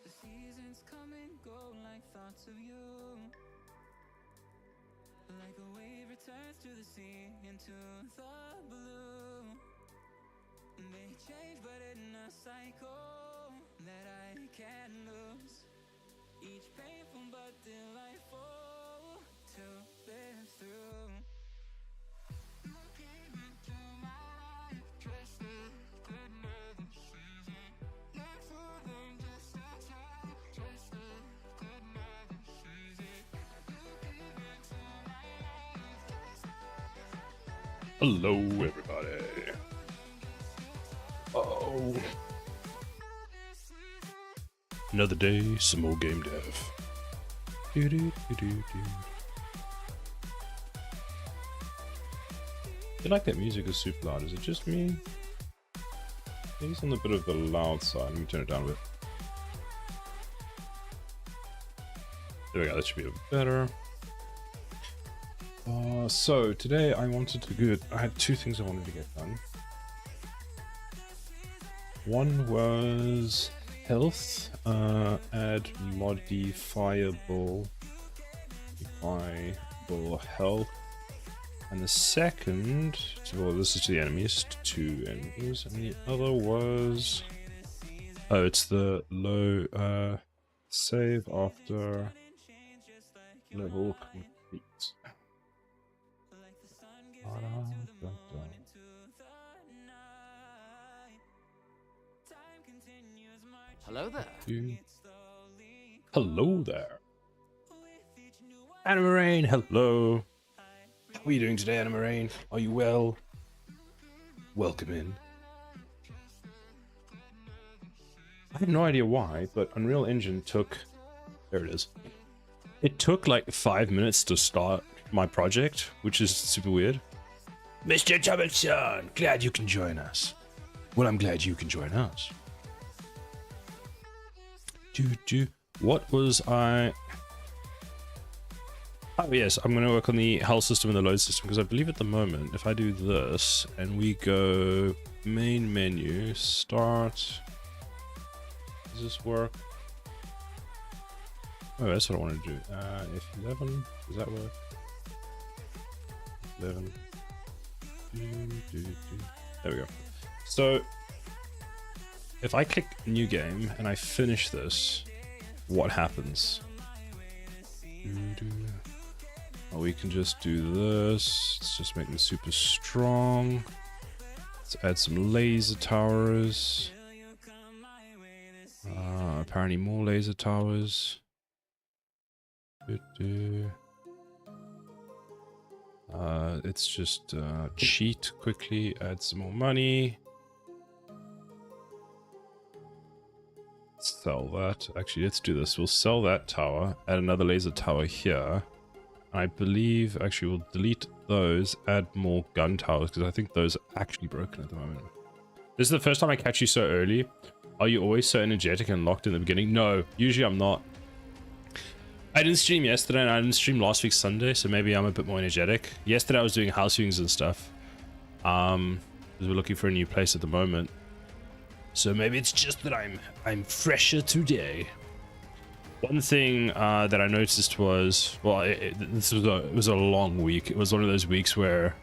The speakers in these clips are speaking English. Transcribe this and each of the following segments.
The seasons come and go like thoughts of you. Like a wave returns to the sea, into the blue. They change but in a cycle that I can't lose. Each painful but delightful to live through. You came into my life just like another season. Not for them, just a time, just like another season. You came into my life just like another. Hello, everybody. Oh, another day, some more game dev. I feel like that music is super loud. Is it just me? Maybe it's on a bit of the loud side. Let me turn it down a bit. There we go. That should be a bit better. So today I had two things I wanted to get done. One was health, add modifiable health, and the second, well, this is to the enemies, two enemies, and the other was, oh, it's the low save after level complete. Hello there. Hello there. Animarain, hello. How are you doing today, Animarain? Are you well? Welcome in. I have no idea why, but Unreal Engine took... There it is. It took like 5 minutes to start my project, which is super weird. Mr. Thompson, glad you can join us. Well, I'm glad you can join us. What was I... Oh yes, I'm going to work on the health system and the load system, because I believe at the moment, if I do this, and we go main menu, start... Does this work? Oh, that's what I want to do. F11. Does that work? 11. There we go. So if I click new game and I finish this, what happens? Oh, we can just do this. Let's just make them super strong. Let's add some laser towers. Apparently more laser towers. Let's just cheat quickly, add some more money. Sell that. Actually, let's do this. We'll sell that tower, add another laser tower here. I believe, actually, we'll delete those, add more gun towers, because I think those are actually broken at the moment. This is the first time I catch you so early. Are you always so energetic and locked in the beginning? No, usually I'm not. I didn't stream yesterday and I didn't stream last week Sunday, so maybe I'm a bit more energetic. Yesterday I was doing house viewings and stuff. Because we're looking for a new place at the moment. So maybe it's just that I'm fresher today. One thing that I noticed was, well, it was a long week. It was one of those weeks where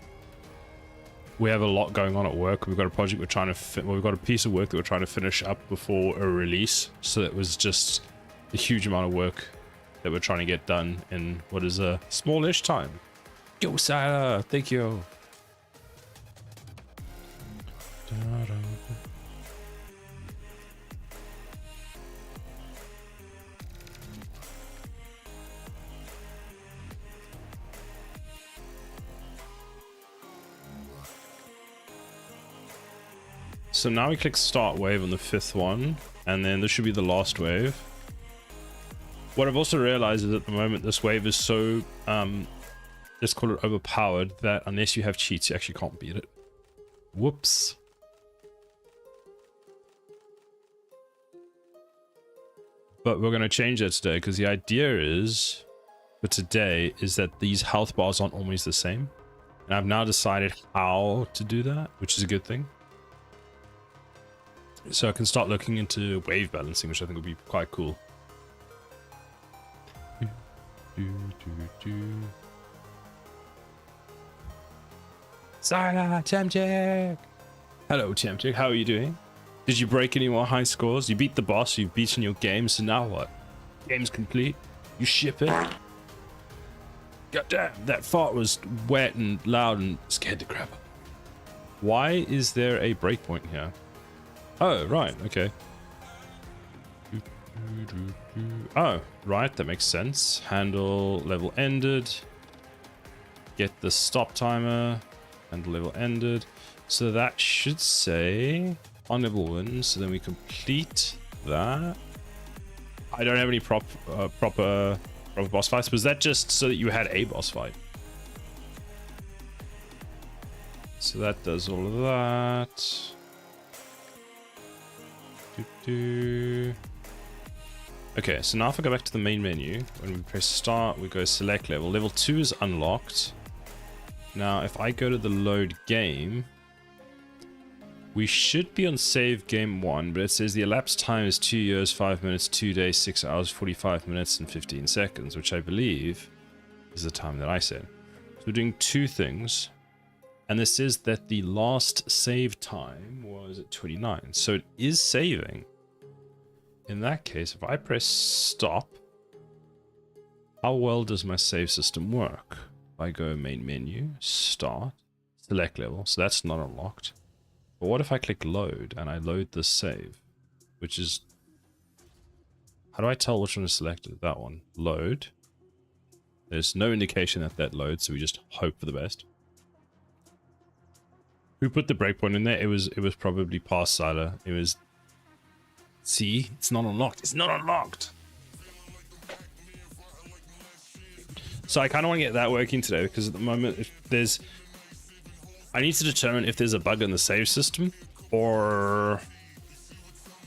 we have a lot going on at work. We've got a project we're trying to we've got a piece of work that we're trying to finish up before a release. So it was just a huge amount of work that we're trying to get done in what is a smallish time. Go Sarah, thank you. So now we click start wave on the 5th one, and then this should be the last wave. What I've also realized is at the moment this wave is so, let's call it overpowered, that unless you have cheats you actually can't beat it. Whoops. But we're going to change that today, because the idea is, for today, is that these health bars aren't always the same. And I've now decided how to do that, which is a good thing. So I can start looking into wave balancing, which I think would be quite cool. Sarah, Chamchik! Hello, Chamchik. How are you doing? Did you break any more high scores? You beat the boss, you've beaten your game, so now what? Game's complete. You ship it. God damn, that fart was wet and loud and scared the crap. Why is there a breakpoint here? Oh, right, okay. Oh, right, that makes sense. Handle level ended. Get the stop timer. Handle level ended. So that should say on level 1, so then we complete that. I don't have any proper boss fights. Was that just so that you had a boss fight? So that does all of that. Okay, so now if I go back to the main menu, when we press start, we go select level. Level 2 is unlocked. Now, if I go to the load game, we should be on save game 1, but it says the elapsed time is 2 years, 5 minutes, 2 days, 6 hours, 45 minutes, and 15 seconds, which I believe is the time that I said. So we're doing 2 things. And this says that the last save time was at 29. So it is saving. In that case, if I press stop, how well does my save system work? If I go main menu, start, select level. So that's not unlocked. But what if I click load and I load the save? Which is... How do I tell which one is selected? That one. Load. There's no indication that that loads, so we just hope for the best. Who put the breakpoint in there? It was probably past Sila. It was... See? It's not unlocked. It's not unlocked! So I kind of want to get that working today, because at the moment, if there's... I need to determine if there's a bug in the save system, or...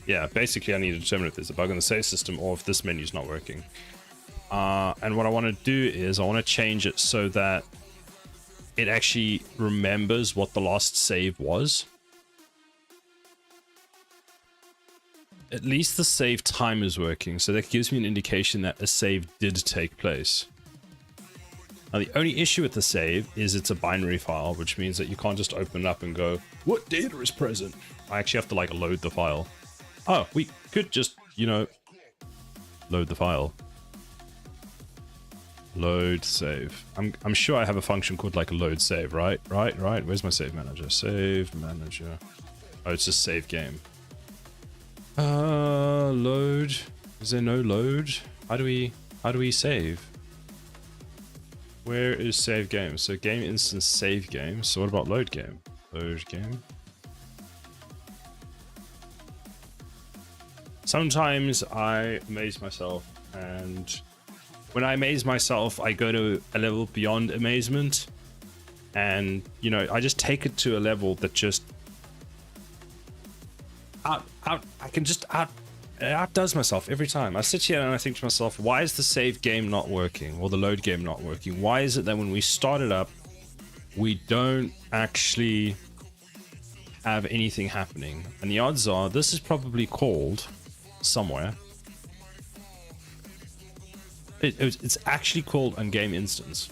Yeah, basically I need to determine if there's a bug in the save system, or if this menu's not working. And what I want to do is, I want to change it so that it actually remembers what the last save was. At least the save time is working, so that gives me an indication that a save did take place. Now, the only issue with the save is it's a binary file, which means that you can't just open it up and go, what data is present? I actually have to like load the file. Oh, we could just, you know, load the file. Load save. I'm sure I have a function called like load save, right? Right. Where's my save manager? Save manager. Oh, it's just save game. Load. Is there no load? How do we save? Where is save game? So game instance save game. So what about load game? Load game. Sometimes I amaze myself, and when I amaze myself, I go to a level beyond amazement, and you know, I just take it to a level that just outdoes myself every time. I sit here and I think to myself, why is the save game not working, or the load game not working? Why is it that when we start it up, we don't actually have anything happening? And the odds are this is probably called somewhere. It's actually called on-game instance,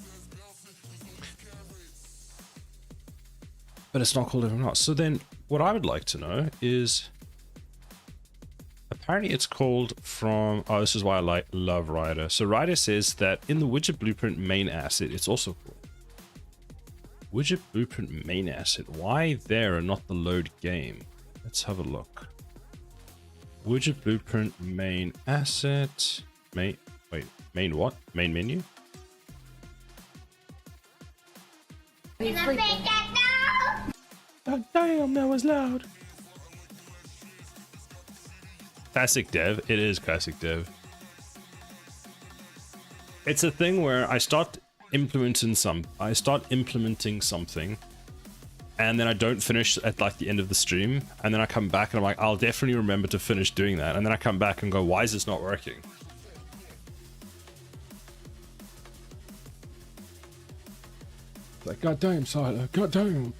but it's not called everything else. So then what I would like to know is, apparently it's called from, oh, this is why I love Rider. So Rider says that in the widget blueprint main asset, it's also called widget blueprint main asset. Why there and not the load game? Let's have a look. Widget blueprint main asset, main what? Main menu? Oh, damn, that was loud. Classic dev. It is classic dev. It's a thing where I start implementing something, and then I don't finish at like the end of the stream, and then I come back and I'm like, I'll definitely remember to finish doing that, and then I come back and go, why is this not working? Like, god damn, Silo, god damn.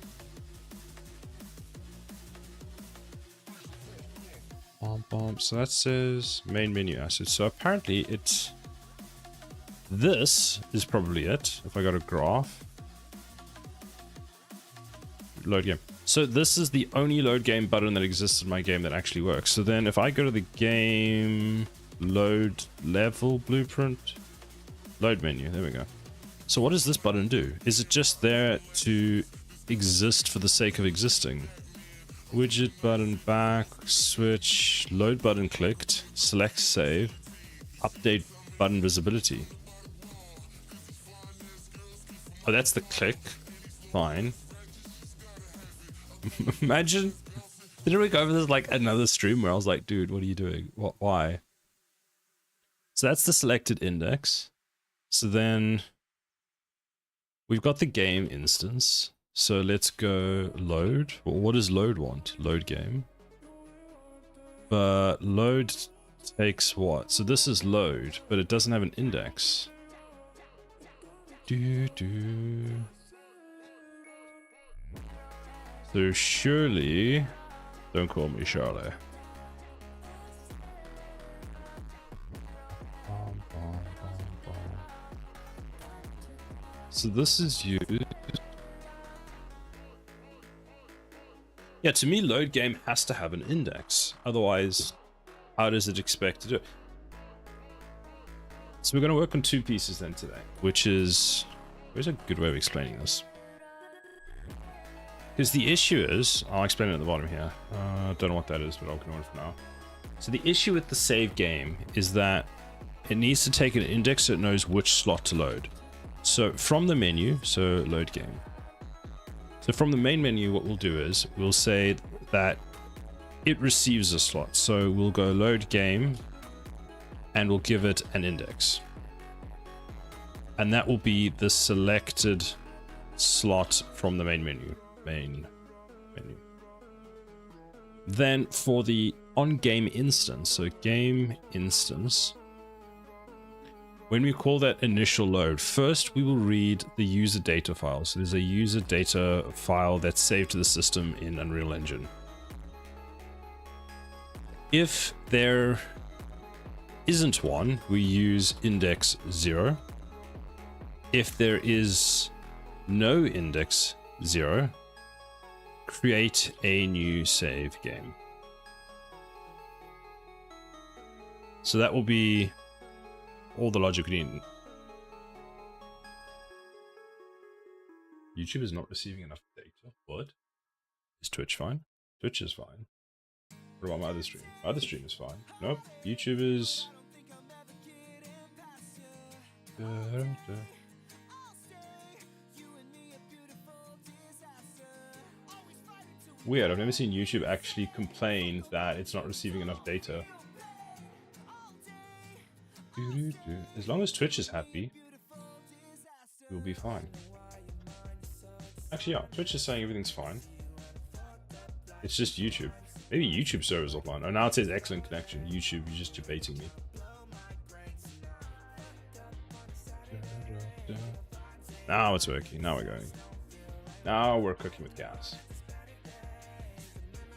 So that says main menu assets. So apparently it's, this is probably it. If I got a graph, load game. So this is the only load game button that exists in my game that actually works. So then if I go to the game load level blueprint, load menu, there we go. So what does this button do? Is it just there to exist for the sake of existing? Widget button back, switch, load button clicked, select save, update button visibility. Oh, that's the click. Fine. Imagine, didn't we go over this like another stream where I was like, dude, what are you doing? What? Why? So that's the selected index. So then we've got the game instance. So let's go load. Well, what does load want? Load game. But load takes what? So this is load, but it doesn't have an index. So surely, don't call me Charlie. So this is used. Yeah, to me, load game has to have an index. Otherwise, how does it expect to do it? So we're going to work on two pieces then today, which is, where's a good way of explaining this? Because the issue is, I'll explain it at the bottom here. Don't know what that is, but I'll ignore it for now. So the issue with the save game is that it needs to take an index so it knows which slot to load. So from the menu, so load game. So from the main menu, what we'll do is we'll say that it receives a slot. So we'll go load game and we'll give it an index. And that will be the selected slot from the main menu. Then for the on-game instance, so game instance, when we call that initial load, first we will read the user data file. So there's a user data file that's saved to the system in Unreal Engine. If there isn't one, we use index 0. if there is no index 0, create a new save game. So that will be all the logic we need. YouTube is not receiving enough data. What? Is Twitch fine? Twitch is fine. What about my other stream? My other stream is fine. Nope. YouTube is... Weird, I've never seen YouTube actually complain that it's not receiving enough data. As long as Twitch is happy, we'll be fine. Actually, yeah, Twitch is saying everything's fine. It's just YouTube. Maybe YouTube server's offline. Oh, now it says excellent connection. YouTube, you're just debating me. Now it's working. Now we're going. Now we're cooking with gas.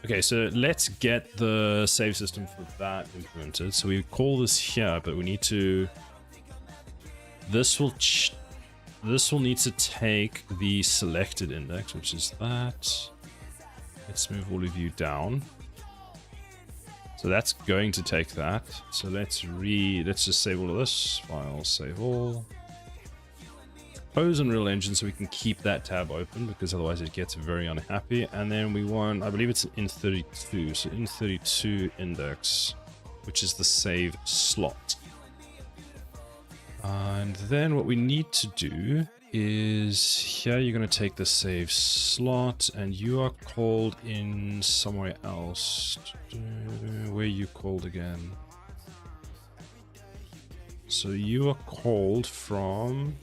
Okay, so let's get the save system for that implemented. So we call this here, but we need to... This will need to take the selected index, which is that. Let's move all of you down. So that's going to take that. So let's just save all of this. File, save all. Close Unreal Engine so we can keep that tab open, because otherwise it gets very unhappy. And then we want, I believe it's in 32, so in 32 index, which is the save slot. And then what we need to do is here you're going to take the save slot and you are called in somewhere else. Where you called again? So you are called from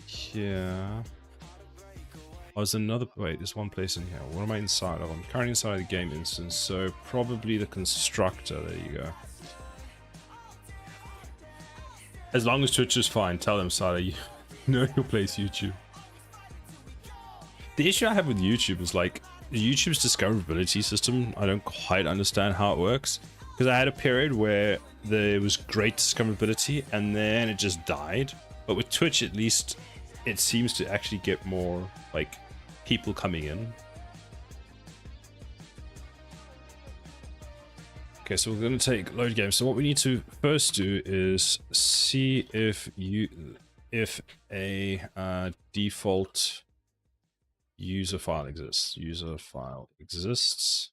here. Oh, there's another, wait, there's one place in here. What am I inside of? I'm currently inside of the game instance, so probably the constructor. There you go. As long as Twitch is fine, tell them, Sada, you know your place, YouTube. The issue I have with YouTube is like YouTube's discoverability system. I don't quite understand how it works, because I had a period where there was great discoverability and then it just died. But with Twitch, at least it seems to actually get more like people coming in. Okay, so we're going to take load game. So what we need to first do is see if a default user file exists. User file exists.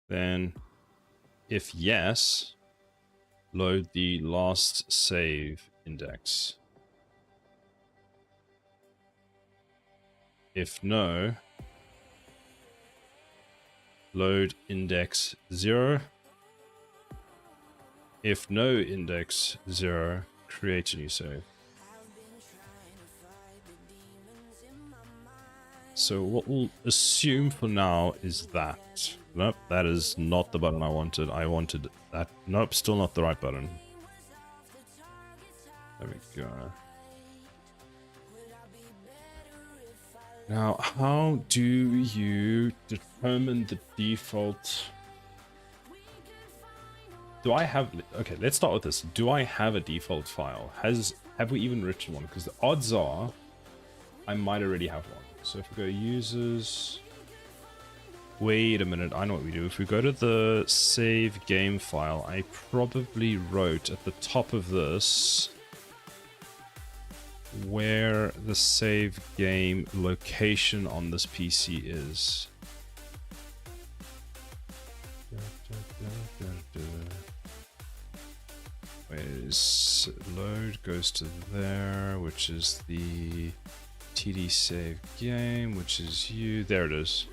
Then, if yes, load the last save index. If no, load index 0. If no index 0, create a new save. So what we'll assume for now is that. Nope, that is not the button I wanted. I wanted that. Nope, still not the right button. There we go. Now, how do you determine the default? Do I have... Okay, let's start with this. Do I have a default file? Have we even written one? Because the odds are I might already have one. So if we go users... Wait a minute, I know what we do. If we go to the save game file, I probably wrote at the top of this where the save game location on this PC is. Where's load goes to there, which is the TD save game, which is you. There it is.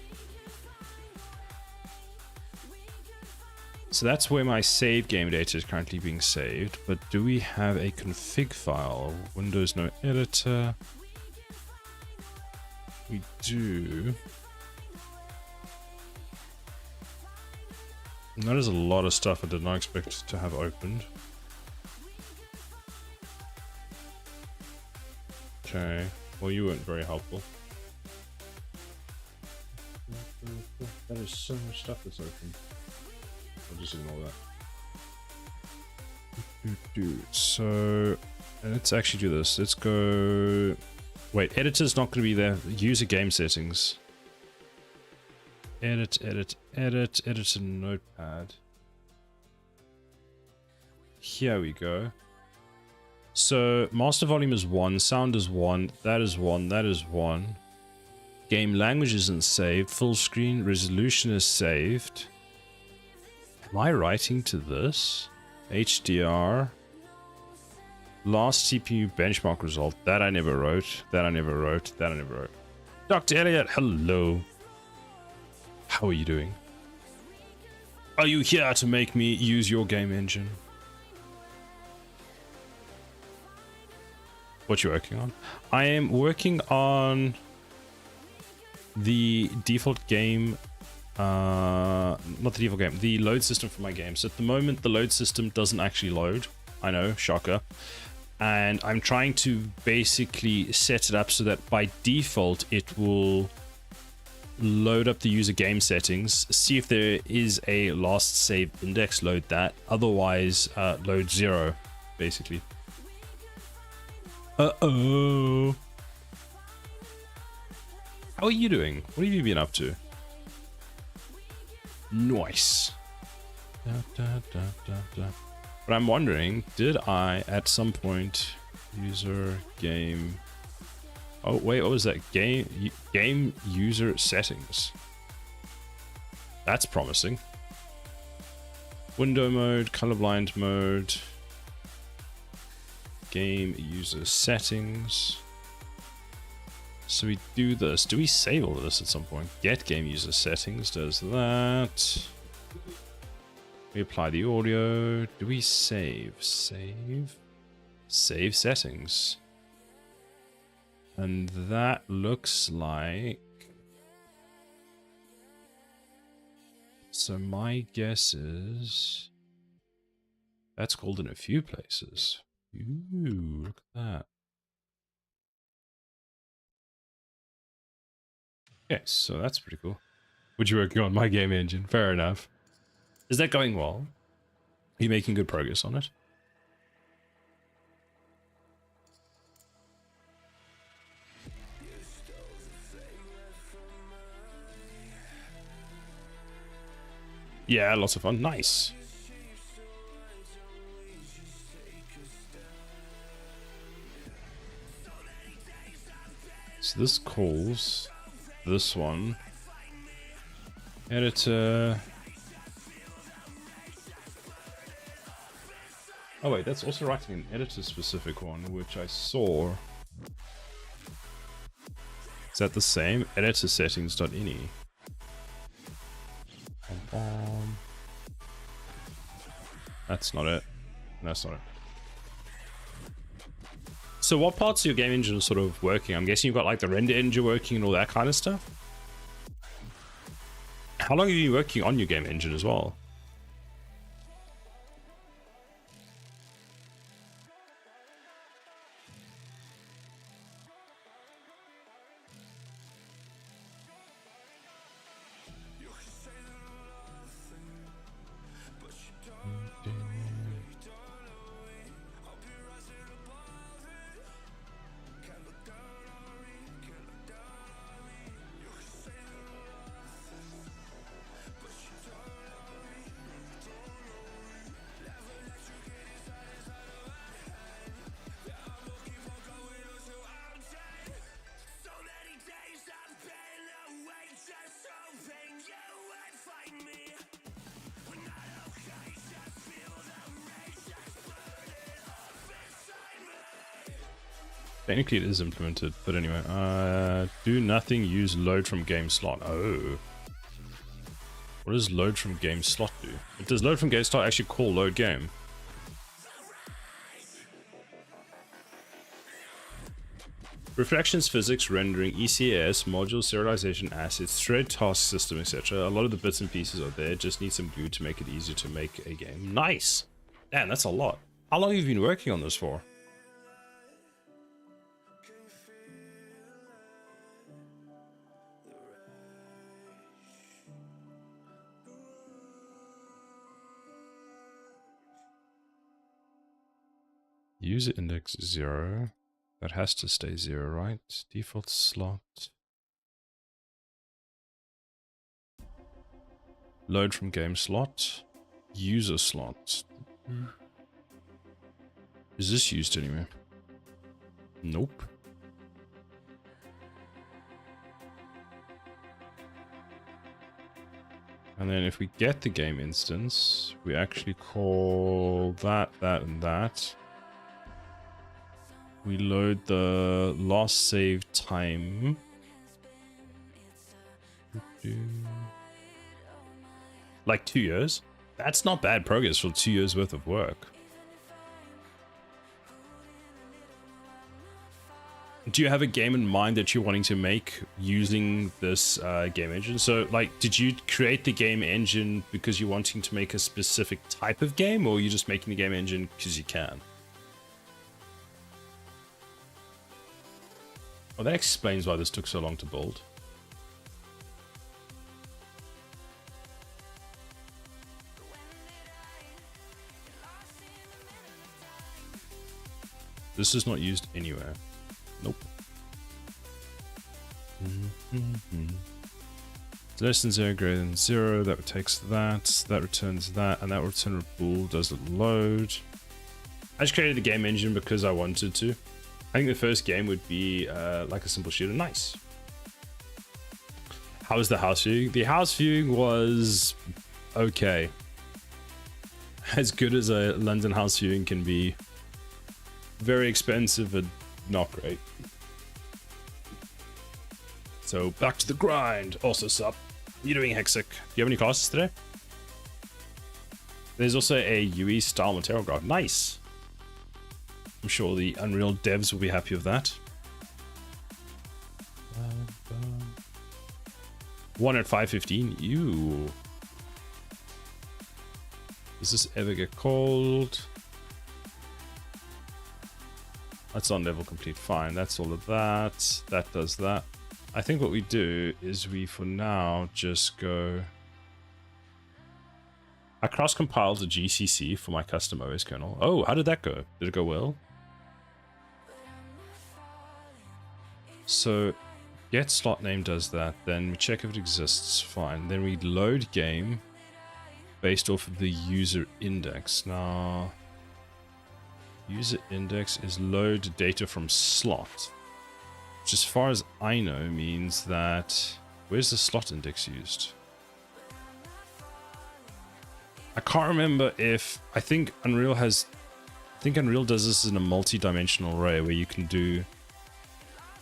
So that's where my save game data is currently being saved, but do we have a config file? Windows no editor. We do. And that is a lot of stuff I did not expect to have opened. Okay, well you weren't very helpful. That is so much stuff that's open. I'll just ignore that. So let's actually do this. Let's go. Wait, editor's not going to be there. User game settings. Edit a notepad. Here we go. So master volume is 1, sound is 1, that is 1, that is 1. Game language isn't saved, full screen resolution is saved. Am I writing to this? HDR. Last CPU benchmark result. That I never wrote. That I never wrote. That I never wrote. Dr. Elliot, hello. How are you doing? Are you here to make me use your game engine? What you working on? I am working on the default game, not the default game, the load system for my game. So at the moment, the load system doesn't actually load. I know, shocker. And I'm trying to basically set it up so that by default, it will load up the user game settings, see if there is a last save index, load that. Otherwise, load 0, basically. Uh-oh. How are you doing? What have you been up to? Nice. But I'm wondering, did I at some point user game... Oh, wait, what was that? Game user settings. That's promising. Window mode, colorblind mode. Game user settings. So we do this. Do we save all of this at some point? Get game user settings does that. We apply the audio. Do we save? Save settings. And that looks like... So my guess is... That's called in a few places. Ooh, look at that. Okay, so that's pretty cool. What you working on? My game engine. Fair enough. Is that going well? Are you making good progress on it? Yeah, lots of fun. Nice. So this calls this one editor. Oh wait, that's also writing an editor specific one, which I saw. Is that the same? Editor settings.ini. That's not it. That's not it. So what parts of your game engine are sort of working? I'm guessing you've got like the render engine working and all that kind of stuff. How long have you been working on your game engine as well? Technically it is implemented, but anyway. Do nothing, use load from game slot. Oh. What does load from game slot do? Does load from game slot actually call load game? Reflections, physics, rendering, ECS, module, serialization, assets, thread, task system, etc. A lot of the bits and pieces are there. Just need some glue to make it easier to make a game. Nice! Damn, that's a lot. How long have you been working on this for? User index 0. That has to stay 0, right? Default slot. Load from game slot. User slot. Is this used anywhere? Nope. And then if we get the game instance, we actually call that, and that. We load the last save time. Like 2 years. That's not bad progress for 2 years worth of work. Do you have a game in mind that you're wanting to make using this game engine? So, like, did you create the game engine because you're wanting to make a specific type of game, or are you just making the game engine because you can? Well, that explains why this took so long to build. This is not used anywhere. Nope. So less than 0, greater than 0. That takes that. That returns that. And that return bool doesn't load. I just created the game engine because I wanted to. I think the first game would be like a simple shooter. Nice. How was the house viewing? The house viewing was okay. As good as a London house viewing can be. Very expensive and not great. So back to the grind. Also sup. You doing Hexic? Do you have any classes today? There's also a UE style material graph. Nice. I'm sure the Unreal devs will be happy with that. 1 at 5:15. Ew. Does this ever get cold? That's on level complete. Fine. That's all of that. That does that. I think what we do is we, for now, just go... I cross-compiled a GCC for my custom OS kernel. Oh, how did that go? Did it go well? So, get slot name does that. Then we check if it exists. Fine. Then we load game based off of the user index. Now... User index is load data from slot, which as far as I know means that... Where's the slot index used? I can't remember if... I think Unreal does this in a multi-dimensional array where you can do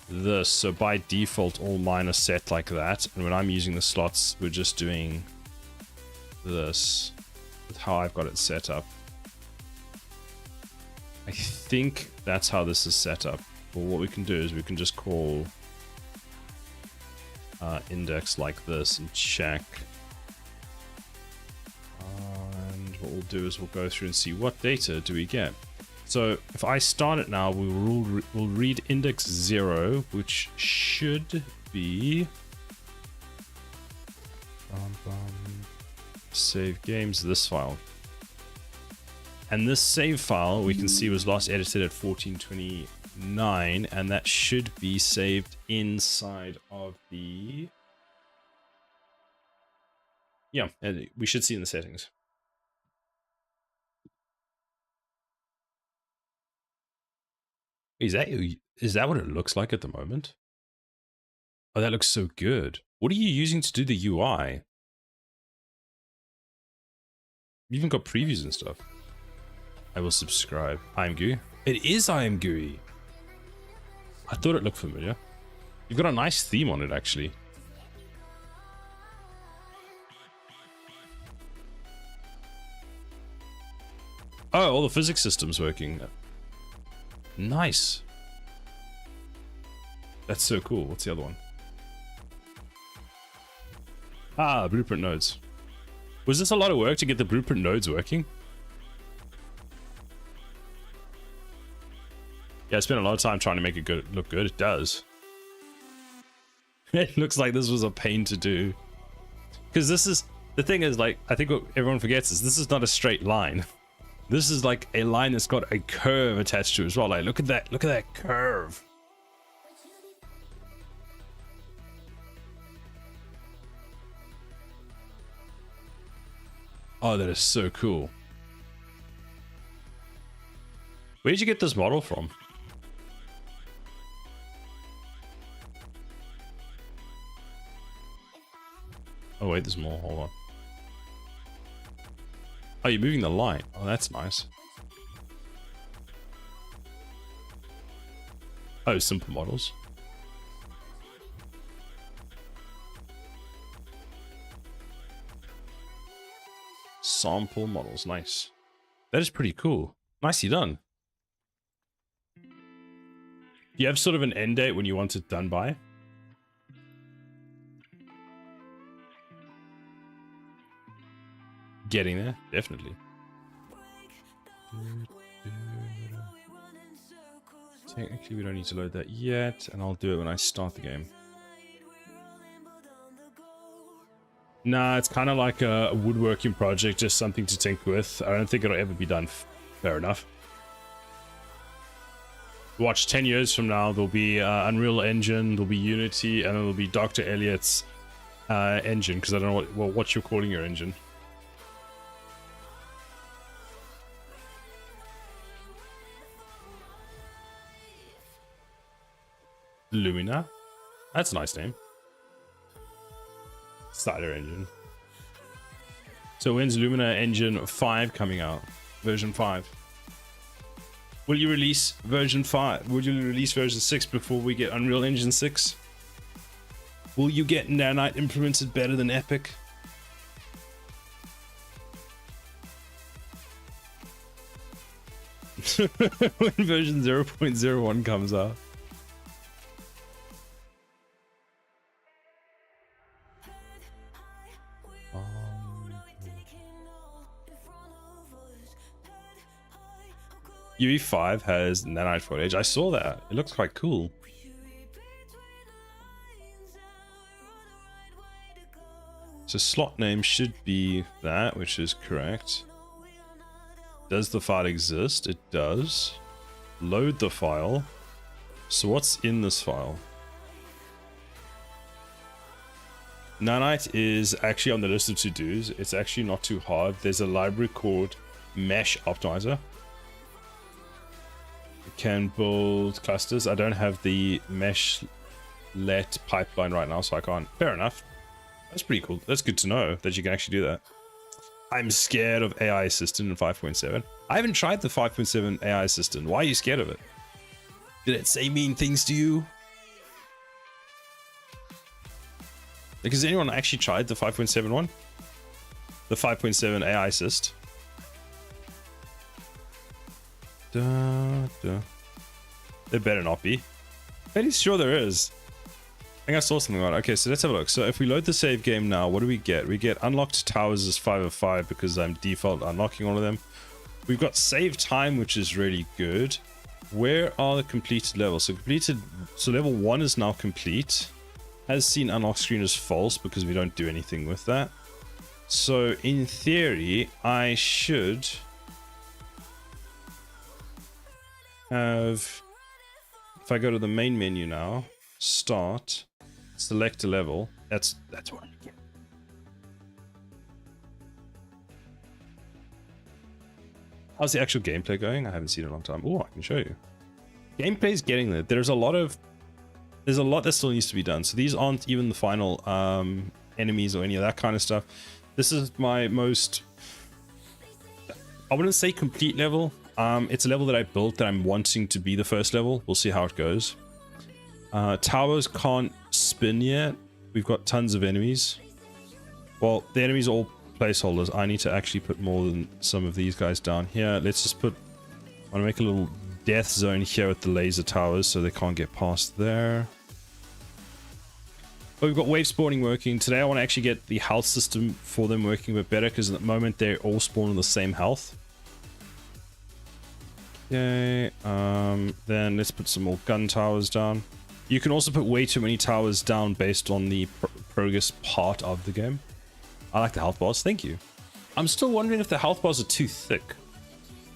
this. So by default, all mine are set like that. And when I'm using the slots, we're just doing this with how I've got it set up. I think that's how this is set up. Well, what we can do is we can just call index like this and check. And what we'll do is we'll go through and see what data do we get. So if I start it now, we'll read index 0, which should be save games, this file. And this save file we can see was last edited at 1429, and that should be saved inside of the... Yeah, and we should see in the settings. Is that what it looks like at the moment? Oh, that looks so good. What are you using to do the UI? You even got previews and stuff. I will subscribe. IamGui. It is IamGui. I thought it looked familiar. You've got a nice theme on it, actually. Oh, all the physics systems working. Nice. That's so cool. What's the other one? Ah, blueprint nodes. Was this a lot of work to get the blueprint nodes working? Yeah, I spent a lot of time trying to make it look good. It does. It looks like this was a pain to do. Because this is... The thing is, like, I think what everyone forgets is this is not a straight line. This is like a line that's got a curve attached to it as well. Like, look at that curve. Oh, that is so cool. Where did you get this model from? Oh wait, there's more. Hold on. Oh, you're moving the line. Oh, that's nice. Oh, simple models. Sample models. Nice. That is pretty cool. Nicely done. Do you have sort of an end date when you want it done by? Getting there, definitely. Technically, we don't need to load that yet, and I'll do it when I start the game. Nah, it's kind of like a woodworking project, just something to tinker with. I don't think it'll ever be done. Fair enough. Watch, 10 years from now, there'll be Unreal Engine, there'll be Unity, and there'll be Dr. Elliott's engine, because I don't know what you're calling your engine. Lumina? That's a nice name. Cider engine. So when's Lumina Engine 5 coming out? Version 5. Will you release version 5? Will you release version 6 before we get Unreal Engine 6? Will you get Nanite implemented better than Epic? When version 0.01 comes out. UE5 has nanite footage. I saw that. It looks quite cool. So slot name should be that, which is correct. Does the file exist? It does. Load the file. So what's in this file? Nanite is actually on the list of to-dos. It's actually not too hard. There's a library called Mesh Optimizer. Can build clusters. I don't have the mesh let pipeline right now, so I can't. Fair enough. That's pretty cool. That's good to know that you can actually do that. I'm scared of AI assistant in 5.7. I haven't tried the 5.7 AI assistant. Why are you scared of it? Did it say mean things to you? Like, has anyone actually tried the 5.7 one? The 5.7 AI assist? There better not be. Fairly sure there is. I think I saw something about it. Okay, so let's have a look. So if we load the save game now, what do we get? We get unlocked towers as 5 of 5 because I'm default unlocking all of them. We've got save time, which is really good. Where are the completed levels? So level 1 is now complete. Has seen unlock screen as false because we don't do anything with that. So in theory, I should have, if I go to the main menu now, start, select a level, that's what I get. How's the actual gameplay going? I haven't seen it in a long time. Oh, I can show you. Gameplay's getting there. There's a lot that still needs to be done. So these aren't even the final enemies or any of that kind of stuff. This is my most, I wouldn't say complete level. It's a level that I built that I'm wanting to be the first level. We'll see how it goes. Towers can't spin yet. We've got tons of enemies. Well, the enemies are all placeholders. I need to actually put more than some of these guys down here. Let's just put, I want to make a little death zone here with the laser towers so they can't get past there. But we've got wave spawning working. Today I want to actually get the health system for them working a bit better because at the moment they're all spawning the same health. Okay, then let's put some more gun towers down. You can also put way too many towers down based on the progress part of the game. I like the health bars, thank you. I'm still wondering if the health bars are too thick.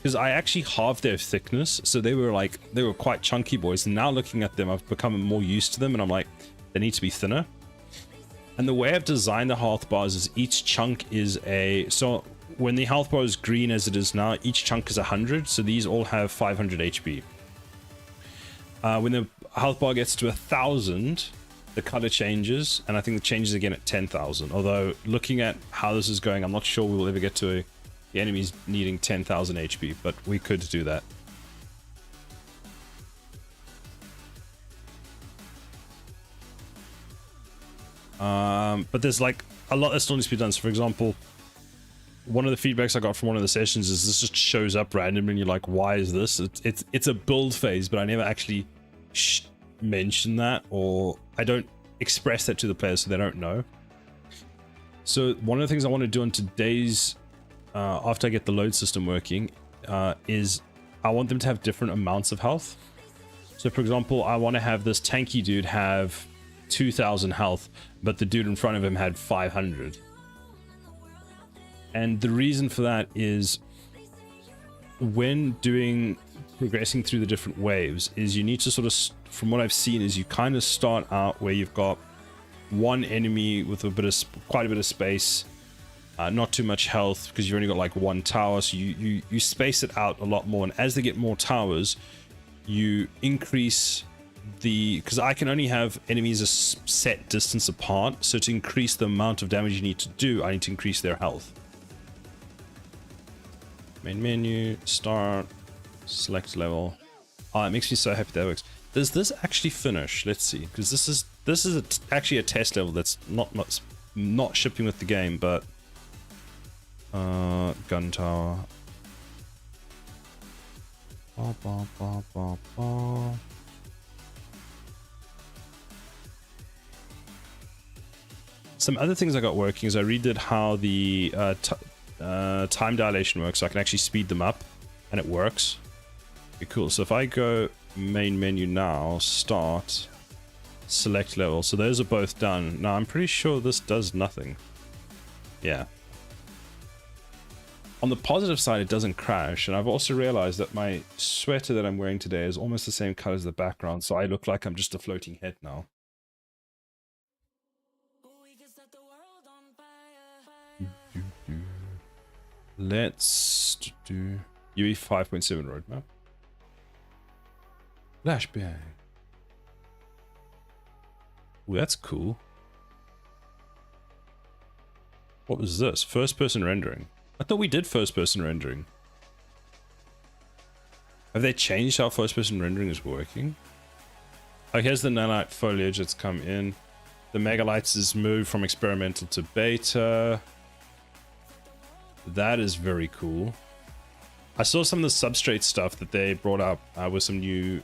because I actually halved their thickness, so they were quite chunky boys, and now looking at them I've become more used to them, and I'm like, they need to be thinner. And the way I've designed the health bars is each chunk is so when the health bar is green as it is now, each chunk is 100, so these all have 500 HP. When the health bar gets to 1,000, the color changes, and I think it changes again at 10,000. Although, looking at how this is going, I'm not sure we'll ever get to the enemies needing 10,000 HP, but we could do that. But there's like a lot that still needs to be done. So for example, one of the feedbacks I got from one of the sessions is this just shows up randomly and you're like, why is this? It's a build phase, but I never actually mention that, or I don't express that to the players so they don't know. So one of the things I want to do on today's after I get the load system working is I want them to have different amounts of health. So for example, I want to have this tanky dude have 2,000 health, but the dude in front of him had 500. And the reason for that is when progressing through the different waves is you need to sort of, from what I've seen, is you kind of start out where you've got one enemy with quite a bit of space, not too much health because you've only got like one tower, so you space it out a lot more, and as they get more towers you increase because I can only have enemies a set distance apart, so to increase the amount of damage you need to do, I need to increase their health. Main menu, start, select level. Oh, it makes me so happy that works. Does this actually finish? Let's see, because this is actually a test level that's not shipping with the game, but gun tower. Some other things I got working is I redid how the time dilation works, so I can actually speed them up, and it works. Okay, cool. So if I go main menu now, start, select level, so those are both done. Now I'm pretty sure this does nothing. Yeah. On the positive side, it doesn't crash, and I've also realized that my sweater that I'm wearing today is almost the same color as the background, so I look like I'm just a floating head now. Let's do UE5 roadmap. Flashbang. Ooh, that's cool. What was this? First person rendering. I thought we did first person rendering. Have they changed how first person rendering is working? Oh, here's the nanite foliage that's come in. The megalites is moved from experimental to beta. That is very cool. I saw some of the substrate stuff that they brought up with some new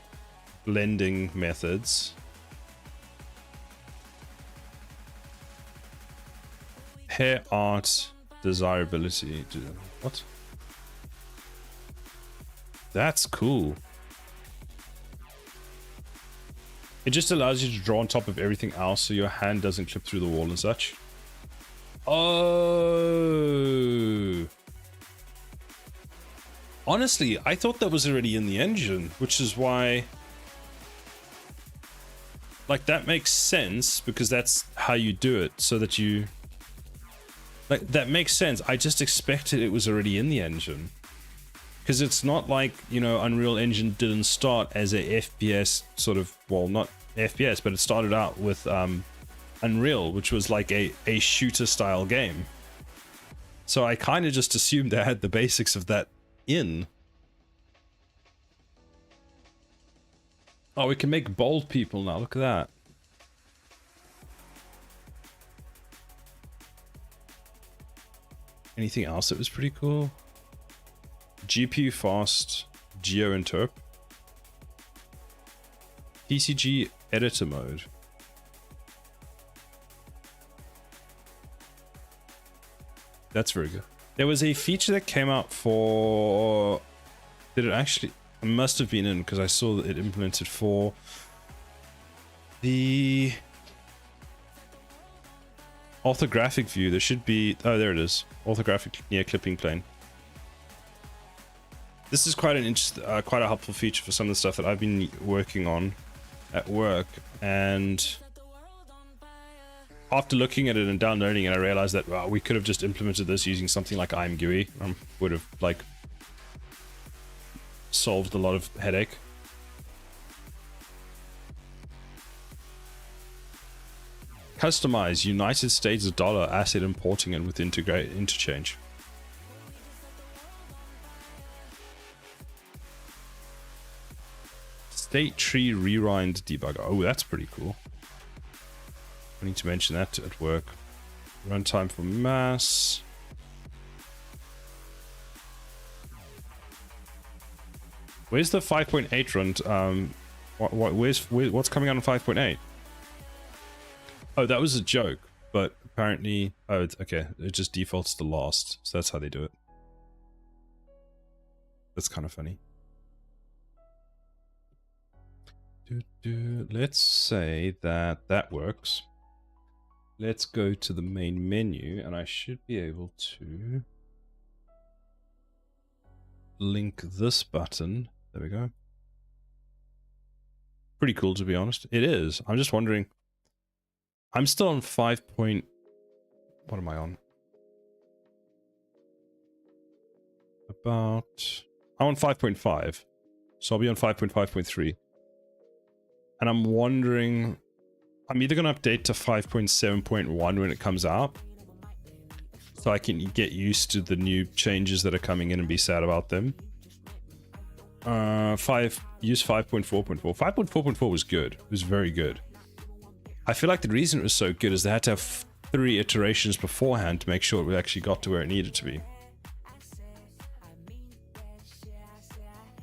blending methods. Hair art desirability. What? That's cool. It just allows you to draw on top of everything else so your hand doesn't clip through the wall and such. Oh. Honestly, I thought that was already in the engine, which is why... Like, that makes sense, because that's how you do it, so that you... Like, that makes sense. I just expected it was already in the engine. Because it's not like, you know, Unreal Engine didn't start as a FPS sort of... Well, not FPS, but it started out with Unreal, which was like a shooter-style game. So I kind of just assumed they had the basics of that in. Oh, we can make bold people now. Look at that. Anything else that was pretty cool? GPU fast geo interp. PCG editor mode. That's very good. There was a feature that came out for... Did it actually... It must have been in, because I saw that it implemented for the orthographic view. There should be... Oh, there it is. Orthographic near clipping plane. This is quite an quite a helpful feature for some of the stuff that I've been working on at work, and after looking at it and downloading it, I realized that wow, we could have just implemented this using something like IMGUI. Would have like solved a lot of headache. Customize United States dollar asset importing and with interchange. State tree rewind debugger. Oh, that's pretty cool. I need to mention that at work. Runtime for mass. Where's the 5.8 run? What's coming out on 5.8? Oh, that was a joke, but apparently, oh, it's, okay, it just defaults to last, so that's how they do it. That's kind of funny. Let's say that that works. Let's go to the main menu, and I should be able to link this button. There we go. Pretty cool, to be honest. It is. I'm just wondering. I'm still on 5. What am I on? I'm on 5.5. So I'll be on 5.5.3. And I'm wondering, I'm either going to update to 5.7.1 when it comes out, so I can get used to the new changes that are coming in and be sad about them. Use 5.4.4. 5.4.4 was good. It was very good. I feel like the reason it was so good is they had to have 3 iterations beforehand to make sure it actually got to where it needed to be.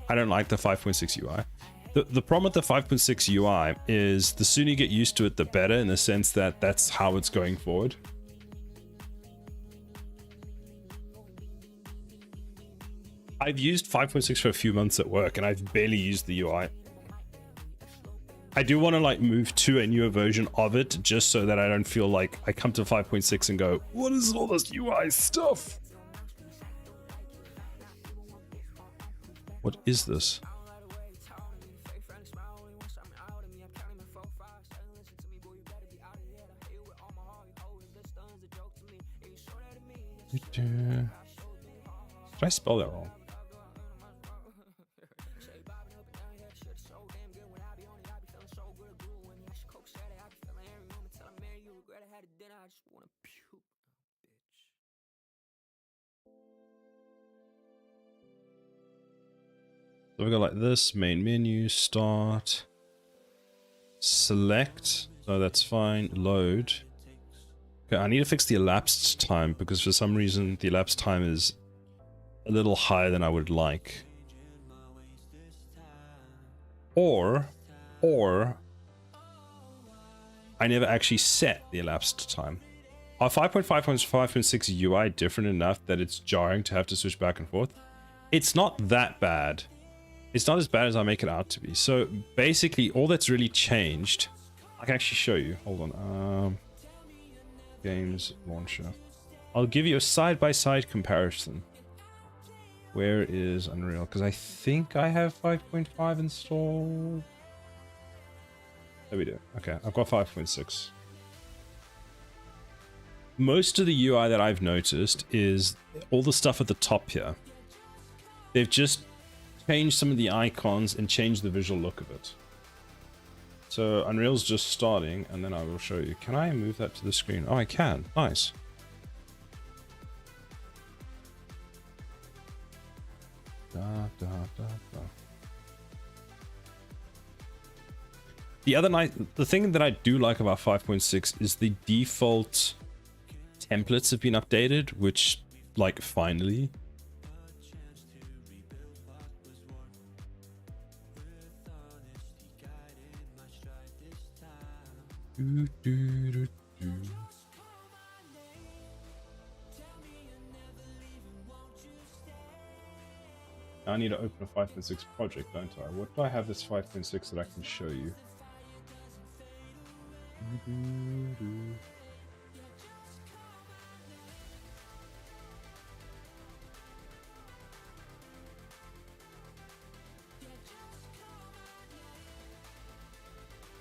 I don't like the 5.6 UI. The problem with the 5.6 UI is the sooner you get used to it, the better, in the sense that that's how it's going forward. I've used 5.6 for a few months at work, and I've barely used the UI. I do want to like move to a newer version of it, just so that I don't feel like I come to 5.6 and go, what is all this UI stuff? What is this? Did I spell that wrong? So we go like this, main menu, start, select, so that's fine, load. Okay, I need to fix the elapsed time, because for some reason the elapsed time is a little higher than I would like. Or I never actually set the elapsed time. Are 5.5 and 5.6 UI different enough that it's jarring to have to switch back and forth? It's not that bad. It's not as bad as I make it out to be. So basically all that's really changed, I can actually show you. Hold on. Games launcher. I'll give you a side-by-side comparison. Where is Unreal? Because I think I have 5.5 installed. There we do. Okay, I've got 5.6. Most of the UI that I've noticed is all the stuff at the top here. They've just changed some of the icons and changed the visual look of it. So Unreal's just starting, and then I will show you. Can I move that to the screen? Oh, I can. Nice. The thing that I do like about 5.6 is the default templates have been updated, which, like, finally. I need to open a 5.6 project, don't I? What do I have this 5.6 that I can show you?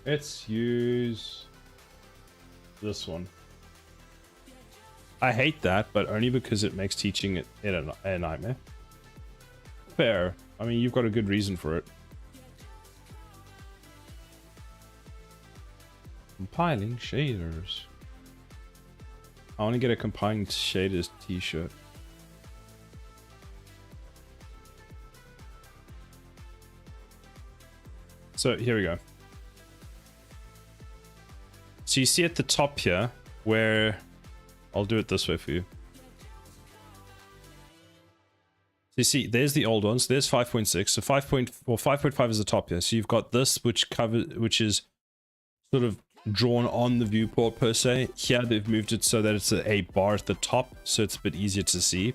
Let's use this one. I hate that, but only because it makes teaching it a nightmare. Fair. I mean, you've got a good reason for it. Compiling shaders. I want to get a compiling shaders t-shirt. So here we go. So you see at the top here where I'll do it this way for you. So you see, there's the old ones. There's 5.6. So 5.5 is the top here. So you've got this, which is sort of drawn on the viewport per se. Here they've moved it so that it's a bar at the top, so it's a bit easier to see.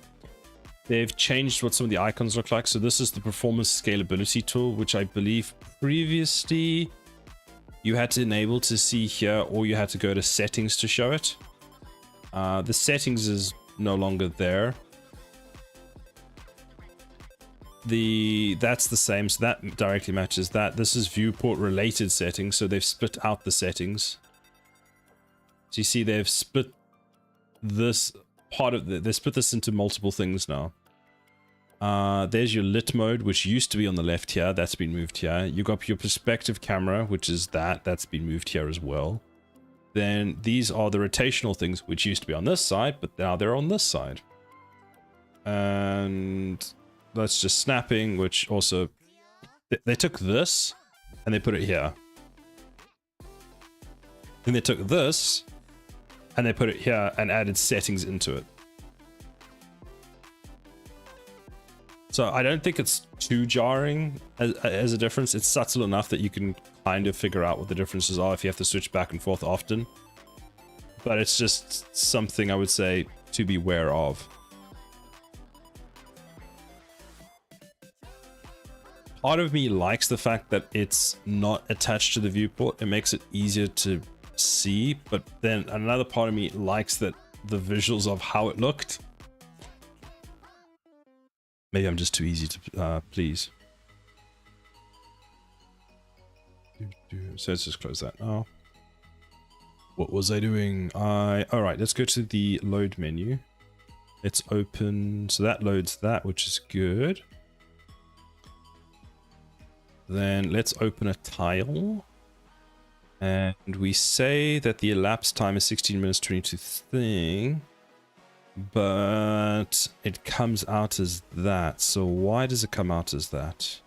They've changed what some of the icons look like. So this is the performance scalability tool, which I believe previously you had to enable to see here, or you had to go to settings to show it. The settings is no longer there. That's the same, so that directly matches that. This is viewport related settings, so they've split out the settings. So you see they've split this part of they split this into multiple things now. There's your lit mode, which used to be on the left here. That's been moved here. You got your perspective camera, which is that's been moved here as well. Then these are the rotational things, which used to be on this side, but now they're on this side. And that's just snapping, which also they took this and they put it here. Then they took this and they put it here and added settings into it. So I don't think it's too jarring as a difference. It's subtle enough that you can kind of figure out what the differences are if you have to switch back and forth often. But it's just something I would say to be aware of. Part of me likes the fact that it's not attached to the viewport. It makes it easier to see, but then another part of me likes that the visuals of how it looked. Maybe I'm just too easy to please. So let's just close that now. What was I doing? Alright, let's go to the load menu. Let's open, so that loads that, which is good. Then let's open a tile. And we say that the elapsed time is 16 minutes 22 thing. But it comes out as that. So why does it come out as that?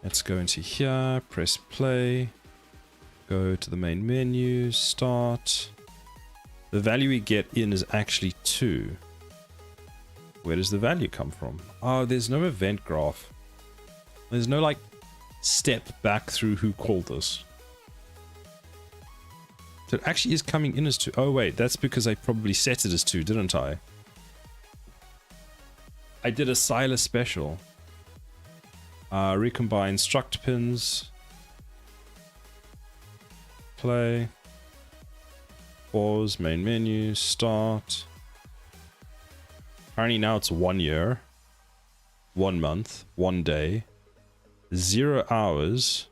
Let's go into here, press play. Go to the main menu, start. The value we get in is actually 2. Where does the value come from? Oh, there's no event graph. There's no like step back through who called this. So it actually is coming in as 2. Oh wait, that's because I probably set it as 2, didn't I? I did a Silas special. Recombine struct pins. Play. Pause, main menu, start. Apparently now it's 1 year. 1 month, 1 day. 0 hours.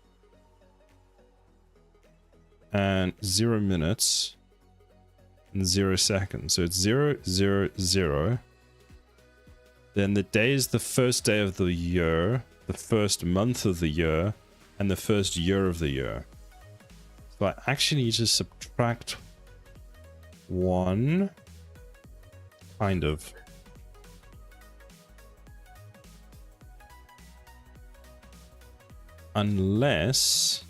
And 0 minutes. And 0 seconds. So it's 0, 0, 0. Then the day is the first day of the year. The first month of the year. And the first year of the year. So I actually need to subtract 1. Kind of. Unless...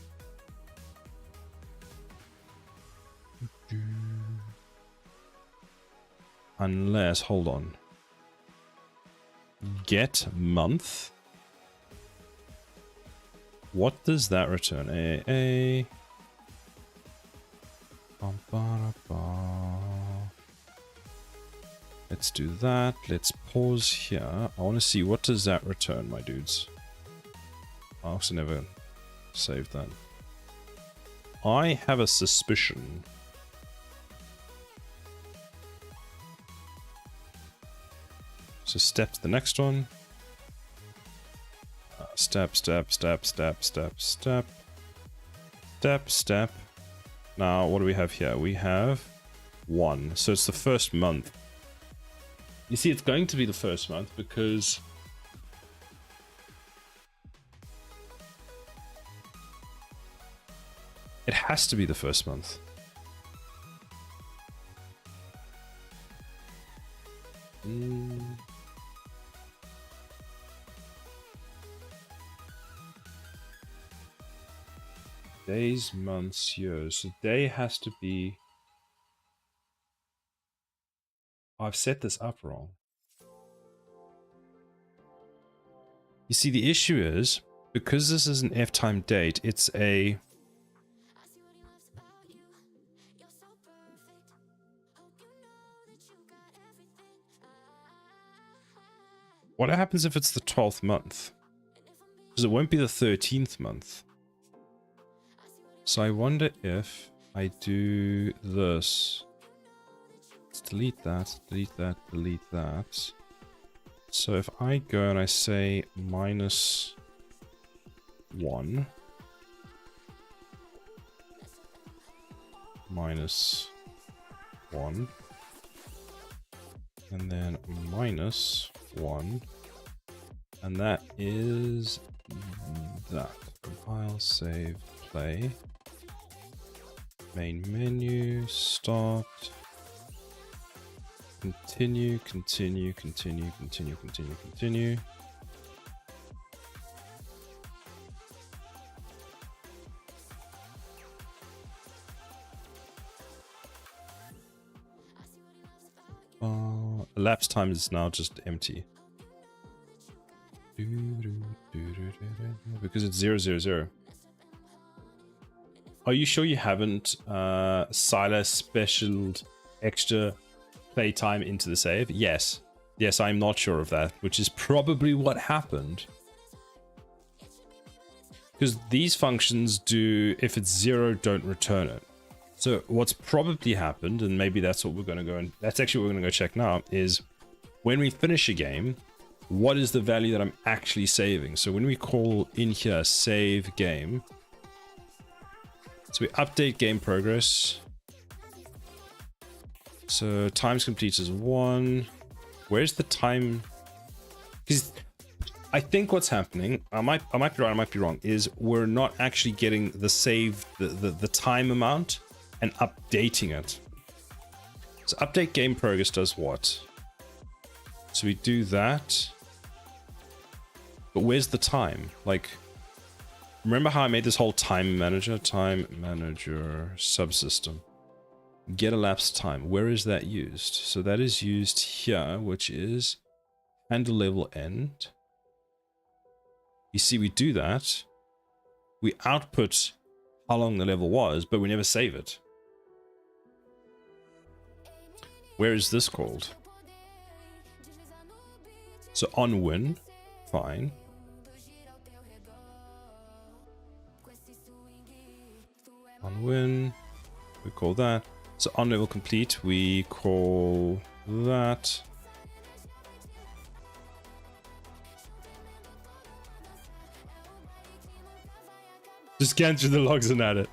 hold on. Get month. What does that return? Let's do that. Let's pause here. I want to see what does that return, my dudes. I also never saved that. I have a suspicion. So step to the next one. Step, step, step, step, step, step. Step. Now, what do we have here? We have 1. So it's the first month. You see, it's going to be the first month because it has to be the first month. Days, months, years. So day has to be... I've set this up wrong. You see, the issue is, because this is an F-time date, it's a... What happens if it's the 12th month? Because it won't be the 13th month. So I wonder if I do this. Let's delete that, delete that, delete that. So if I go and I say -1, -1, and then -1, and that is that. Compile, save, play. Main menu, start. Continue. Elapsed time is now just empty. Because it's 000. Are you sure you haven't Silas specialed extra playtime into the save? Yes. Yes, I'm not sure of that, which is probably what happened. Because these functions do, if it's 0, don't return it. So what's probably happened, and maybe that's what we're going to go, and that's actually what we're going to go check now, is when we finish a game, what is the value that I'm actually saving? So when we call in here save game, so we update game progress. So times complete is 1. Where's the time? Because I think what's happening, I might be right, I might be wrong, is we're not actually getting the save, the time amount and updating it. So update game progress does what? So we do that. But where's the time? Like, remember how I made this whole time manager subsystem? Get elapsed time. Where is that used? So that is used here, which is handle level end. You see, we do that. We output how long the level was, but we never save it. Where is this called? So on win, fine. On win, we call that. So on level complete, we call that. Just scan through the logs and add it.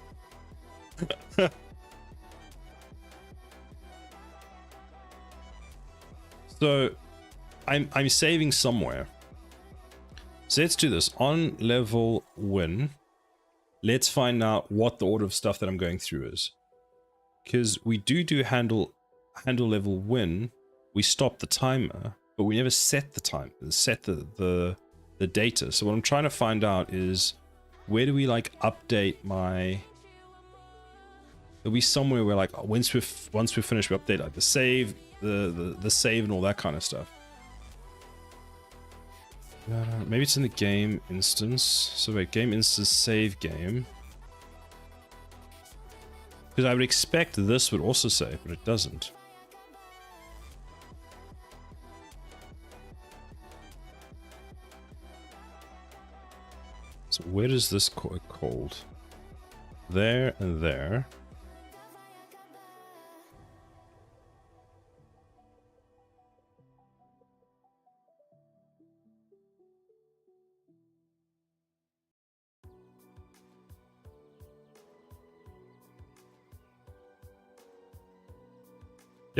So I'm saving somewhere. So let's do this. On level win, let's find out what the order of stuff that I'm going through is. Because we do handle level win, we stop the timer, but we never set the time, set the data. So what I'm trying to find out is, where do we like update my... There'll be somewhere where like once we finish, we update like the save, the save and all that kind of stuff. Maybe it's in the game instance. So wait, game instance, save game. Because I would expect this would also save, but it doesn't. So where does this called? There and there.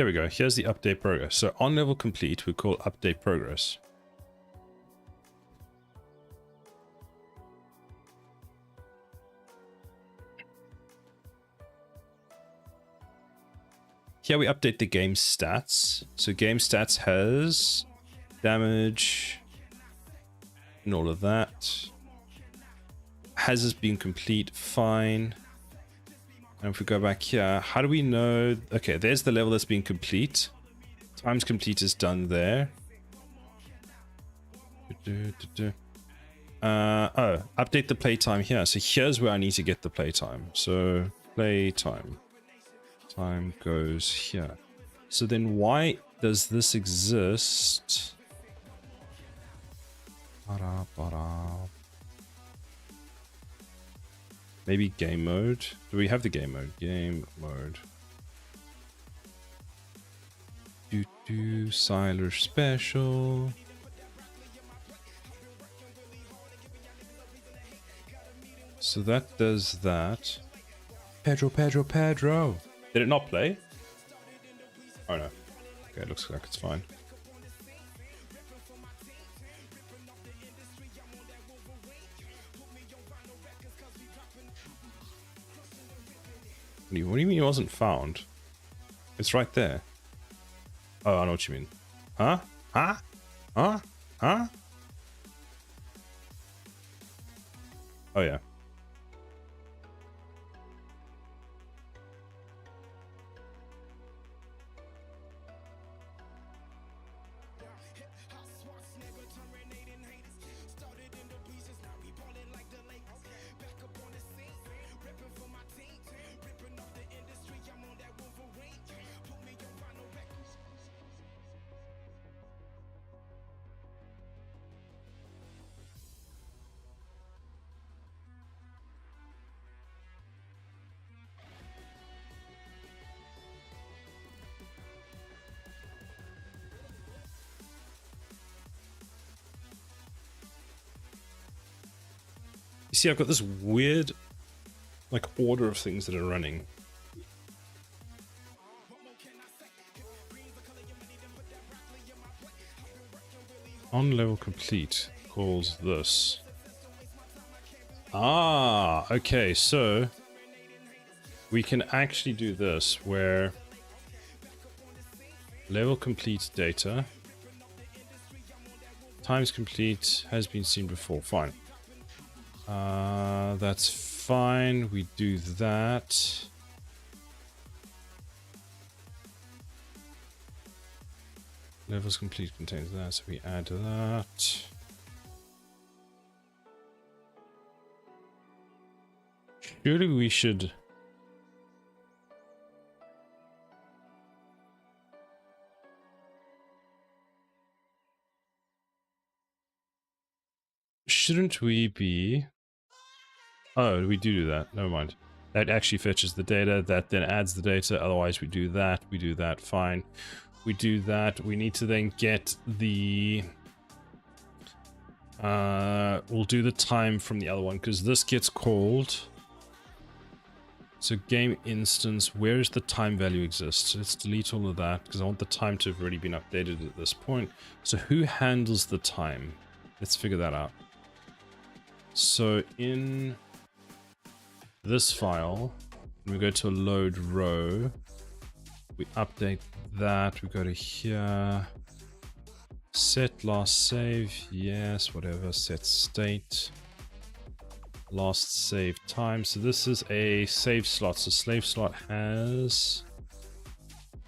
There we go. Here's the update progress. So on level complete, we call update progress. Here we update the game stats. So game stats has damage and all of that. Has this been complete? Fine. And if we go back here, how do we know? Okay, there's the level that's been complete. Times complete is done there. Oh, update the playtime here. So here's where I need to get the playtime. So playtime. Time goes here. So then why does this exist? Maybe game mode? Do we have the game mode? Game mode. Siler special. So that does that. Pedro. Did it not play? Oh no. Okay, it looks like it's fine. What do you mean it wasn't found? It's right there. Oh, I know what you mean. Huh? Huh? Huh? Huh? Oh yeah. You see, I've got this weird, like, order of things that are running. On level complete calls this. Ah, okay, so we can actually do this where level complete data times complete has been seen before. Fine. That's fine. We do that. Levels complete contains that, so we add that. Surely we should... Shouldn't we be... Oh, we do that. Never mind. That actually fetches the data. That then adds the data. Otherwise, we do that. We do that. Fine. We do that. We need to then get the... we'll do the time from the other one, because this gets called... So game instance, where is the time value exist? Let's delete all of that, because I want the time to have already been updated at this point. So who handles the time? Let's figure that out. So in this file, we go to a load row, we update that, we go to here, set last save, yes, whatever, set state, last save time. So this is a save slot, so slave slot has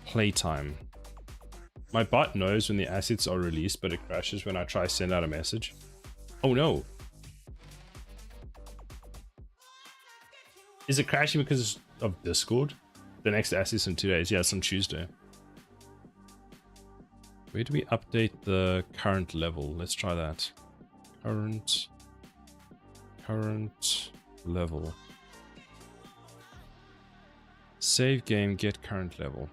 playtime. My bot knows when the assets are released, but it crashes when I try to send out a message. Oh no! Is it crashing because of Discord? The next assets in 2 days. Yeah, it's on Tuesday. Where do we update the current level? Let's try that. Current level. Save game, get current level.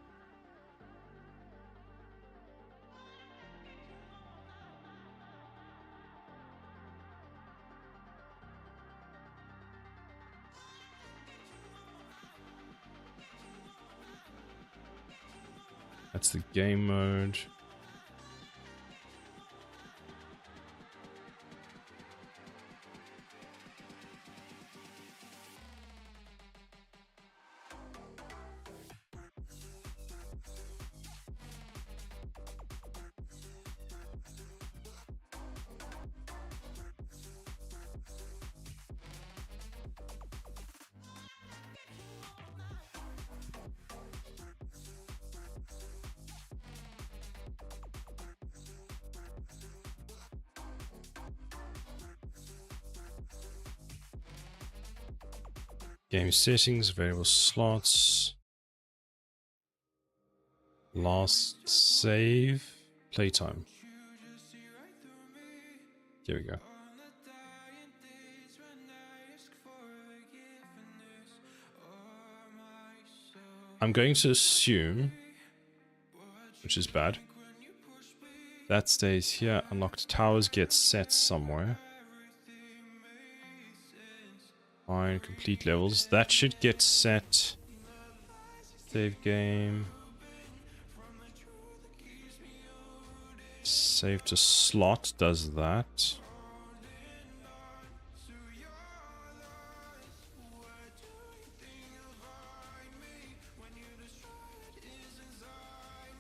That's the game mode. Game settings, available slots. Last save. Playtime. Here we go. I'm going to assume, which is bad, that stays here. Unlocked towers get set somewhere. Fine, complete levels. That should get set. Save game. Save to slot does that.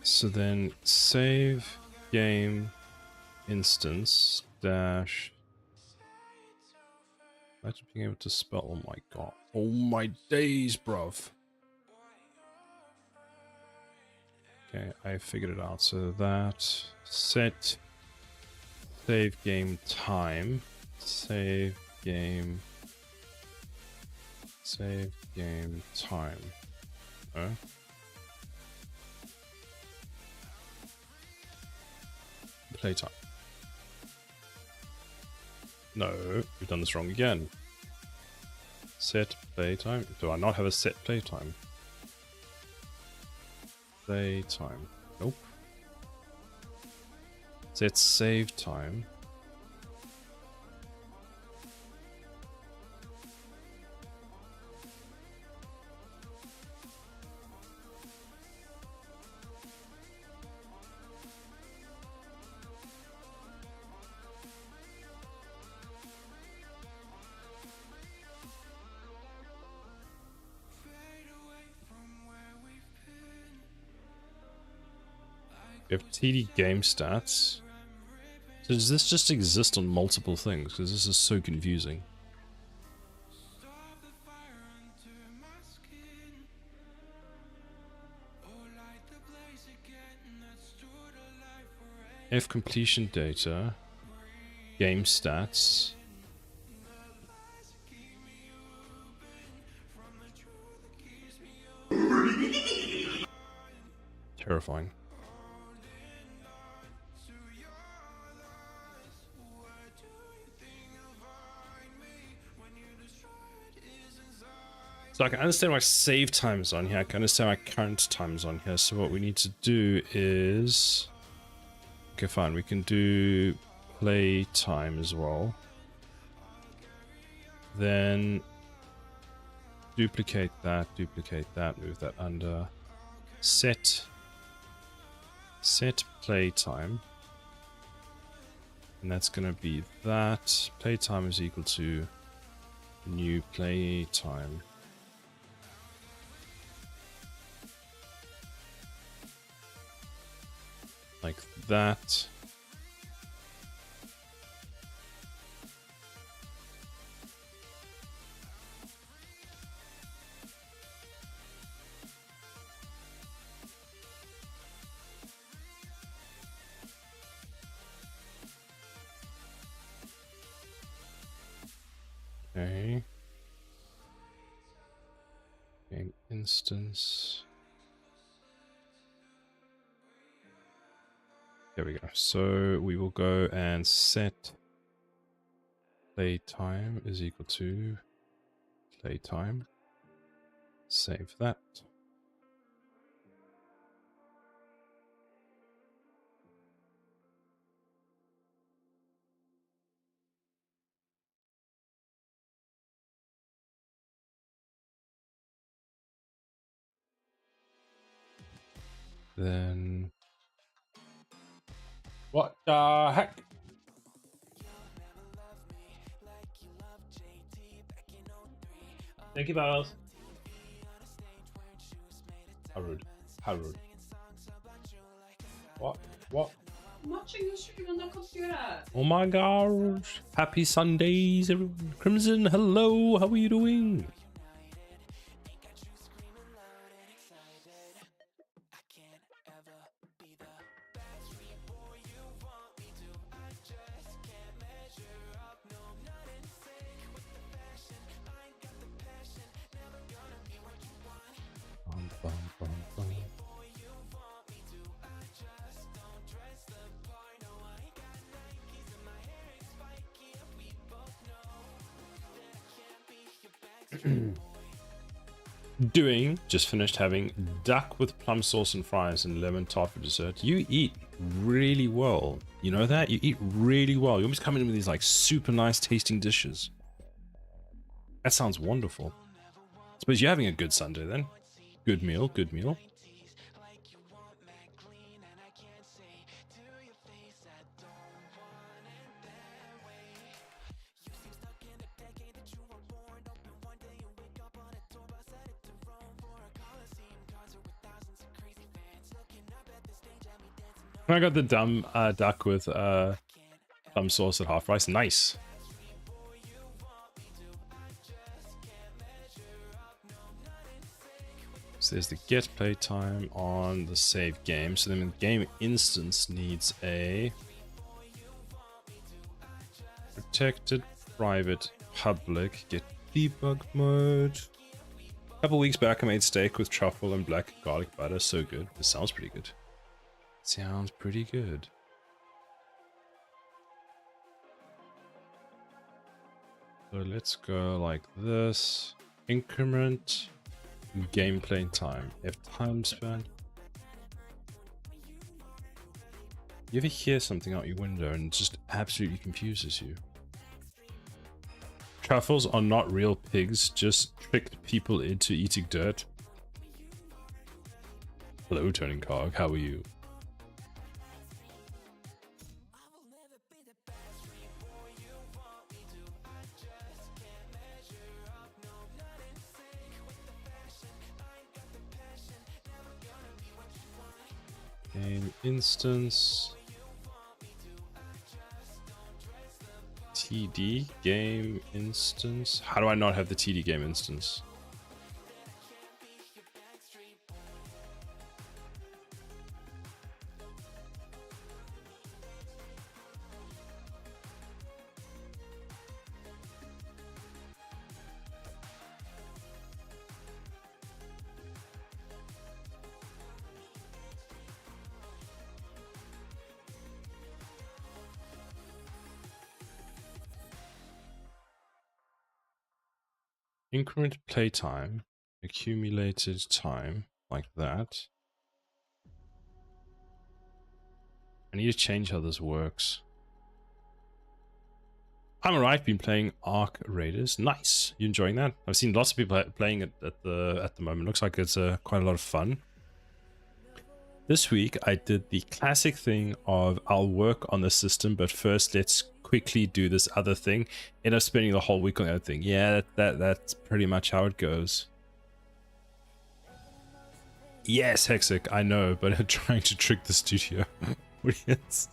So then save game instance dash. Imagine being able to spell. Oh my god. Oh my days, bruv. Okay, I figured it out. So that set save game time. Save game time. Oh. Playtime. No, we've done this wrong again. Set playtime. Do I not have a set playtime? Playtime. Nope. Set save time. We have TD game stats. So does this just exist on multiple things? Because this is so confusing. F completion data. Game stats. Terrifying. So I can understand my save times on here. I can understand my current times on here. So what we need to do is... Okay, fine. We can do play time as well. Then duplicate that, move that under. Set play time. And that's going to be that. Playtime is equal to new play time. Like that. Okay. Game instance. There we go. So we will go and set play time is equal to play time. Save that. Then... What the heck? Thank you, Bowles. How rude. How rude. What? What? I'm watching the stream on the computer. Oh my gosh. Happy Sundays, everyone. Crimson, hello. How are you doing? Bum, bum, bum. Just finished having duck with plum sauce and fries and lemon tart for dessert. You eat really well. You know that? You eat really well. You always come in with these like super nice tasting dishes. That sounds wonderful. Suppose you're having a good Sunday then. Good meal, good meal. I got the dumb duck with plum sauce at half price. Nice. So there's the get playtime on the save game. So then the game instance needs a protected, private, public, get debug mode. A couple weeks back I made steak with truffle and black garlic butter. So good. This sounds pretty good. Sounds pretty good. So let's go like this. Increment. Gameplay time. If time span. You ever hear something out your window and it just absolutely confuses you? Truffles are not real pigs, just tricked people into eating dirt. Hello, Turning Cog, how are you? Game instance. TD game instance. How do I not have the TD game instance? Increment playtime, accumulated time, like that. I need to change how this works. I'm alright, been playing Ark Raiders. Nice. You enjoying that? I've seen lots of people playing it at the moment. Looks like it's quite a lot of fun. This week I did the classic thing of I'll work on the system, but first let's quickly do this other thing. End up spending the whole week on the other thing. Yeah, that's pretty much how it goes. Yes, Hexic, I know, but I'm trying to trick the studio audience.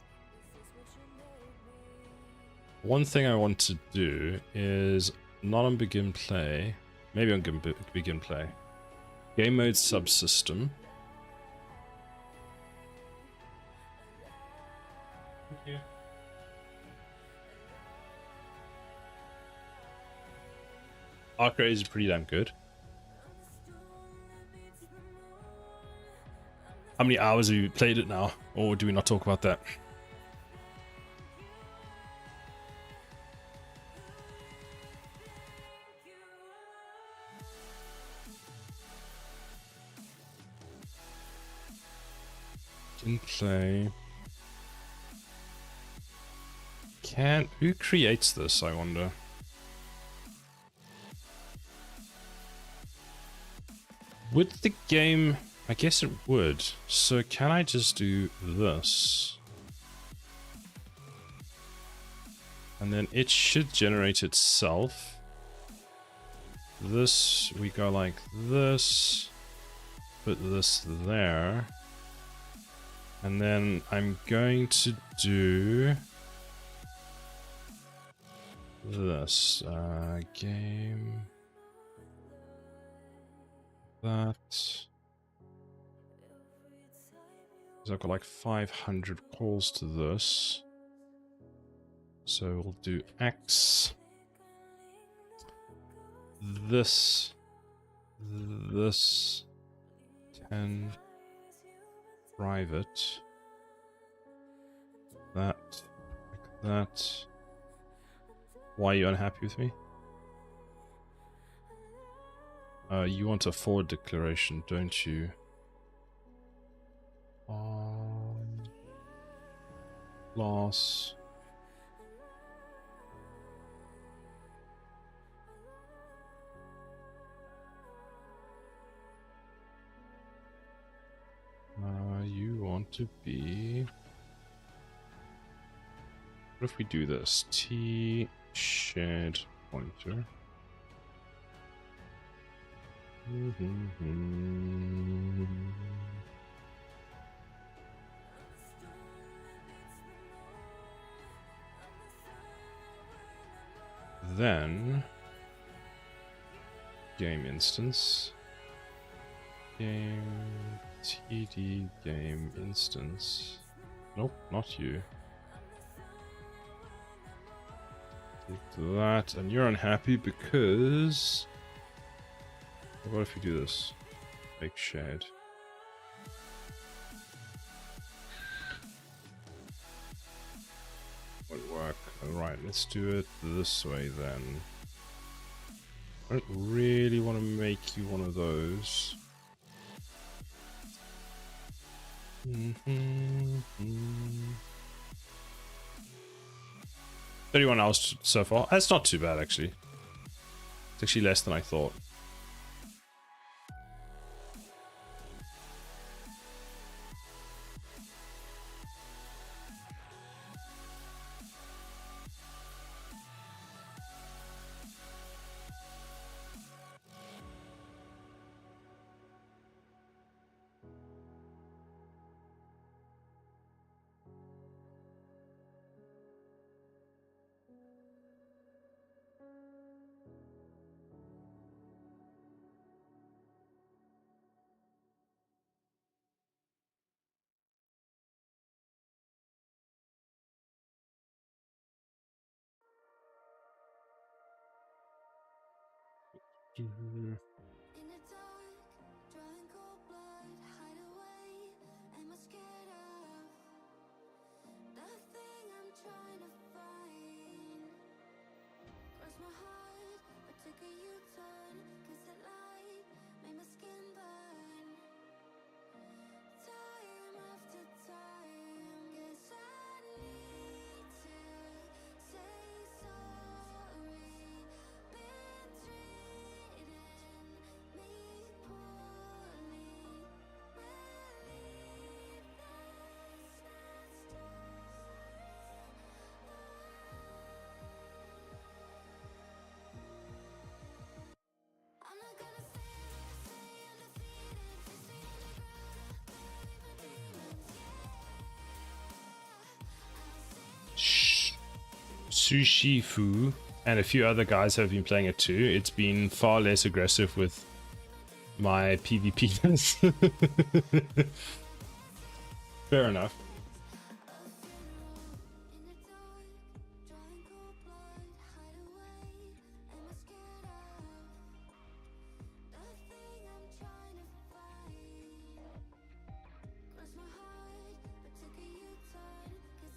One thing I want to do is not on begin play, maybe on begin play. Game mode subsystem. Thank you. Ark Raiders is pretty damn good. How many hours have you played it now? Or do we not talk about that? Didn't play. Who creates this, I wonder? Would the game I guess it would. So can I just do this? And then it should generate itself. This, we go like this. Put this there. And then I'm going to do this. Game. That. So I've got like 500 calls to this. So we'll do X. This. 10. Private. That. Like that. Why are you unhappy with me? You want a forward declaration, don't you? Loss. You want to be... What if we do this? T shared pointer. Then game instance. Game TD game instance. Nope, not you. Take that, and you're unhappy because... What if we do this? Make shared. Won't work. Alright, let's do it this way then. I don't really want to make you one of those. 31 hours so far. That's not too bad, actually. It's actually less than I thought. In the dark, drawing cold blood, hide away. Am I scared of the thing I'm trying to find? Cross my heart, but took a U-turn, 'cause the light made my skin burn. Time after time, guess I need to say sorry. Been treating me poorly. Believe that's not I'm not gonna say undefeated, facing the ground, believe in demons, Sushi Fu and a few other guys have been playing it too. It's been far less aggressive with my PvP-ness. Fair enough. in the dark, drawing cold blood, hide away. Am I scared of the thing I'm trying to find? Cross my heart, but took a U-turn, 'cause the light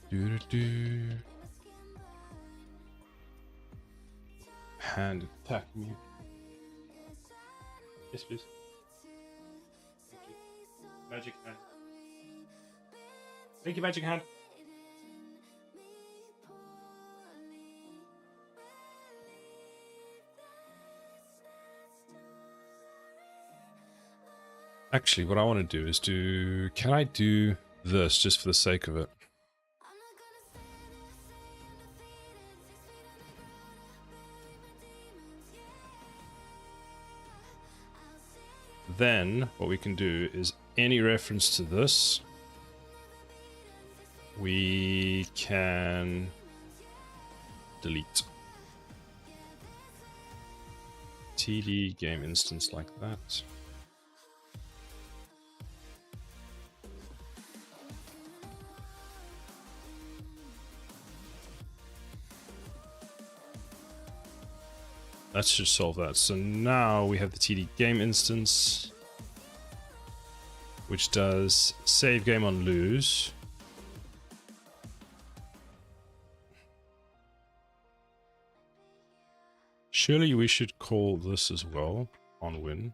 Do-do-do. made my skin burn. Hand attack me. Yes, please. Thank you. Magic hand. Thank you, magic hand. Actually, what I want to do is can I do this just for the sake of it? Then what we can do is any reference to this, we can delete. TD game instance like that. That should solve that. So now we have the TD game instance, which does save game on lose. Surely we should call this as well on win.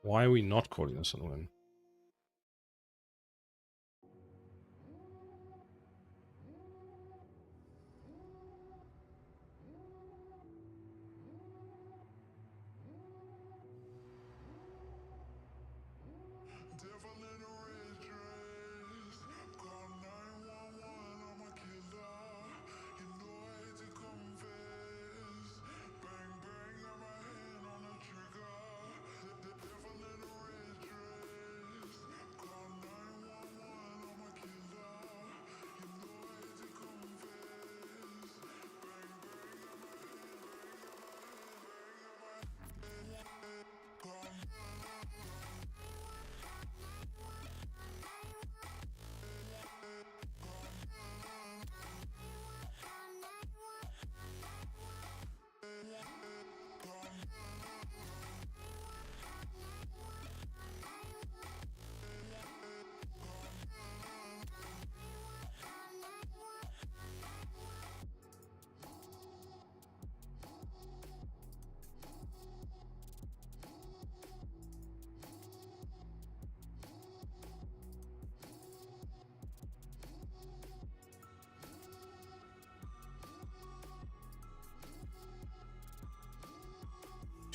Why are we not calling this on win?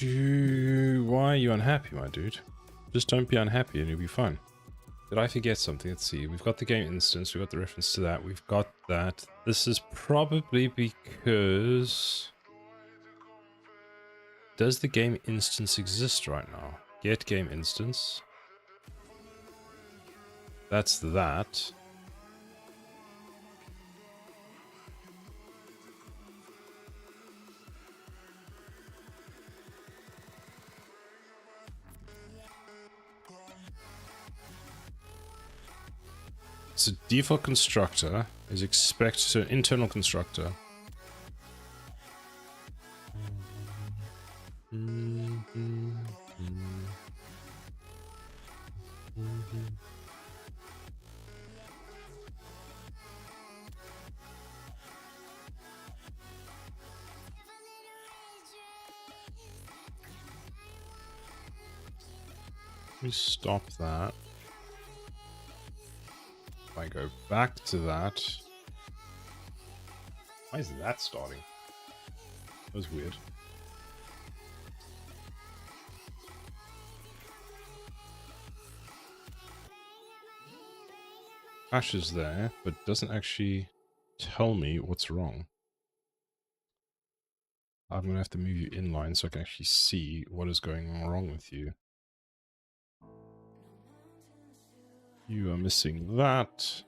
Why are you unhappy, my dude? Just don't be unhappy and you'll be fine. Did I forget something? Let's see. We've got the game instance. We've got the reference to that. We've got that. This is probably because... Does the game instance exist right now? Get game instance. That's that. So default constructor is expected to an internal constructor. Let me stop that. If I go back to that... Why is that starting? That was weird. Crash is there, but doesn't actually tell me what's wrong. I'm going to have to move you inline so I can actually see what is going wrong with you. You are missing that.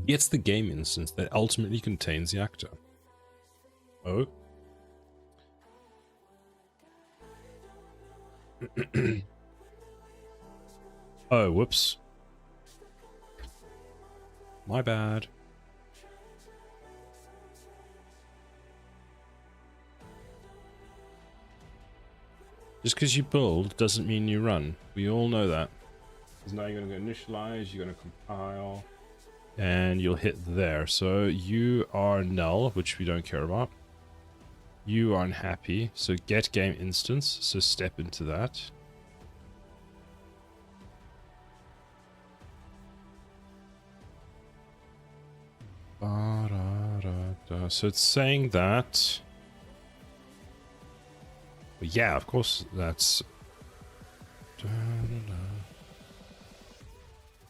It's the game instance that ultimately contains the actor. Oh. Oh, whoops. My bad. Just because you build doesn't mean you run. We all know that. Because now you're going to go initialize, you're going to compile, and you'll hit there. So you are null, which we don't care about. You are unhappy, so get game instance, so step into that. So it's saying that. Well, yeah, of course, that's. Let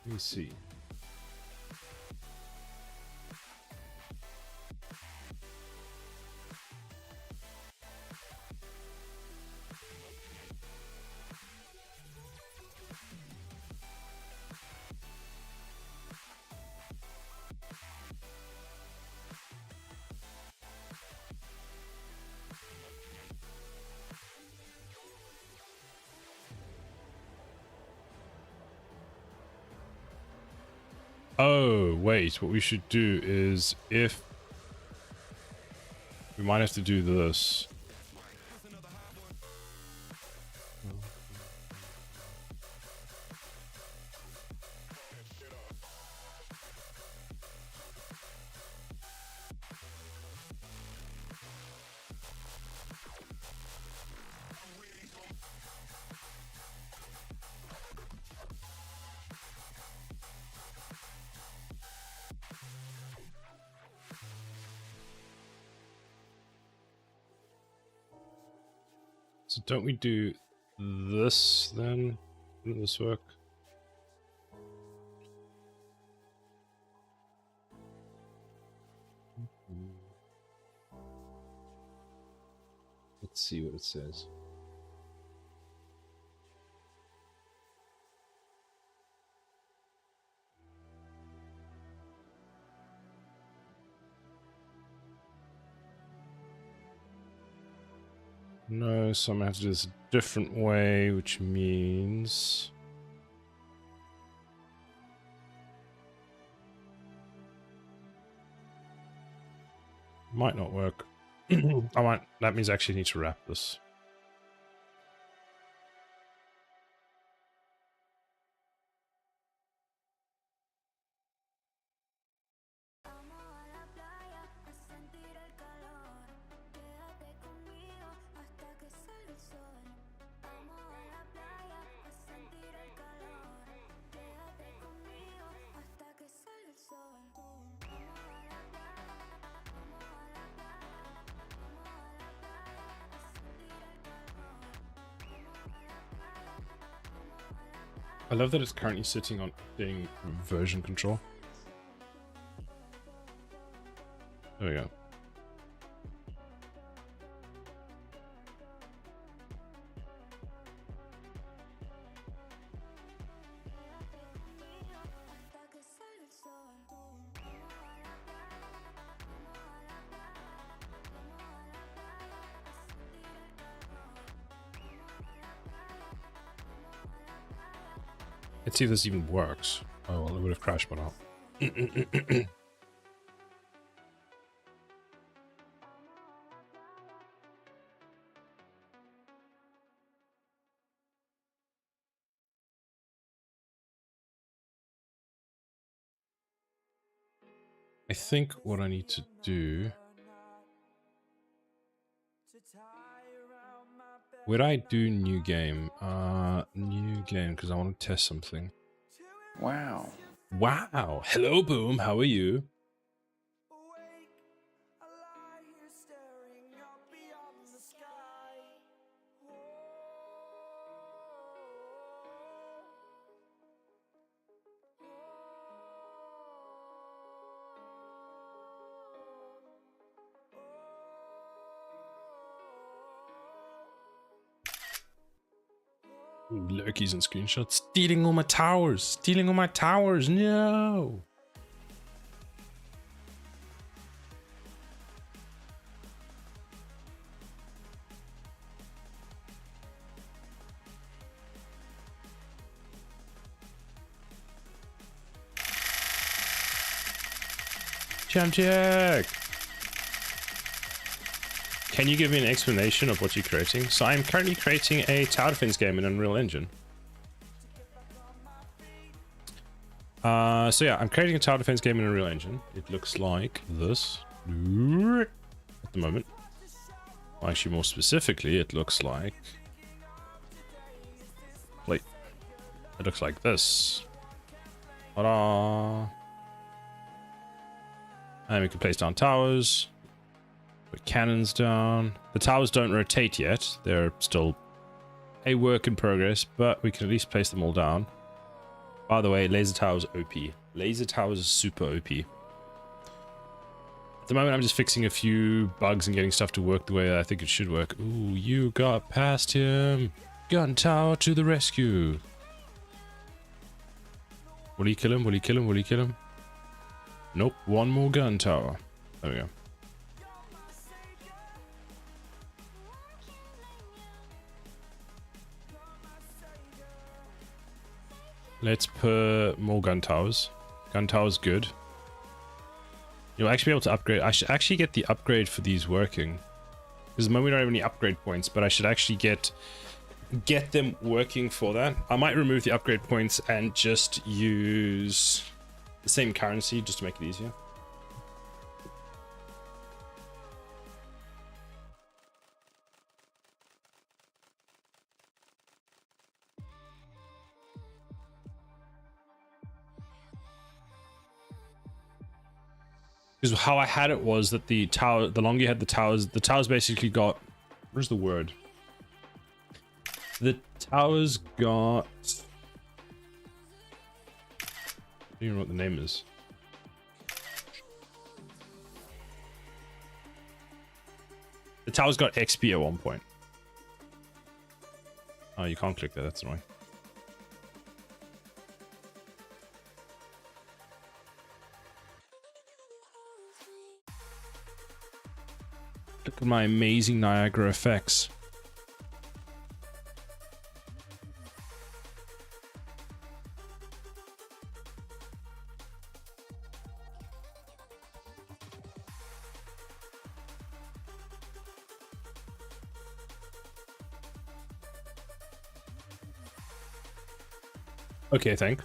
me see. Oh, wait, what we should do is if we might have to do this. So don't we do this then? Wouldn't this work? Let's see what it says. No, so I'm gonna have to do this a different way, which means might not work. That means I actually need to wrap this. I love that it's currently sitting on being version control. There we go. Let's see if this even works. Oh, well, it would have crashed by now. I think what I need to do... Would I do new game? New game, because I want to test something. Wow. Wow! Hello, Boom! How are you? Lurkies and screenshots. Stealing all my towers! Stealing all my towers! No! Jack! Can you give me an explanation of what you're creating? So I'm currently creating a tower defense game in Unreal Engine. So yeah, I'm creating a tower defense game in Unreal Engine. It looks like this at the moment. Well, actually, more specifically, it looks like... Wait. It looks like this. Ta-da! And we can place down towers. Put cannons down. The towers don't rotate yet. They're still a work in progress, but we can at least place them all down. By the way, laser towers OP. Laser towers are super OP. At the moment, I'm just fixing a few bugs and getting stuff to work the way I think it should work. Ooh, you got past him. Gun tower to the rescue. Will he kill him? Will he kill him? Will he kill him? Nope. One more gun tower. There we go. Let's put more gun towers. Gun towers good. You'll actually be able to upgrade. I should actually get the upgrade for these working. Because at the moment we don't have any upgrade points, but I should actually get them working for that. I might remove the upgrade points and just use the same currency just to make it easier. Because how I had it was that the tower, the longer you had the towers basically got, what is the word? The towers got, I don't even know what the name is. The towers got XP at one point. Oh, you can't click that, that's annoying. Look at my amazing Niagara effects. Okay, thank.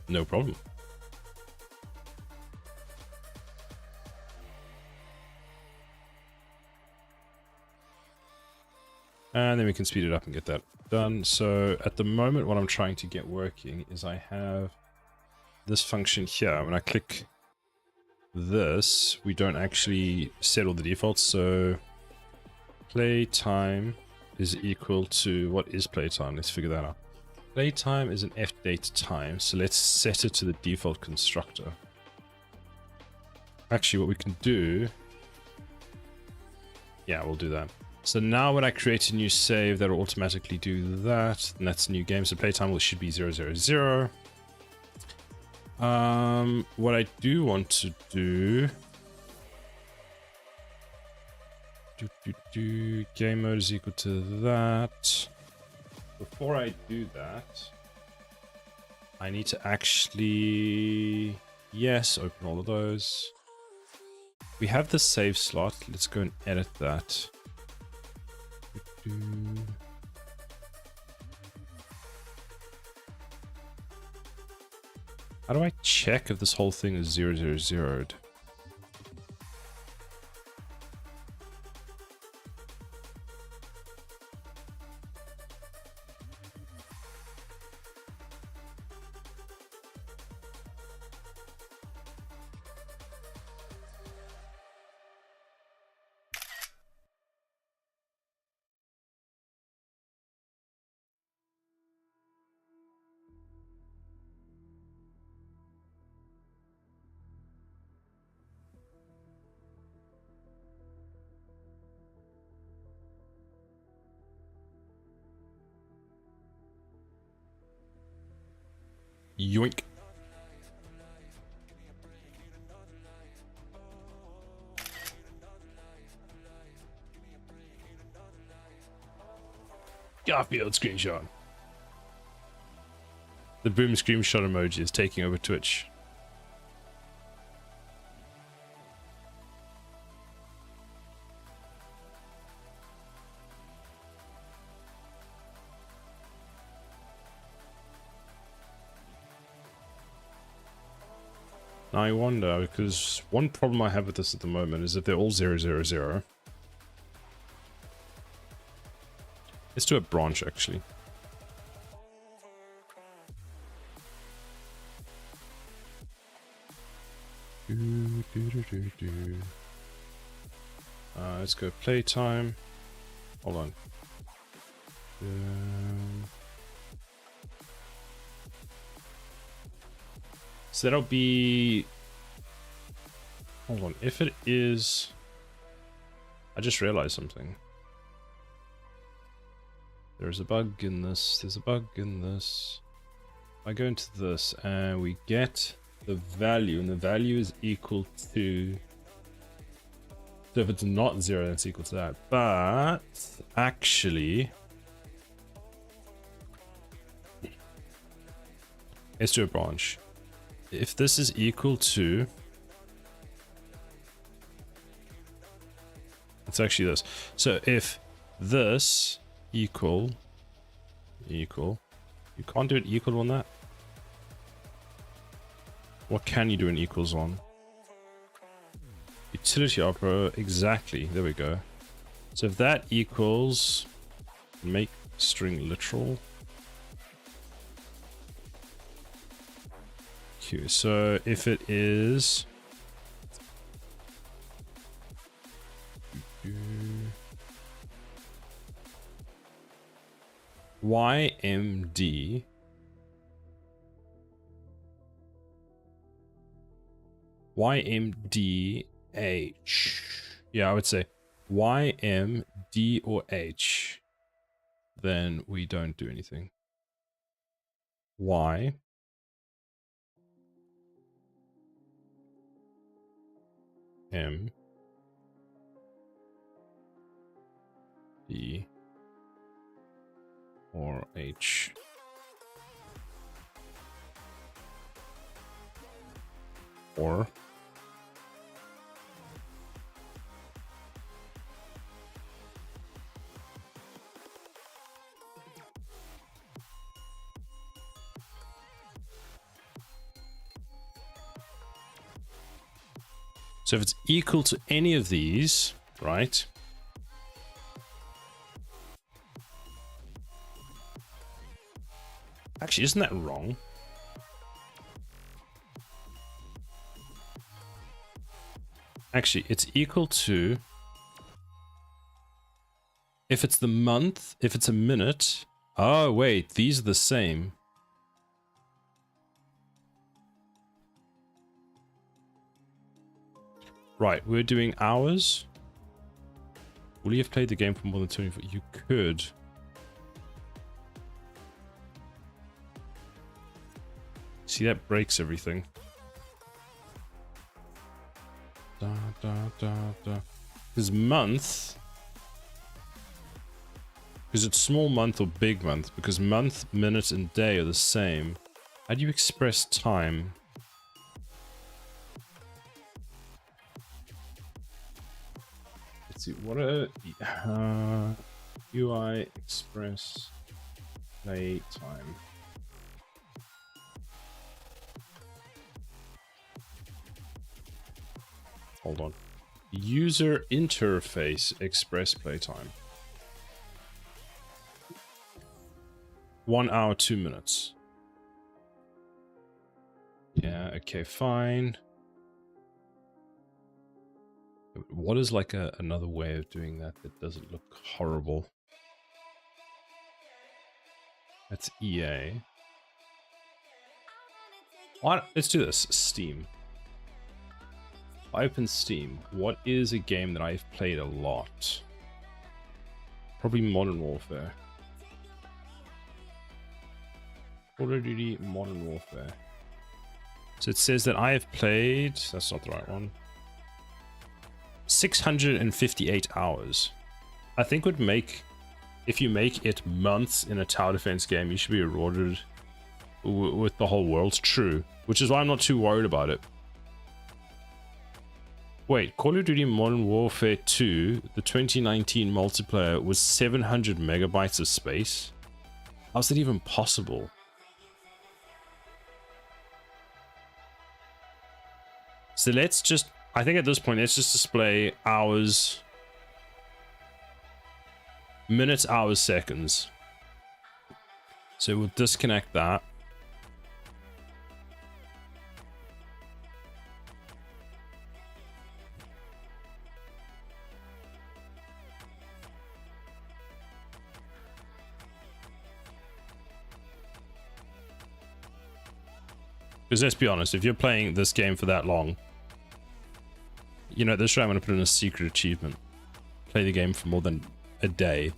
No problem. And then we can speed it up and get that done. So at the moment, what I'm trying to get working is I have this function here. When I click this, we don't actually set all the defaults. So playtime is equal to, what is playtime? Let's figure that out. Playtime is an f-date time. So let's set it to the default constructor. Actually, what we can do, yeah, we'll do that. So now when I create a new save, that'll automatically do that. And that's a new game. So playtime should be 000. What I do want to do, game mode is equal to that. Before I do that, I need to actually, yes, open all of those. We have the save slot. Let's go and edit that. How do I check if this whole thing is 000'd? Yoink. Garfield screenshot. The boom screenshot emoji is taking over Twitch. I wonder, because one problem I have with this at the moment is that they're all 000. Let's do a branch, actually. Let's go playtime. Hold on. So that'll be... Hold on. If it is... I just realized something. There's a bug in this. There's a bug in this. I go into this and we get the value, and the value is equal to... So if it's not 0, then it's equal to that. But actually... Let's do a branch. If this is equal to... It's actually this. So if this equal... You can't do an equal on that. What can you do an equals on? Utility opera, exactly. There we go. So if that equals... Make string literal. Okay, so if it is... YMD YMDH. Yeah, I would say YMD or H. Then we don't do anything. Y M D or H. Or so if it's equal to any of these, right? Actually, isn't that wrong? Actually, it's equal to... If it's the month, if it's a minute... Oh, wait, these are the same. Right, we're doing hours. Will you have played the game for more than 24? You could. See, that breaks everything. Because month... Because it's small month or big month. Because month, minute, and day are the same. How do you express time? Let's see, what are... UI express play time. Hold on. User interface express playtime. 1 hour, 2 minutes. Yeah, okay, fine. What is like another way of doing that that doesn't look horrible? That's EA. Let's do this. Steam. I open Steam. What is a game that I've played a lot? Probably Modern Warfare. Call of Duty Modern Warfare. So it says that I have played... That's not the right one. 658 hours. I think would make... If you make it months in a tower defense game, you should be rewarded with the whole world. True. Which is why I'm not too worried about it. Wait, Call of Duty Modern Warfare 2, the 2019 multiplayer, was 700 megabytes of space? How's that even possible? So let's just... I think at this point, let's just display hours... Minutes, hours, seconds. So we'll disconnect that. Because let's be honest, if you're playing this game for that long, you know, this show I'm going to put in a secret achievement. Play the game for more than a day.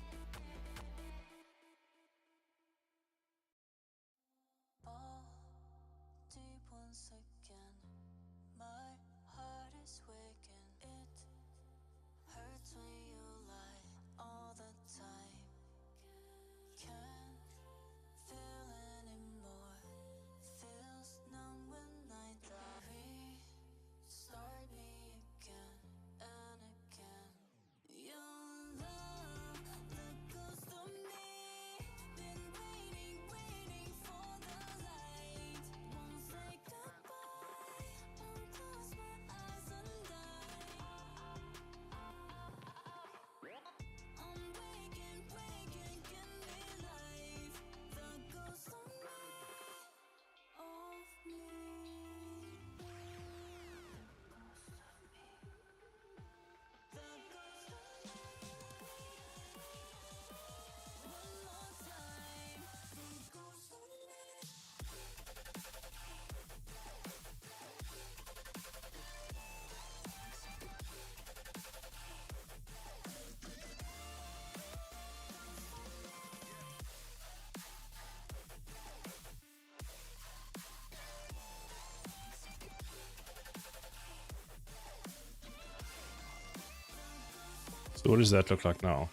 So what does that look like now?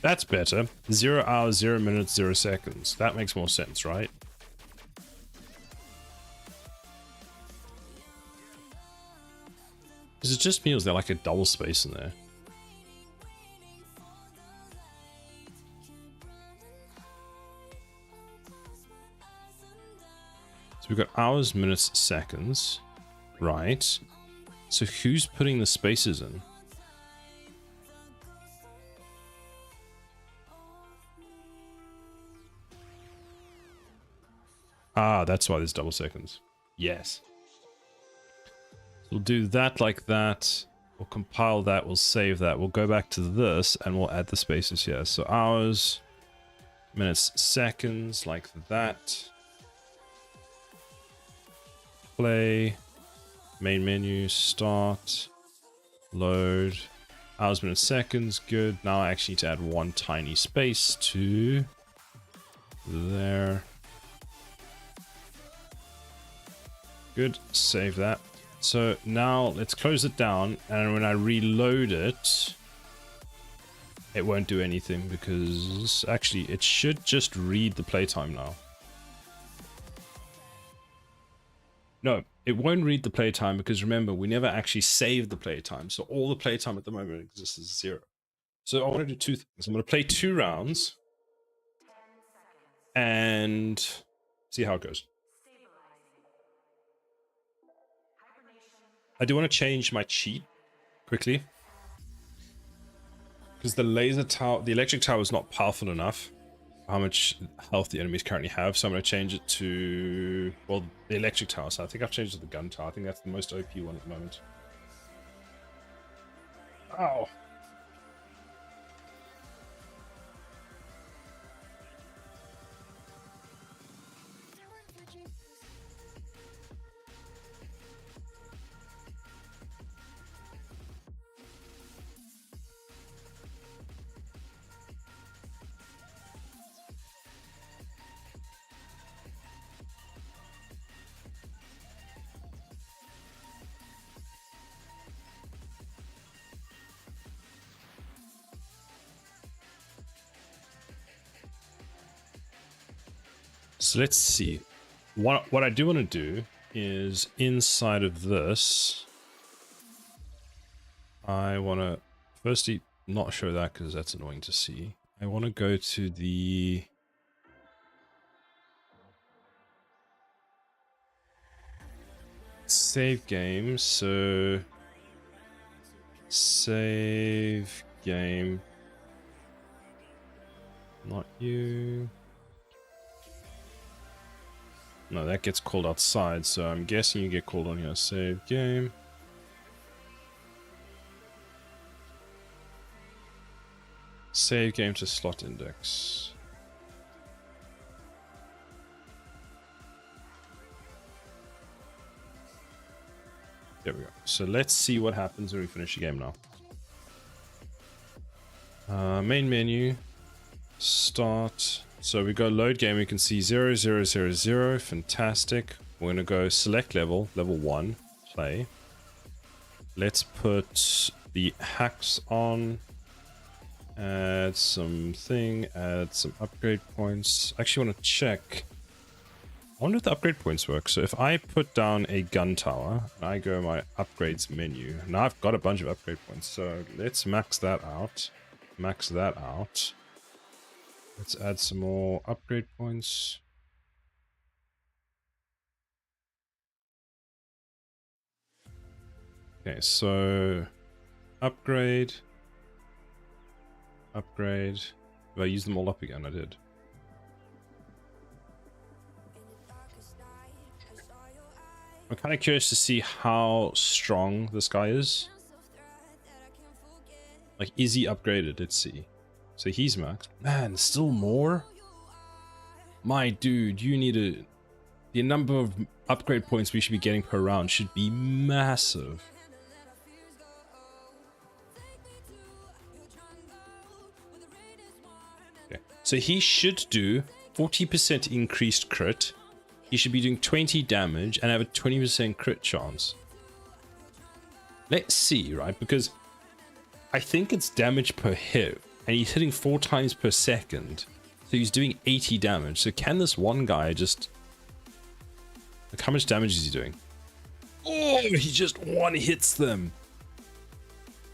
That's better. 0 hours, 0 minutes, 0 seconds. That makes more sense, right? Is it just me or is there like a double space in there? So we've got hours, minutes, seconds. Right. So who's putting the spaces in? Ah, that's why there's double seconds. Yes. So we'll do that like that. We'll compile that. We'll save that. We'll go back to this and we'll add the spaces here. So hours, minutes, seconds, like that. Play. Main menu. Start. Load. Hours, minutes, seconds. Good. Now I actually need to add one tiny space to there. Good, save that. So now let's close it down, and when I reload it, it won't do anything because actually it should just read the playtime now. No, it won't read the playtime because remember, we never actually saved the playtime. So all the playtime at the moment exists as 0. So I want to do 2 things. I'm going to play 2 rounds and see how it goes. I do want to change my cheat quickly because the laser tower, the electric tower is not powerful enough for how much health the enemies currently have. So I'm going to change it to, well, the electric tower. So I think I've changed it to the gun tower. I think that's the most OP one at the moment. Ow. So let's see. What I do want to do is inside of this, I want to firstly not show that because that's annoying to see. I want to go to the save game. So save game, not you. No, that gets called outside, so I'm guessing you get called on your save game. Save game to slot index. There we go. So let's see what happens when we finish the game now. Main menu. Start. So we go load game. We can see 0, 0, 0, 0. Fantastic. We're going to go select level. Level 1. Play. Let's put the hacks on. Add something. Add some upgrade points. I actually want to check. I wonder if the upgrade points work. So if I put down a gun tower, and I go my upgrades menu. Now I've got a bunch of upgrade points. So let's max that out. Max that out. Let's add some more upgrade points. Okay, so upgrade. Upgrade. Did I use them all up again? I did. I'm kind of curious to see how strong this guy is. Like, is he upgraded? Let's see. So he's maxed. Man, still more? My dude, you need a... The number of upgrade points we should be getting per round should be massive. Okay. So he should do 40% increased crit. He should be doing 20 damage and have a 20% crit chance. Let's see, right? Because I think it's damage per hit. And he's hitting 4 times per second. So he's doing 80 damage. So can this one guy just... Like, how much damage is he doing? Oh, he just one hits them.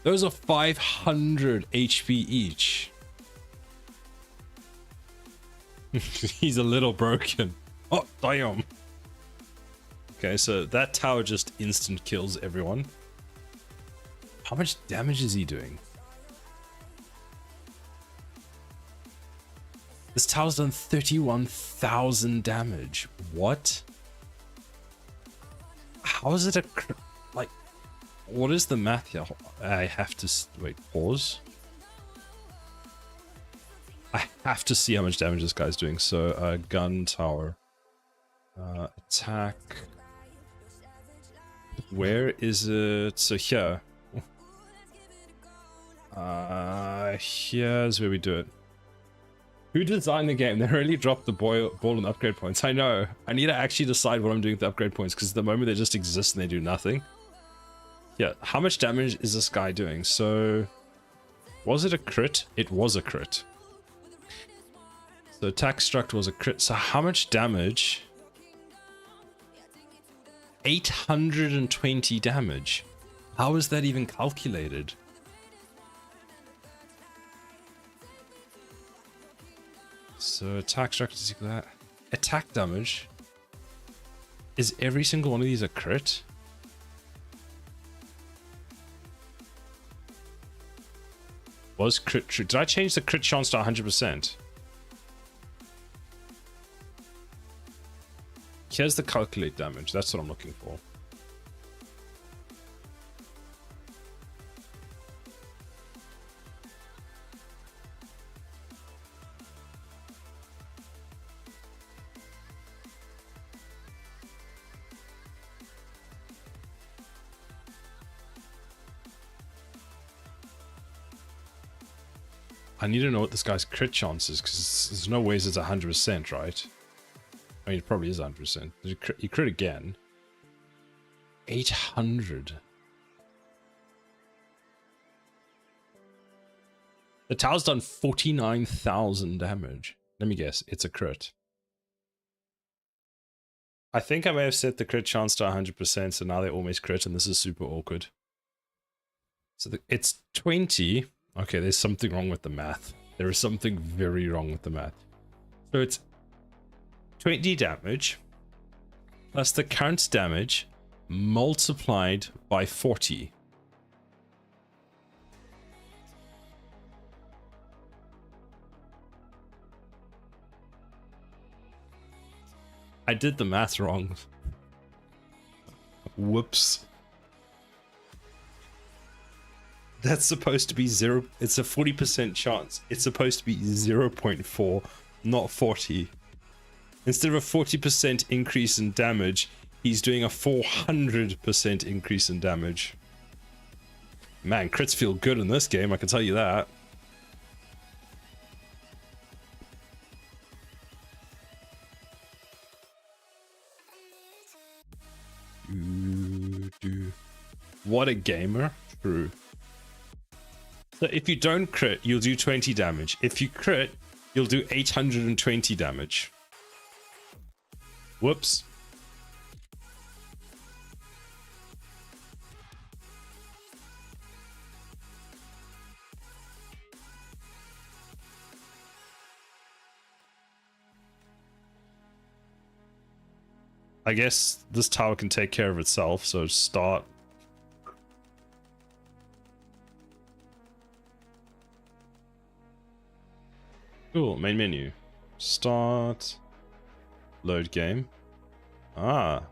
Those are 500 HP each. He's a little broken. Oh, damn. Okay, so that tower just instant kills everyone. How much damage is he doing? This tower's done 31,000 damage. What? How is it a... Like, what is the math here? I have to... Wait, pause. I have to see how much damage this guy's doing. So, gun tower. Attack. Where is it? So here. Here's where we do it. Who designed the game? They really dropped the ball on upgrade points. I know. I need to actually decide what I'm doing with the upgrade points, because at the moment they just exist and they do nothing. Yeah, how much damage is this guy doing? So, was it a crit? It was a crit. So attack struct was a crit. So how much damage? 820 damage. How is that even calculated? So attack struct is equal to that. Attack damage. Is every single one of these a crit? Was crit true? Did I change the crit chance to 100%? Here's the calculate damage. That's what I'm looking for. I need to know what this guy's crit chance is, because there's no ways it's 100%, right? I mean, it probably is 100%. He crit again. 800. The tower's done 49,000 damage. Let me guess, it's a crit. I think I may have set the crit chance to 100%, so now they almost crit, and this is super awkward. So it's 20. Okay, there's something wrong with the math. There is something very wrong with the math. So it's 20 damage plus the current damage multiplied by 40. I did the math wrong. Whoops. That's supposed to be 0. It's a 40% chance. It's supposed to be 0.4, not 40. Instead of a 40% increase in damage, he's doing a 400% increase in damage. Man, crits feel good in this game, I can tell you that. What a gamer. True. So if you don't crit, you'll do 20 damage. If you crit, you'll do 820 damage. Whoops. I guess this tower can take care of itself, so start. Cool, main menu. Start. Load game. Ah.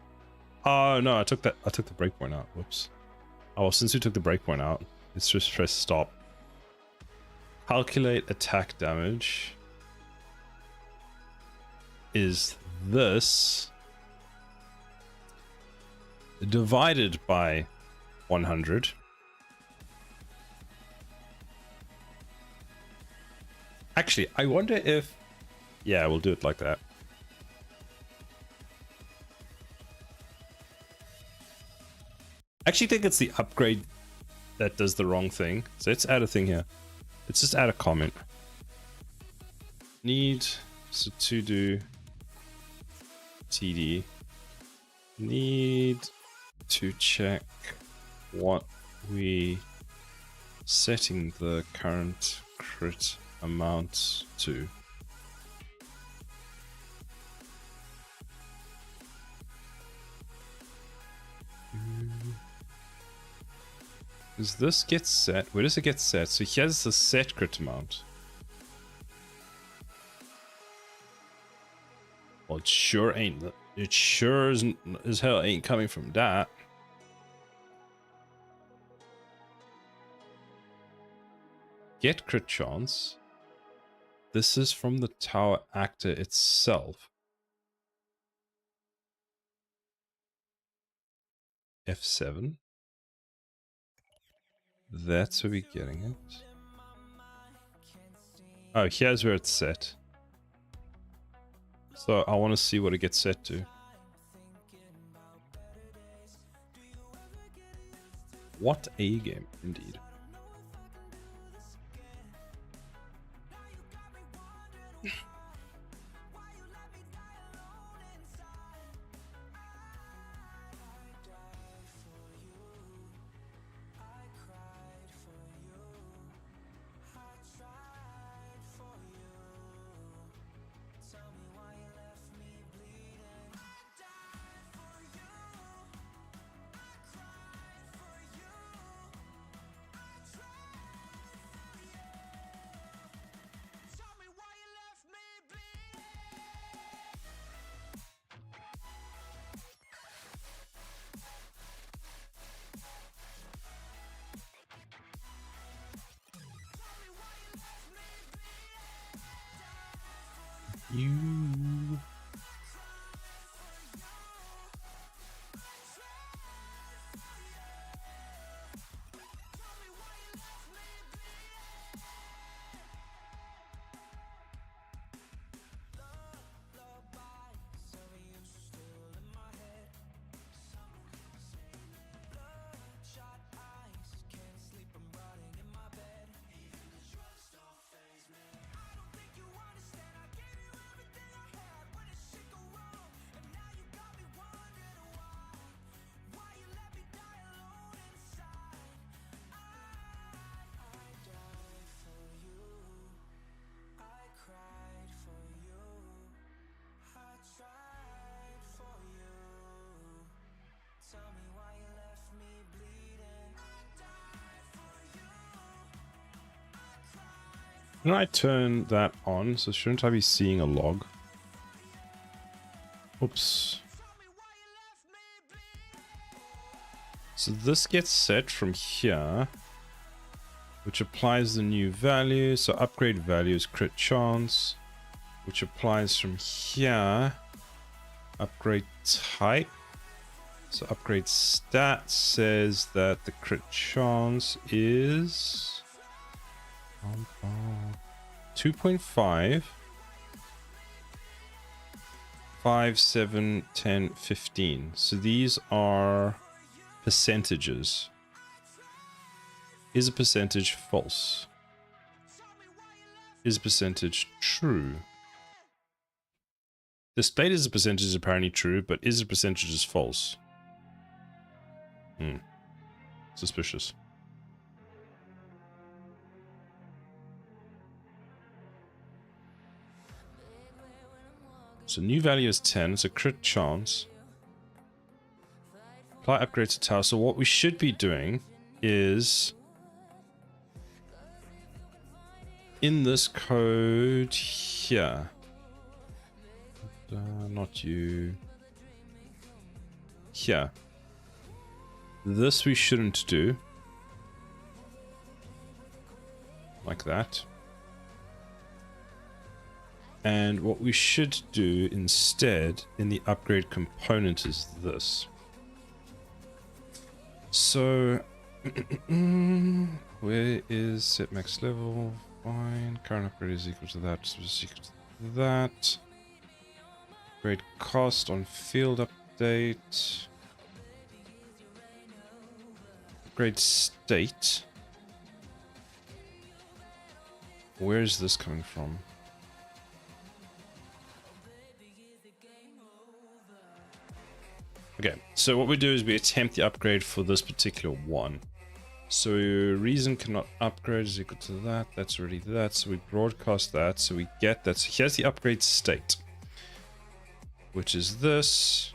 Oh no, I took the breakpoint out. Whoops. Oh, well, since we took the breakpoint out, let's just press stop. Calculate attack damage. Is this divided by 100? Actually, I wonder if... Yeah, we'll do it like that. I actually think it's the upgrade that does the wrong thing. So let's add a thing here. Let's just add a comment. Need to do TD. Need to check what we setting the current crit amount to. Does this get set? Where does it get set? So here's the set crit amount. Well, it sure ain't. It sure as hell ain't coming from that. Get crit chance. This is from the tower actor itself. F7. That's where we're getting it. Oh, here's where it's set. So I want to see what it gets set to. What a game, indeed. You. Can I turn that on? So shouldn't I be seeing a log? Oops. So this gets set from here, which applies the new value. So upgrade value is crit chance, which applies from here. Upgrade type So upgrade stat says that the crit chance is 2.5, 5, 7, 10, 15. So these are percentages. Is a percentage false? Is a percentage true? Displayed as a percentage is apparently true, but is a percentage is false? Suspicious. So new value is 10, it's a crit chance. Apply upgrade to tower. So what we should be doing is in this code here. Not you. Here. This we shouldn't do. Like that. And what we should do instead in the upgrade component is this. So, where is set max level? Fine. Current upgrade is equal to that. So it's equal to that. Upgrade cost on field update. Upgrade state. Where is this coming from? Okay, so what we do is we attempt the upgrade for this particular one. So reason cannot upgrade is equal to that. That's already that. So we broadcast that. So we get that. So here's the upgrade state, which is this.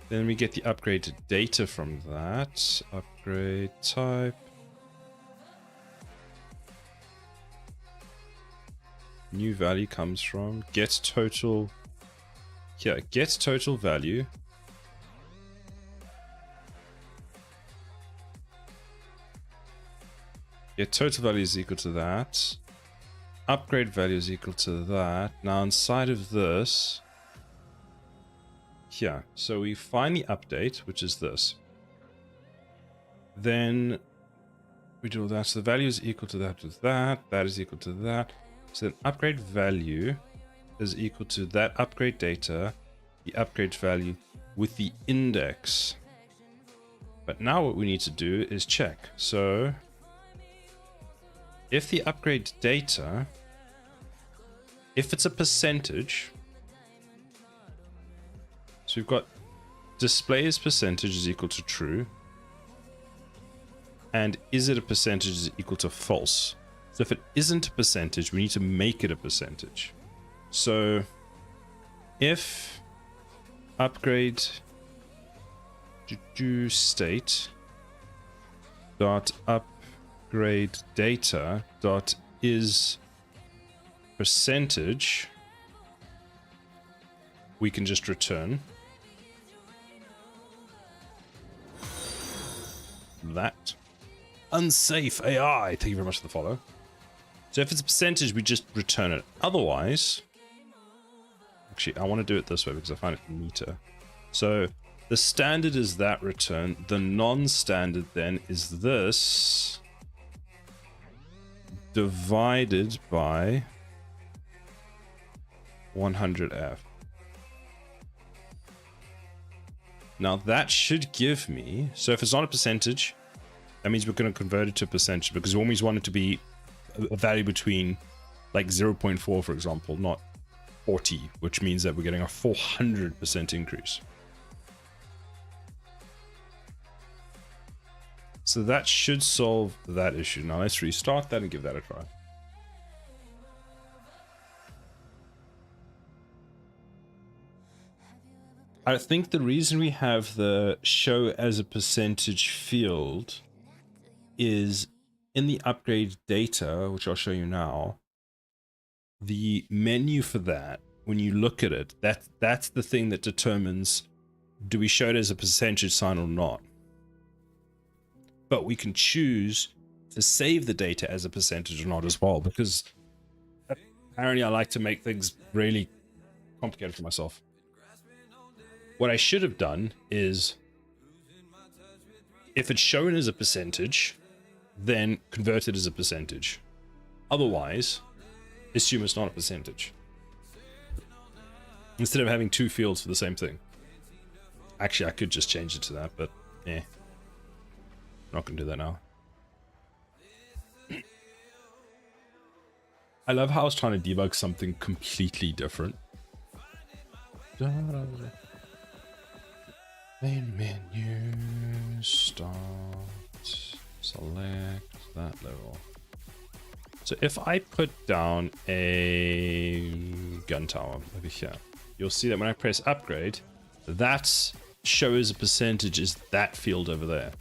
Then we get the upgrade data from that. Upgrade type. New value comes from get total. Here, get total value. Get total value is equal to that. Upgrade value is equal to that. Now inside of this, here, so we find the update, which is this. Then we do all that. So the value is equal to that with that. That is equal to that. So then upgrade value is equal to that upgrade data, the upgrade value with the index. But now what we need to do is check. So if the upgrade data, if it's a percentage, so we've got display as percentage is equal to true, and is it a percentage is equal to false. So if it isn't a percentage, we need to make it a percentage. So if upgrade state dot upgrade data dot is percentage, we can just return that. Unsafe AI. Thank you very much for the follow. So if it's a percentage, we just return it. Otherwise, actually, I want to do it this way because I find it neater. So the standard is that return. The non-standard then is this divided by 100F. Now that should give me, so if it's not a percentage, that means we're going to convert it to a percentage because we always want it to be a value between like 0.4, for example, not 40, which means that we're getting a 400% increase. So that should solve that issue. Now let's restart that and give that a try. I think the reason we have the show as a percentage field is in the upgrade data, which I'll show you now. The menu for that, when you look at it, that's the thing that determines do we show it as a percentage sign or not. But we can choose to save the data as a percentage or not as well, because apparently I like to make things really complicated for myself. What I should have done is If it's shown as a percentage, then convert it as a percentage. Otherwise, assume it's not a percentage. Instead of having two fields for the same thing. Actually, I could just change it to that, but yeah. Not gonna do that now. I love how I was trying to debug something completely different. Main menu, start, select that level. So if I put down a gun tower over here, you'll see that when I press upgrade, that shows a percentage is that field over there.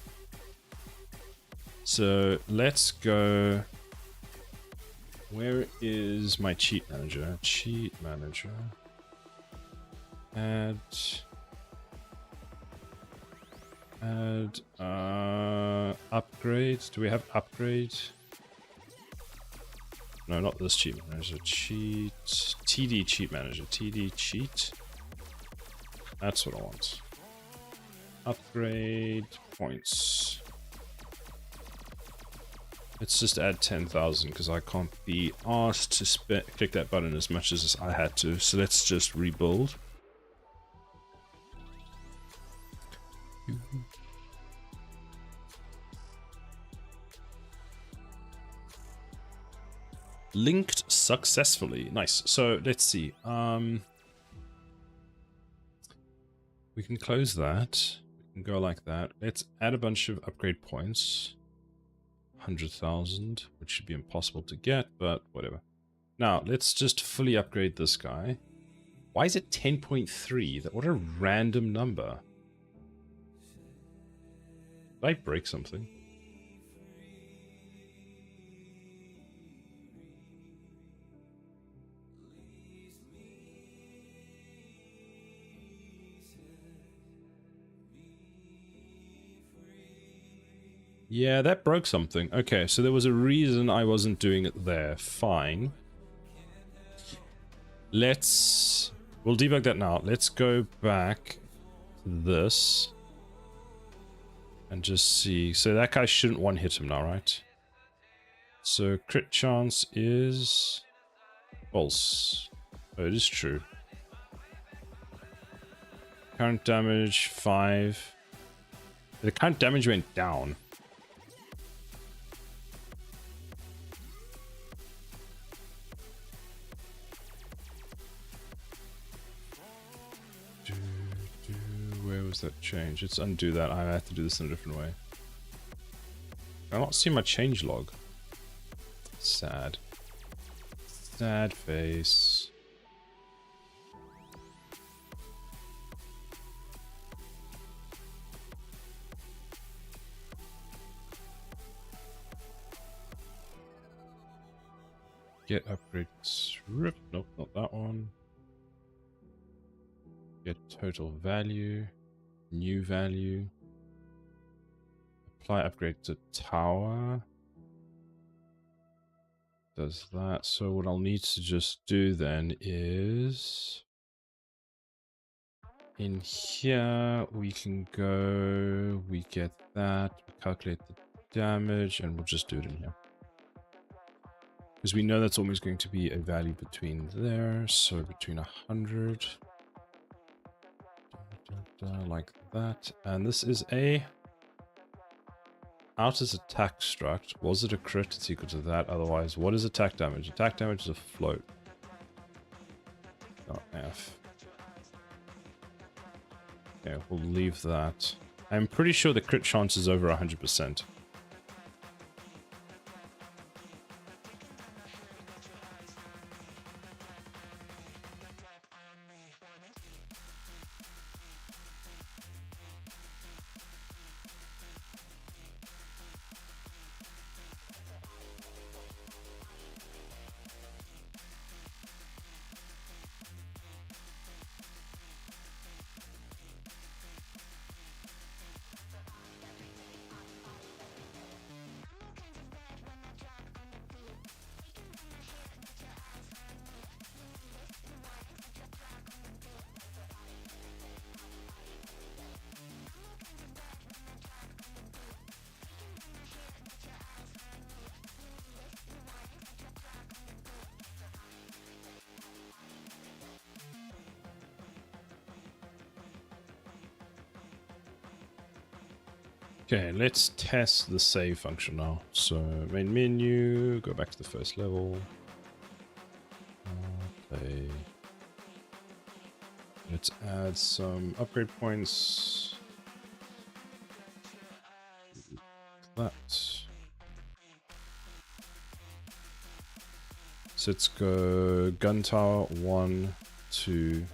So let's go. Where is my cheat manager? Cheat manager. Add upgrade. Do we have upgrade? No, not this cheat manager. Cheat. TD cheat manager. TD cheat. That's what I want. Upgrade points. Let's just add 10,000 because I can't be asked to click that button as much as I had to. So let's just rebuild. Linked successfully. Nice. So let's see. We can close that. We can go like that. Let's add a bunch of upgrade points. 100,000, which should be impossible to get, but whatever. Now, let's just fully upgrade this guy. Why is it 10.3? What a random number. Did I break something? Yeah, that broke something. Okay, so there was a reason I wasn't doing it there. Fine. We'll debug that now. Let's go back to this. And just see. So that guy shouldn't one hit him now, right? So crit chance is false. Oh, it is true. Current damage 5. The current damage went down. Where was that change? Let's undo that. I have to do this in a different way. I don't see my change log. Sad. Sad face. Get upgrades. Rip. Nope, not that one. Get total value. New value. Apply upgrade to tower. Does that. So what I'll need to just do then is in here we can go, we get that, we calculate the damage, and we'll just do it in here. Because we know that's always going to be a value between there, so between 100. Like that, and this is a out as attack struct. Was it a crit? It's equal to that. Otherwise, what is attack damage? Attack damage is a float. F. Okay, we'll leave that. I'm pretty sure the crit chance is over 100%. Okay, let's test the save function now. So main menu, go back to the first level. Play. Let's add some upgrade points. That. So let's go gun tower 1, 2,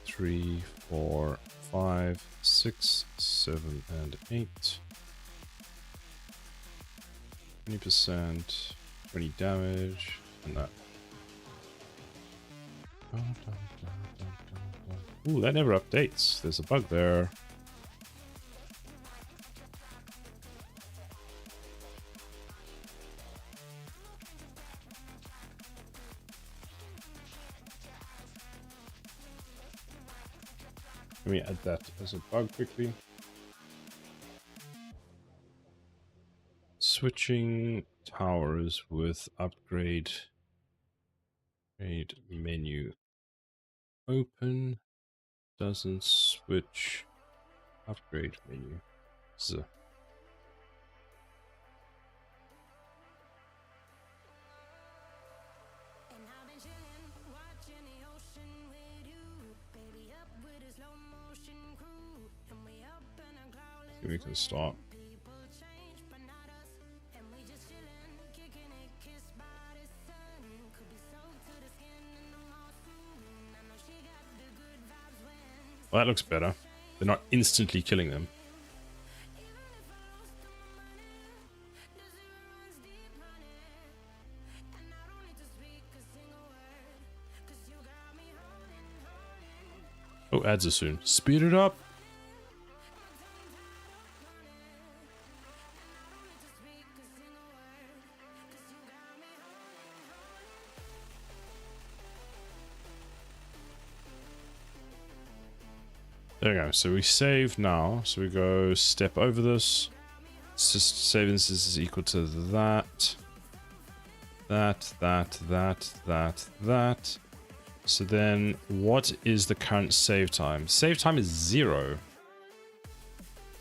3, 4, 5, 6, 7, and 8. 20%, 20 damage, and that. Ooh, that never updates. There's a bug there. Let me add that as a bug quickly. Switching towers with upgrade menu open doesn't switch upgrade menu. Z. We can start. Well, that looks better. They're not instantly killing them. Oh, ads are soon. Speed it up. There we go. So we save now. So we go step over this. Save instance is equal to that. That. So then what is the current save time? Save time is 0.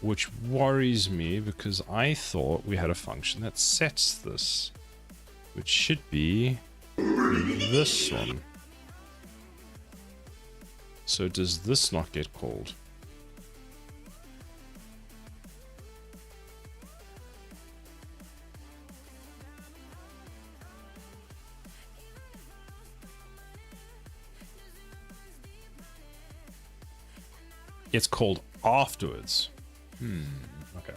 Which worries me because I thought we had a function that sets this. Which should be this one. So does this not get called? It's called afterwards. Okay.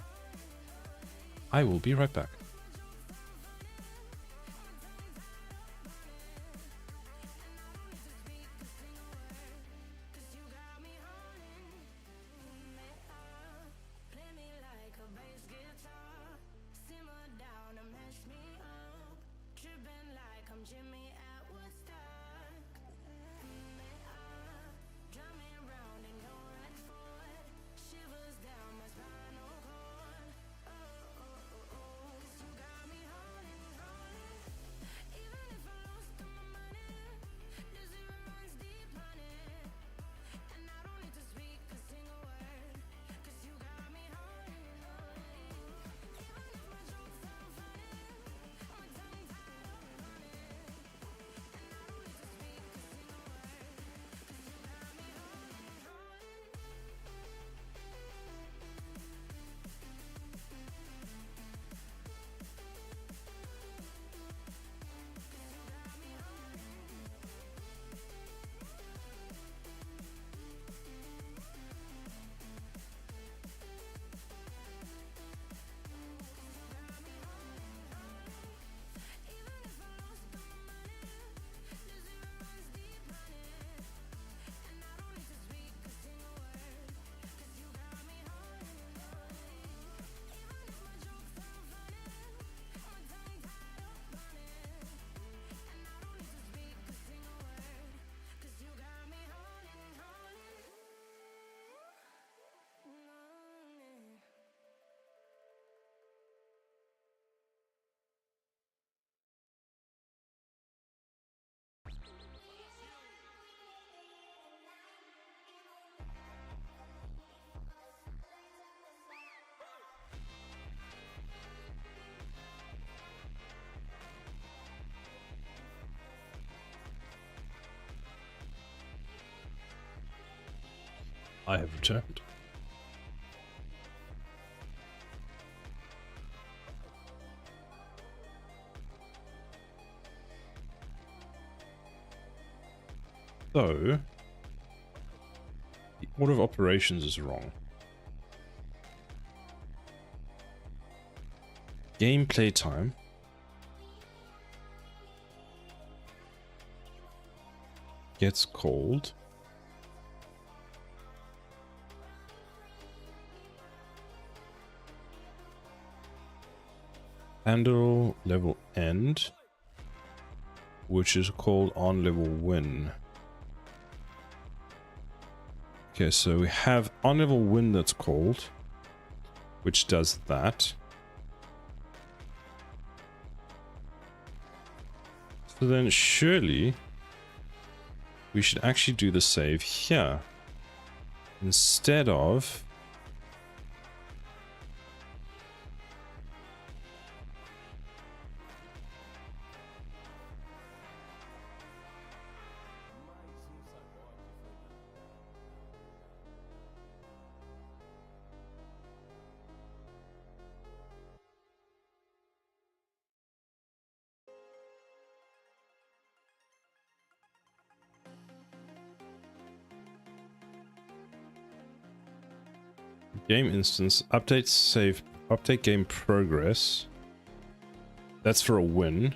I will be right back. I have returned. So, the order of operations is wrong. Gameplay time. Gets called. Handle level end, which is called on level win. Okay, so we have on level win that's called, which does that. So then surely we should actually do the save here instead of game instance, update save, update game progress. That's for a win.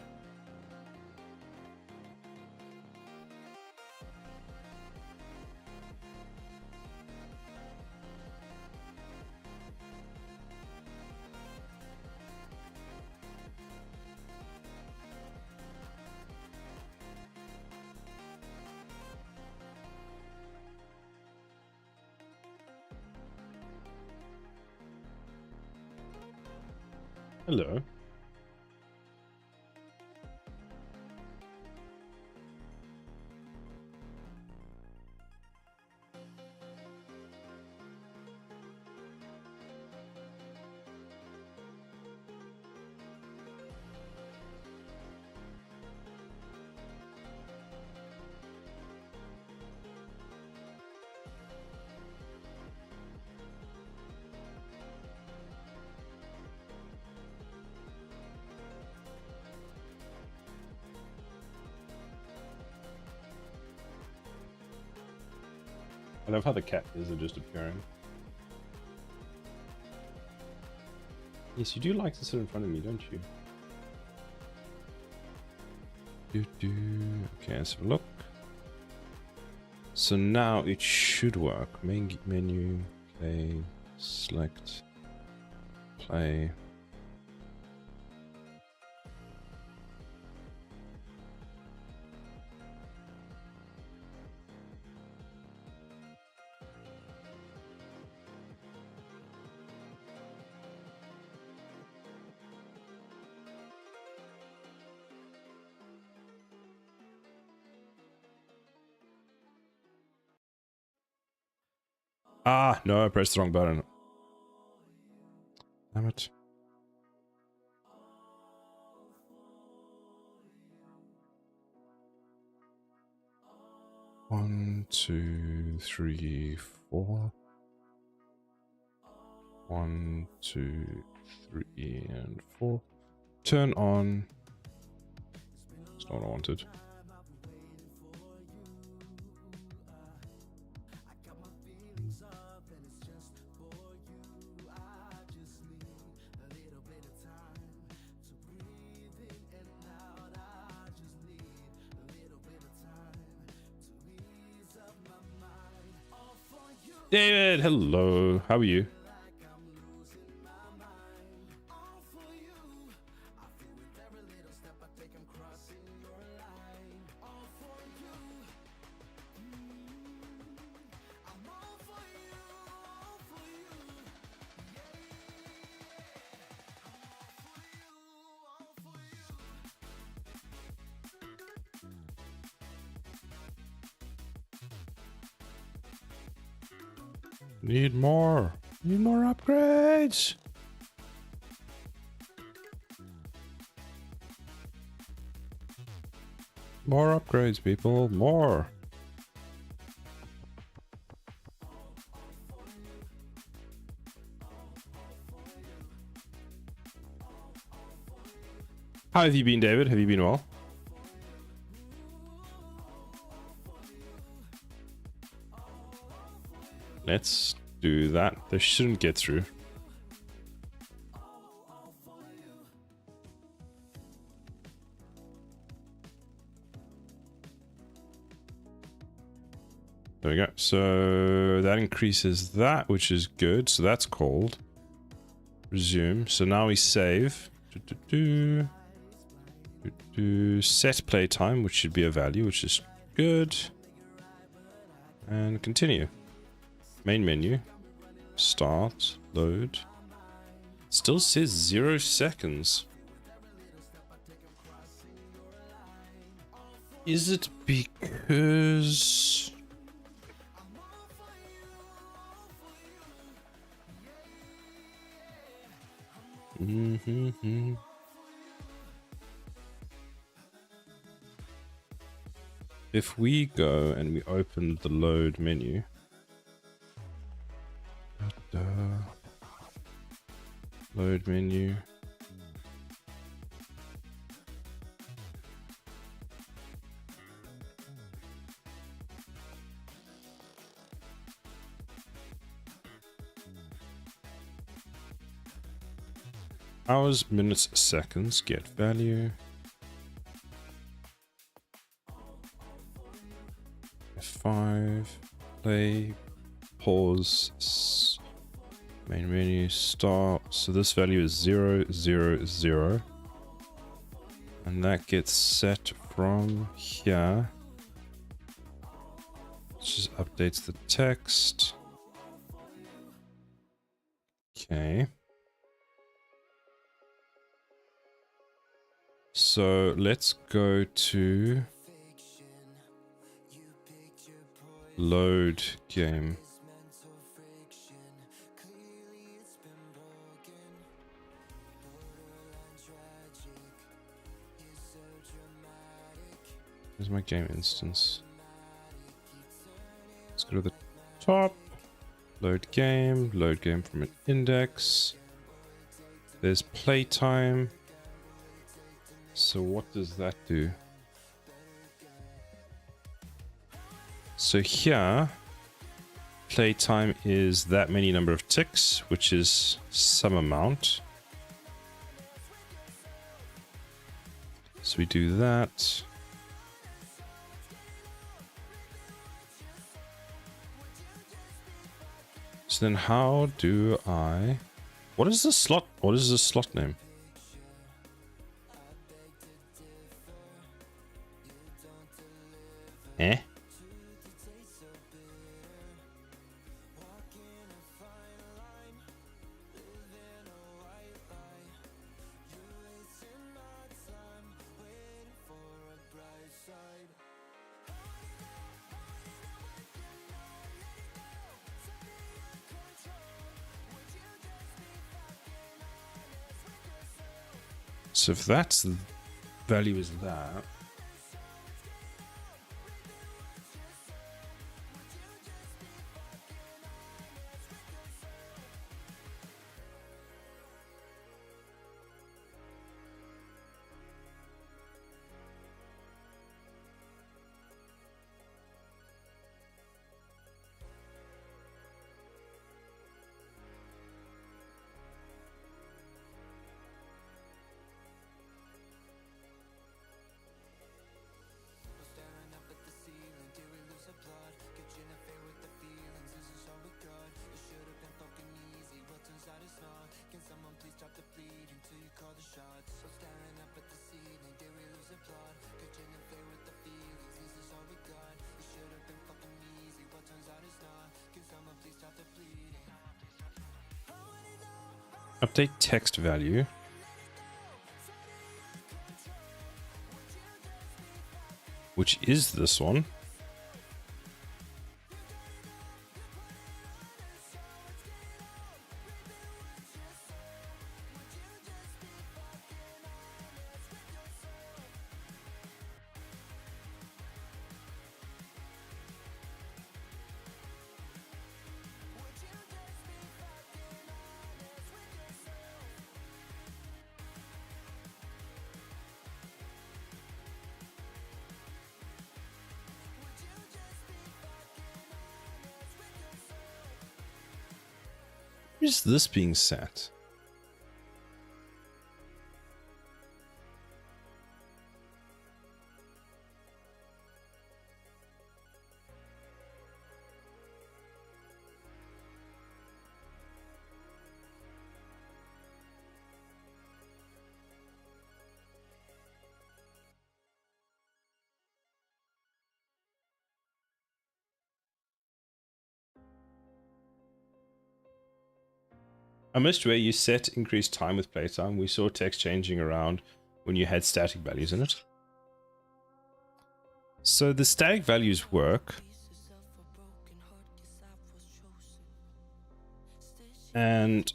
Hello. I love how the cat is just appearing. Yes, you do like to sit in front of me, don't you? Okay, let's have a look. So now it should work. Main menu, play, select, play. Ah, no, I pressed the wrong button. Damn it. One, two, three, four. 1, 2, 3, and 4. Turn on. That's not what I wanted. David, hello. How are you? Need more. Need more upgrades. More upgrades, people. More. How have you been, David? Have you been well? Let's do that. They shouldn't get through. There we go. So that increases that, which is good. So that's called. Resume. So now we save. Set playtime, which should be a value, which is good. And continue. Main menu. Start. Load. Still says 0 seconds. Is it because... If we go and we open the load menu, load menu, hours, minutes, seconds, get value. F5, play, pause, main menu, start. So this value is 0, 0, 0. And that gets set from here. This just updates the text. Okay. So let's go to load game. Here's my game instance. Let's go to the top. Load game from an index. There's playtime. So what does that do? So here, playtime is that many number of ticks, which is some amount. So we do that. So then how do I... What is the slot? What is the slot name? Eh? So if that's the value is that, update text value. Which is this one. is this being set? I missed where you set increased time with playtime. We saw text changing around when you had static values in it. So the static values work. And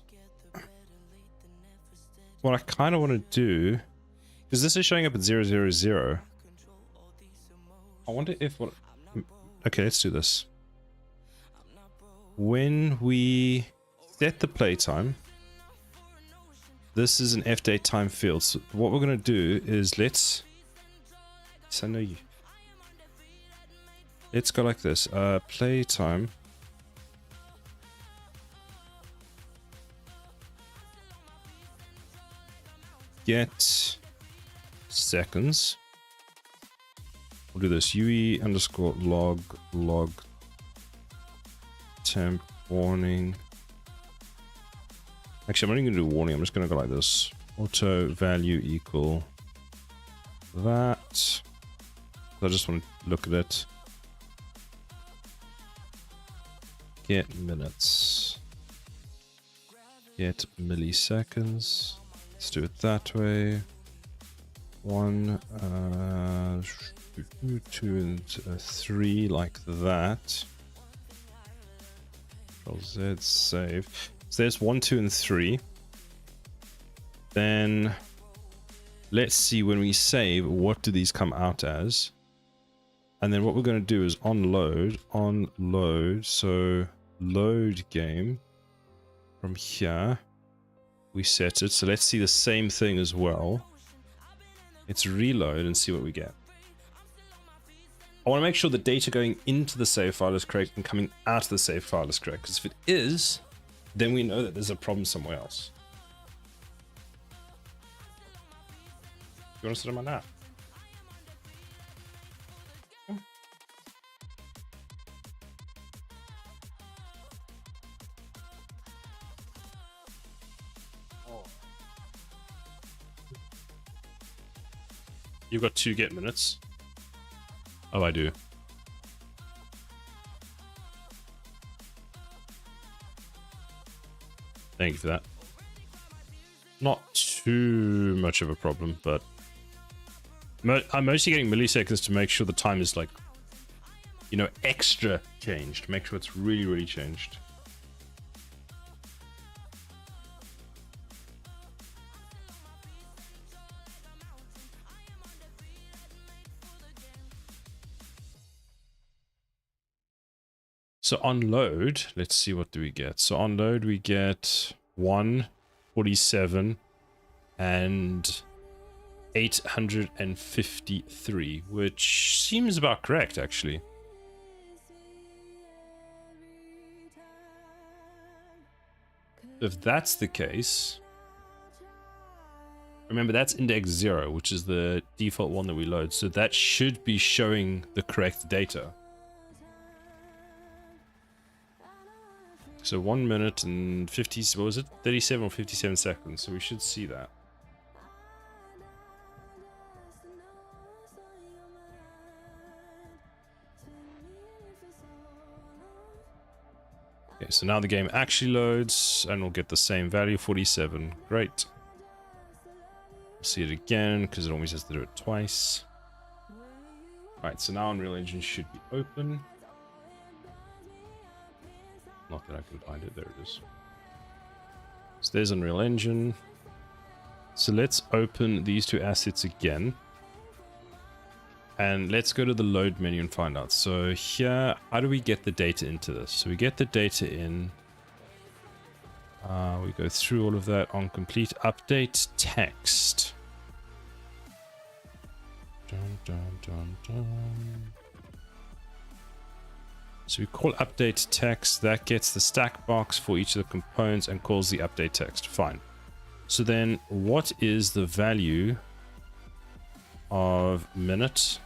what I kind of want to do, because this is showing up at 000. I wonder if what... Okay, let's do this. When we set the playtime, this is an fdate time field. So what we're going to do is let's go like this. Playtime. Get seconds. We'll do this. UE underscore log temp warning. Actually, I'm only going to do warning. I'm just going to go like this. Auto value equal that. I just want to look at it. Get minutes. Get milliseconds. Let's do it that way. 1, 2, and 3 like that. Control Z, save. So there's 1, 2, and 3. Then let's see when we save, what do these come out as? And then what we're going to do is on load. So load game from here. We set it. So let's see the same thing as well. Let's reload and see what we get. I want to make sure the data going into the save file is correct and coming out of the save file is correct. Because if it is, then we know that there's a problem somewhere else. You want to sit on my nap? You've got 2 get minutes. Oh, I do. Thank you for that. Not too much of a problem, but I'm mostly getting milliseconds to make sure the time is like, you know, extra changed. Make sure it's really, really changed. So on load, let's see, what do we get? So on load we get 147 and 853, which seems about correct actually. If that's the case, remember that's index 0, which is the default one that we load, so that should be showing the correct data. So 1 minute and 50, what was it? 37 or 57 seconds. So we should see that. Okay, so now the game actually loads and we'll get the same value, 47. Great. We'll see it again because it always has to do it twice. Alright, so now Unreal Engine should be open. Not that I can find it, there it is. So there's Unreal Engine. So let's open these 2 assets again. And let's go to the load menu and find out. So here, how do we get the data into this? So we get the data in. We go through all of that on complete update text. Dun, dun, dun, dun. So we call update text. That gets the stack box for each of the components and calls the update text. Fine. So then what is the value of minute?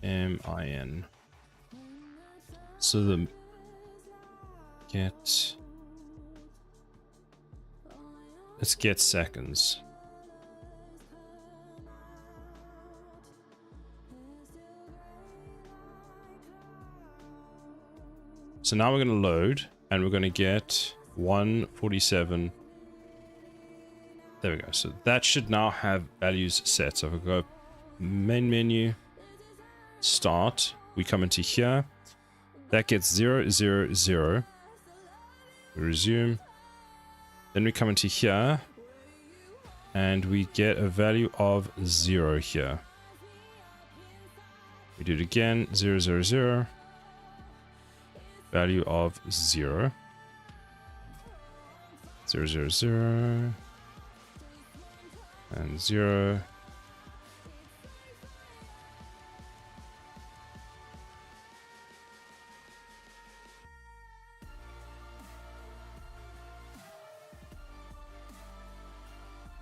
MIN. So the let's get seconds. So now we're going to load and we're going to get 147. There we go. So that should now have values set. So if we go main menu, start, we come into here. That gets 0, 0, 0. We resume. Then we come into here and we get a value of 0 here. We do it again, 0, 0, 0. Value of 0. 0, 0, 0. And 0.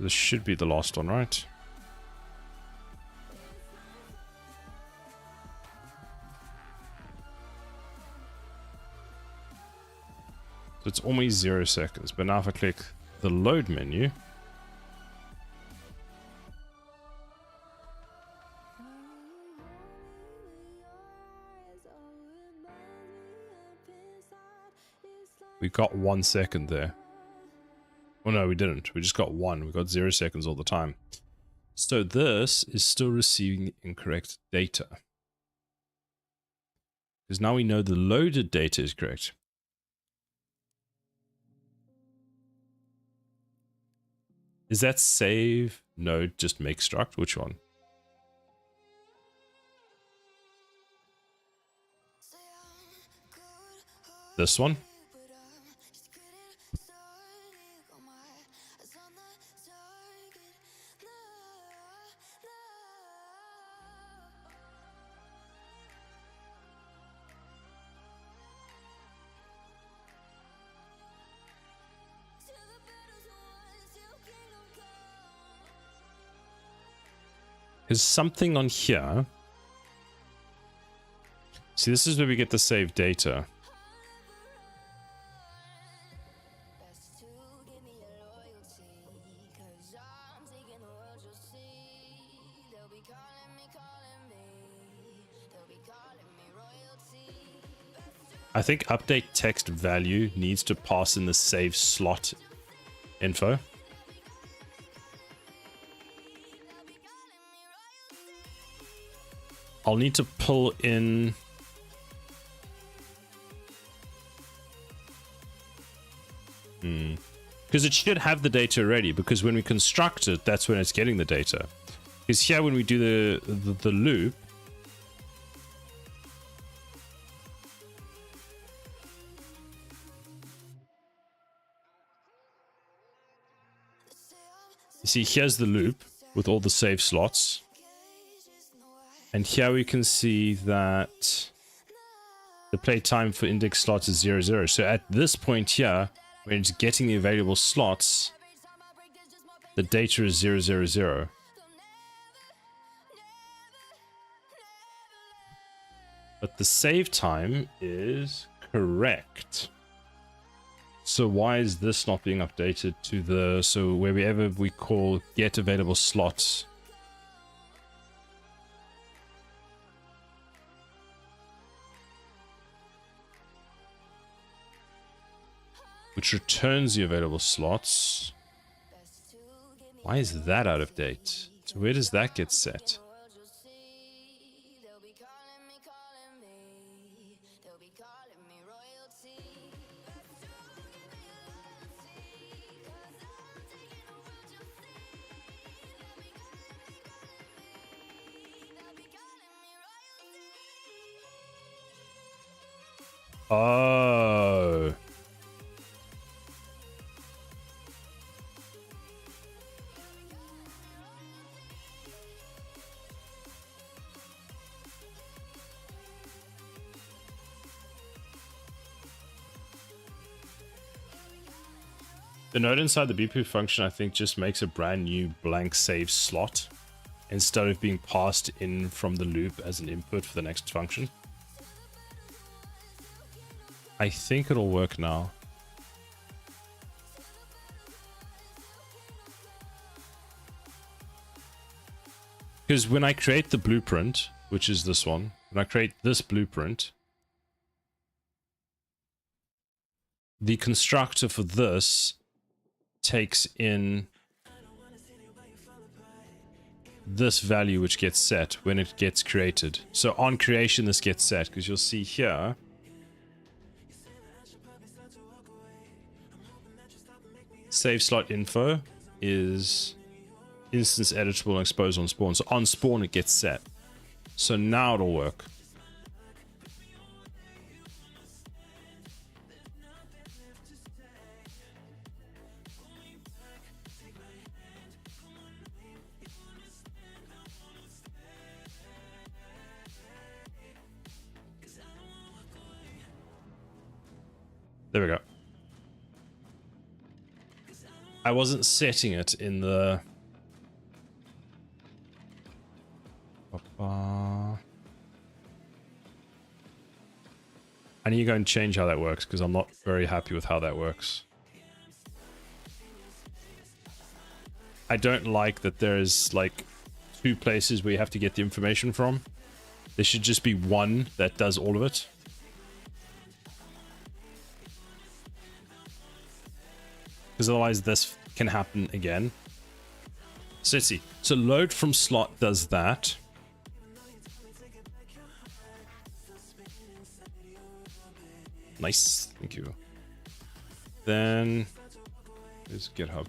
This should be the last one, right? So it's almost 0 seconds. But now if I click the load menu, we got 1 second there. Oh no, we didn't. We just got 1. We got 0 seconds all the time. So this is still receiving incorrect data. Because now we know the loaded data is correct. Is that save node just make struct? Which one? This one? There's something on here. See, this is where we get the saved data. I think update text value needs to pass in the save slot info. I'll need to pull in because it should have the data already, because when we construct it, that's when it's getting the data. Because here when we do the loop, you see here's the loop with all the save slots. And here we can see that the play time for index slots is 0, 0. So at this point here, when it's getting the available slots, the data is 0, 0, 0. But the save time is correct. So why is this not being updated to the... So wherever we call get available slots... which returns the available slots. Why is that out of date? So where does that get set? Oh. The node inside the BP function, I think, just makes a brand new blank save slot instead of being passed in from the loop as an input for the next function. I think it'll work now. Because when I create the blueprint, which is this one, when I create this blueprint, the constructor for this takes in this value which gets set when it gets created. So on creation this gets set, because you'll see here save slot info is instance editable and exposed on spawn. So on spawn it gets set. So now it'll work. There we go. I wasn't setting it in the... I need to go and change how that works because I'm not very happy with how that works. I don't like that there's like two places where you have to get the information from. There should just be one that does all of it. Because otherwise this can happen again. So let's see. So load from slot does that. Nice, thank you. Then there's GitHub.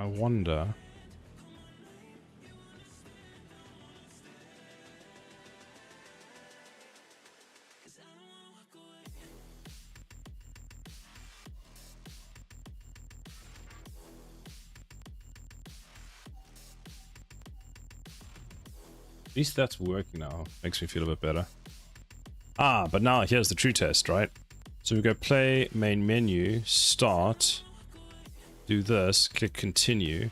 I wonder. At least that's working now. Makes me feel a bit better. Ah, but now here's the true test, right? So we go play, main menu, start, do this, click continue,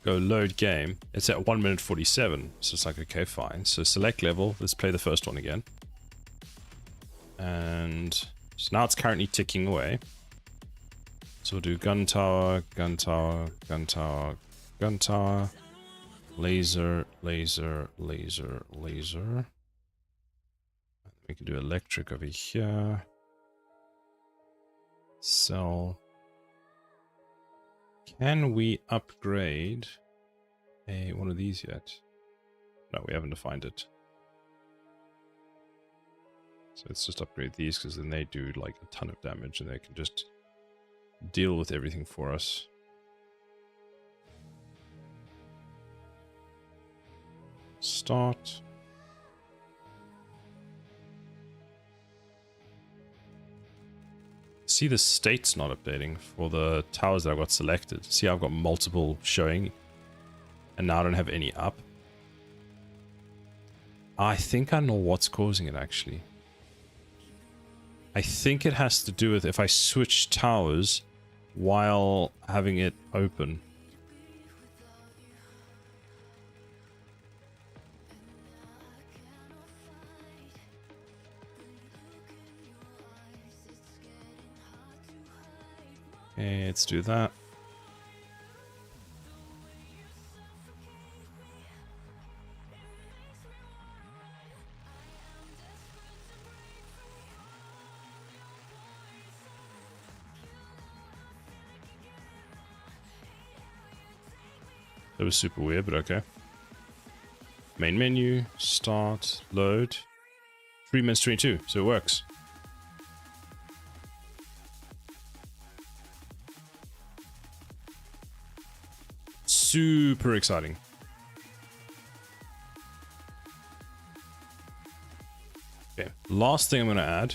go load game. It's at 1 minute 47. So it's like, okay, fine. So select level. Let's play the first one again. And so now it's currently ticking away. So we'll do gun tower, gun tower, gun tower, gun tower, laser, laser, laser, laser. We can do electric over here. Cell. Can we upgrade one of these yet? No, we haven't defined it. So let's just upgrade these because then they do like a ton of damage and they can just deal with everything for us. Start. See, the state's not updating for the towers that I've got selected. See, I've got multiple showing and now I don't have any up. I think I know what's causing it actually. I think it has to do with if I switch towers while having it open. Okay, let's do that. That was super weird, but okay. Main menu, start, load. 3 minutes 22, so it works. Super exciting. Okay, last thing I'm going to add.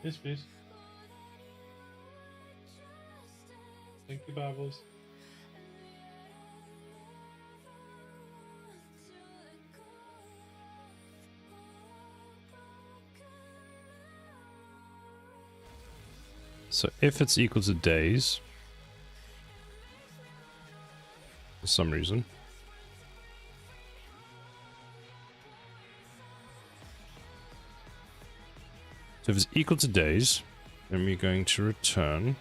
Yes, please. Thank you, Babbles. So if it's equal to days, for some reason, so if it's equal to days, then we're going to return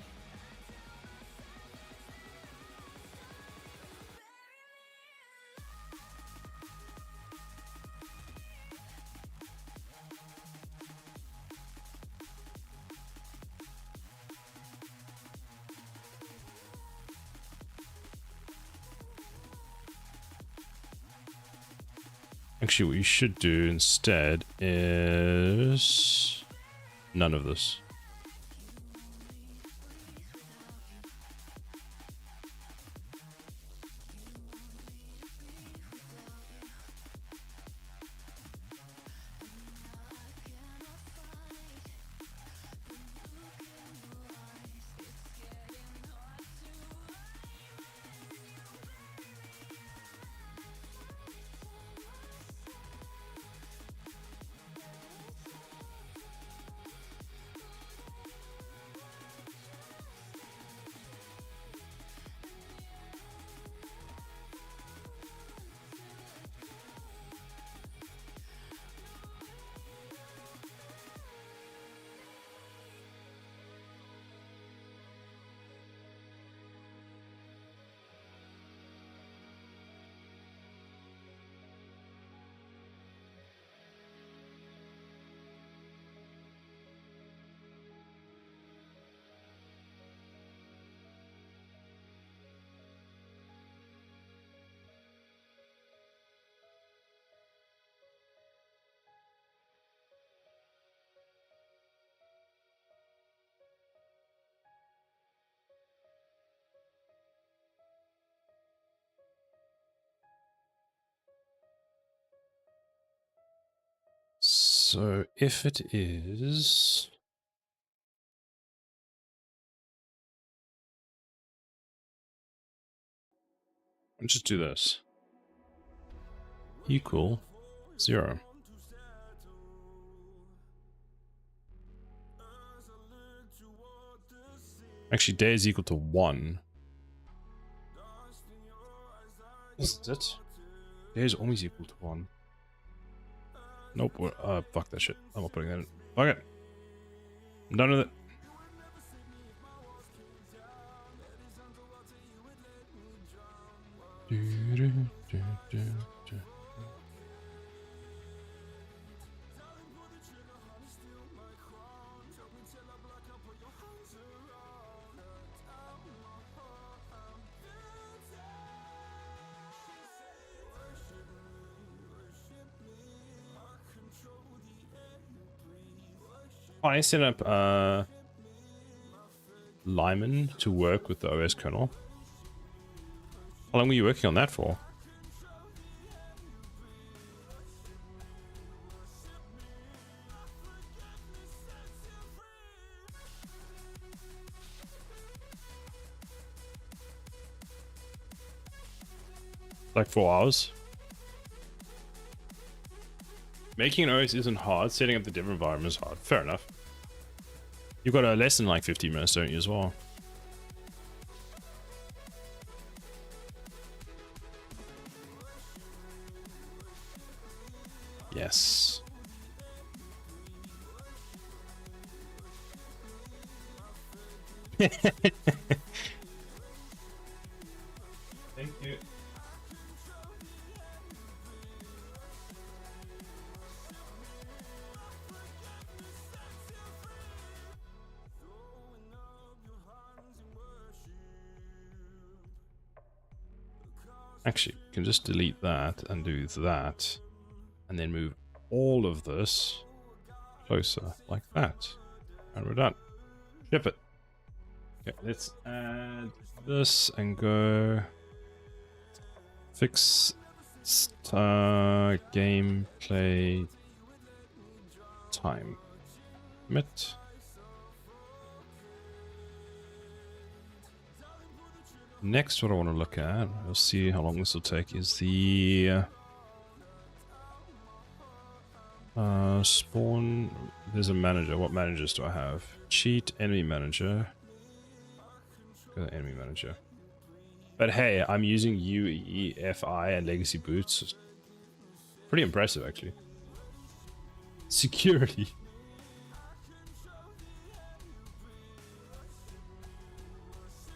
actually what you should do instead is none of this. So if it is, let's just do this. Equal 0. Actually, day is equal to 1. Isn't it? Day is always equal to 1. Nope. Fuck that shit. I'm not putting that in. Fuck it. I'm done with it. I set up Lyman to work with the OS kernel. How long were you working on that for? Like 4 hours. Making an OS isn't hard. Setting up the dev environment is hard. Fair enough. You've got a less than like 15 minutes, don't you, as well? Yes. Thank you. Actually, you can just delete that and do that, and then move all of this closer, like that. And we're done. Ship it. Okay, let's add this and go fix gameplay time. Commit. Next, what I want to look at, we'll see how long this will take, is the spawn. There's a manager. What managers do I have? Cheat, enemy manager. Go to enemy manager. But hey, I'm using UE5 and legacy boots. Pretty impressive, actually. Security.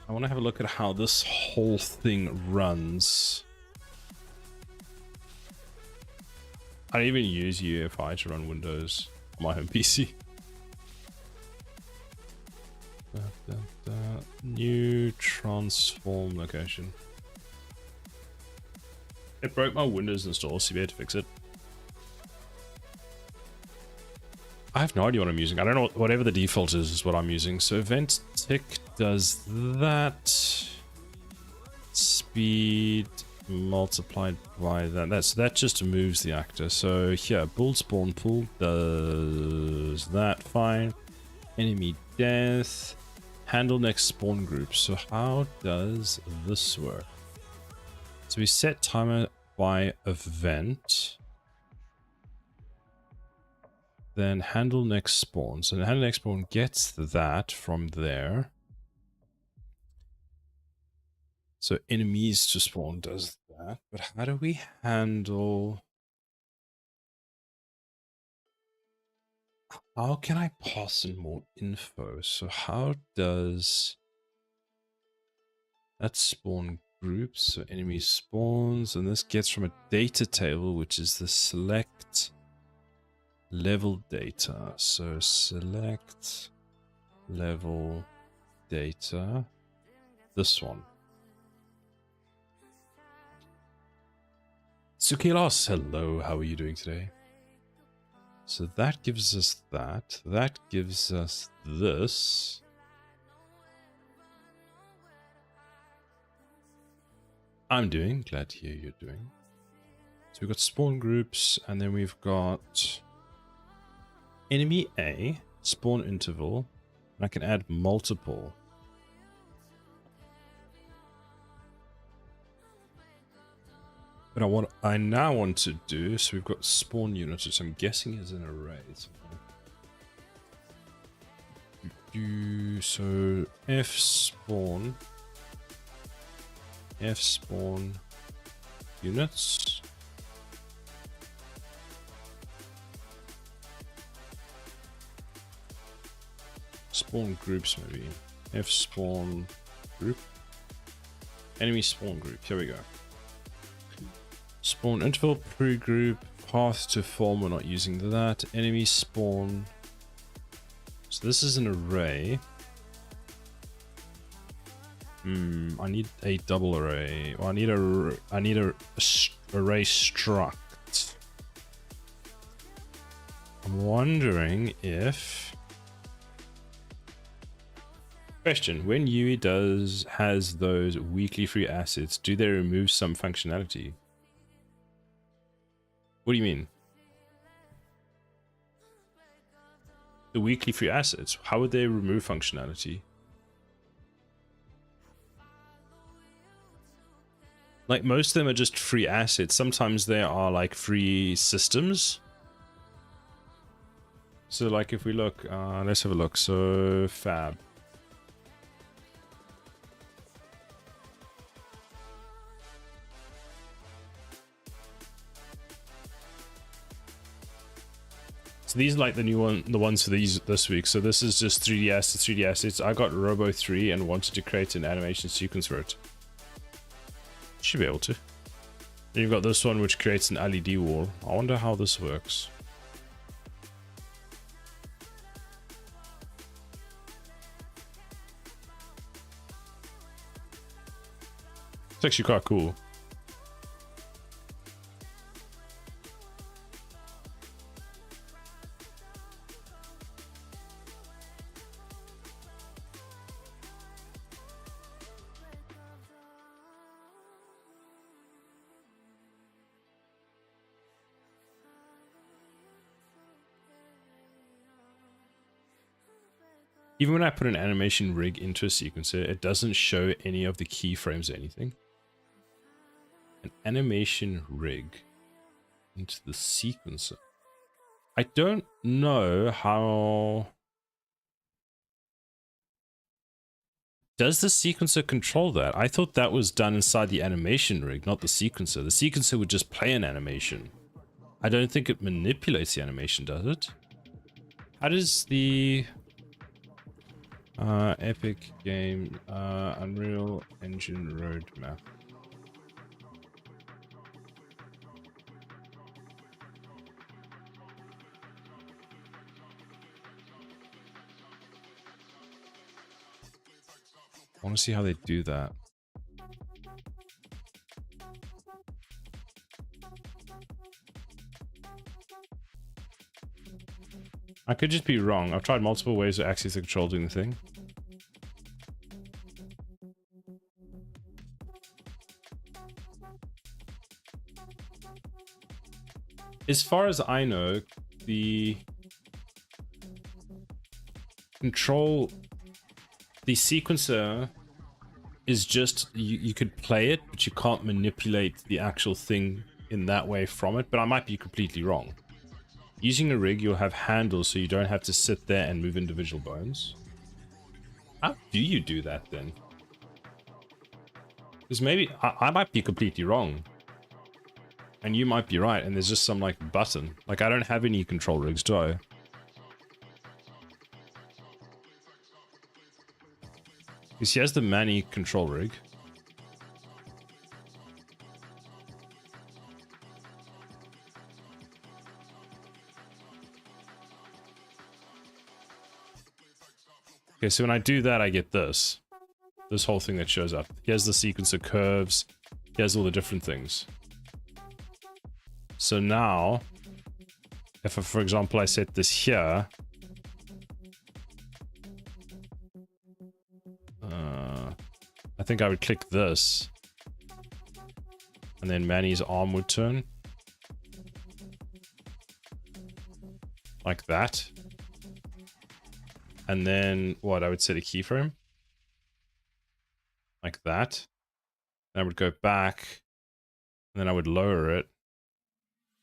I want to have a look at how this whole thing runs. I don't even use UE5 to run Windows on my home PC. New transform location. It broke my Windows install, so you had to fix it. I have no idea what I'm using. I don't know. Whatever the default is what I'm using. So event tick does that. Speed multiplied by that. That just moves the actor. So here, build spawn pool does that. Fine. Enemy death. Handle next spawn group. So how does this work? So we set timer by event. Then handle next spawn. So the handle next spawn gets that from there. So enemies to spawn does that. But how do we handle... How can I pass in more info? So how does that spawn groups? So enemy spawns, and this gets from a data table, which is the select level data. So select level data, this one. Sukilos, hello, how are you doing today? So that gives us that. That gives us this. I'm doing. Glad to hear you're doing. So we've got spawn groups, and then we've got enemy A, spawn interval, and I can add multiple. But what I now want to do, so we've got spawn units, which I'm guessing is an array. So F spawn units. Spawn groups maybe. F spawn group. Enemy spawn group. Here we go. Spawn interval pre-group, path to form, we're not using that. Enemy spawn. So this is an array. I need a double array. Well, I need a array struct. I'm wondering if Question: when UE has those weekly free assets, do they remove some functionality? What do you mean? The weekly free assets, how would they remove functionality? Like, most of them are just free assets. Sometimes they are like free systems. So like if we look, let's have a look. So fab. So these are like the new one, the ones for this week. So this is just 3D assets, 3D assets. I got Robo 3 and wanted to create an animation sequence for it. Should be able to. Then you've got this one which creates an LED wall. I wonder how this works. It's actually quite cool. Even when I put an animation rig into a sequencer, it doesn't show any of the keyframes or anything. An animation rig into the sequencer. I don't know how... Does the sequencer control that? I thought that was done inside the animation rig, not the sequencer. The sequencer would just play an animation. I don't think it manipulates the animation, does it? How does the... Epic Game, Unreal Engine roadmap. I want to see how they do that. I could just be wrong. I've tried multiple ways to access the control doing the thing. As far as I know, the control, the sequencer is just, you could play it, but you can't manipulate the actual thing in that way from it, but I might be completely wrong. Using a rig, you'll have handles so you don't have to sit there and move individual bones. How do you do that then? Because maybe, I might be completely wrong. And you might be right, and there's just some, like, button. Like, I don't have any control rigs, do I? Because he has the Manny control rig. Okay, so when I do that, I get this. This whole thing that shows up. He has the sequence of curves. He has all the different things. So now, if, for example, I set this here, I think I would click this, and then Manny's arm would turn. Like that. And then, what, I would set a keyframe. Like that. And I would go back, and then I would lower it.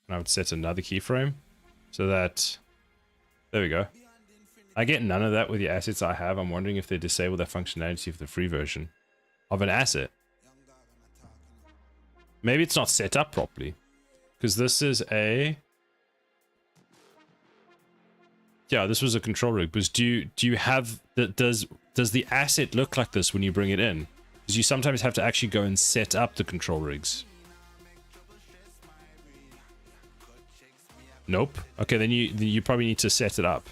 And I would set another keyframe so that, there we go. I get none of that with the assets I have. I'm wondering if they disable that functionality for the free version of an asset. Maybe it's not set up properly, because this is a, yeah, this was a control rig. Because do you have that? Does the asset look like this when you bring it in? Because you sometimes have to actually go and set up the control rigs. Nope. Okay, then you probably need to set it up.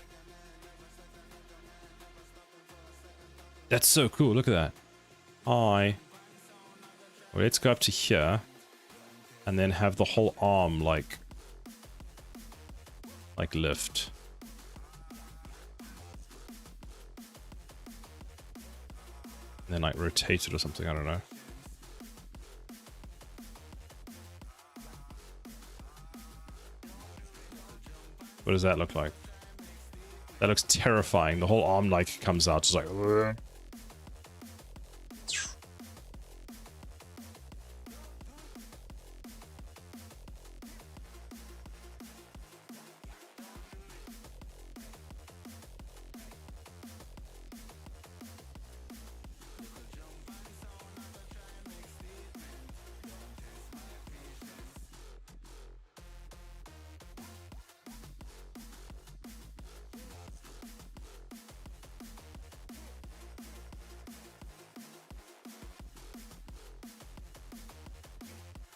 That's so cool. Look at that. Hi. Well, let's go up to here, and then have the whole arm like lift. then like rotate it or something, I don't know. What does that look like? That looks terrifying. The whole arm like comes out, just like. Ugh.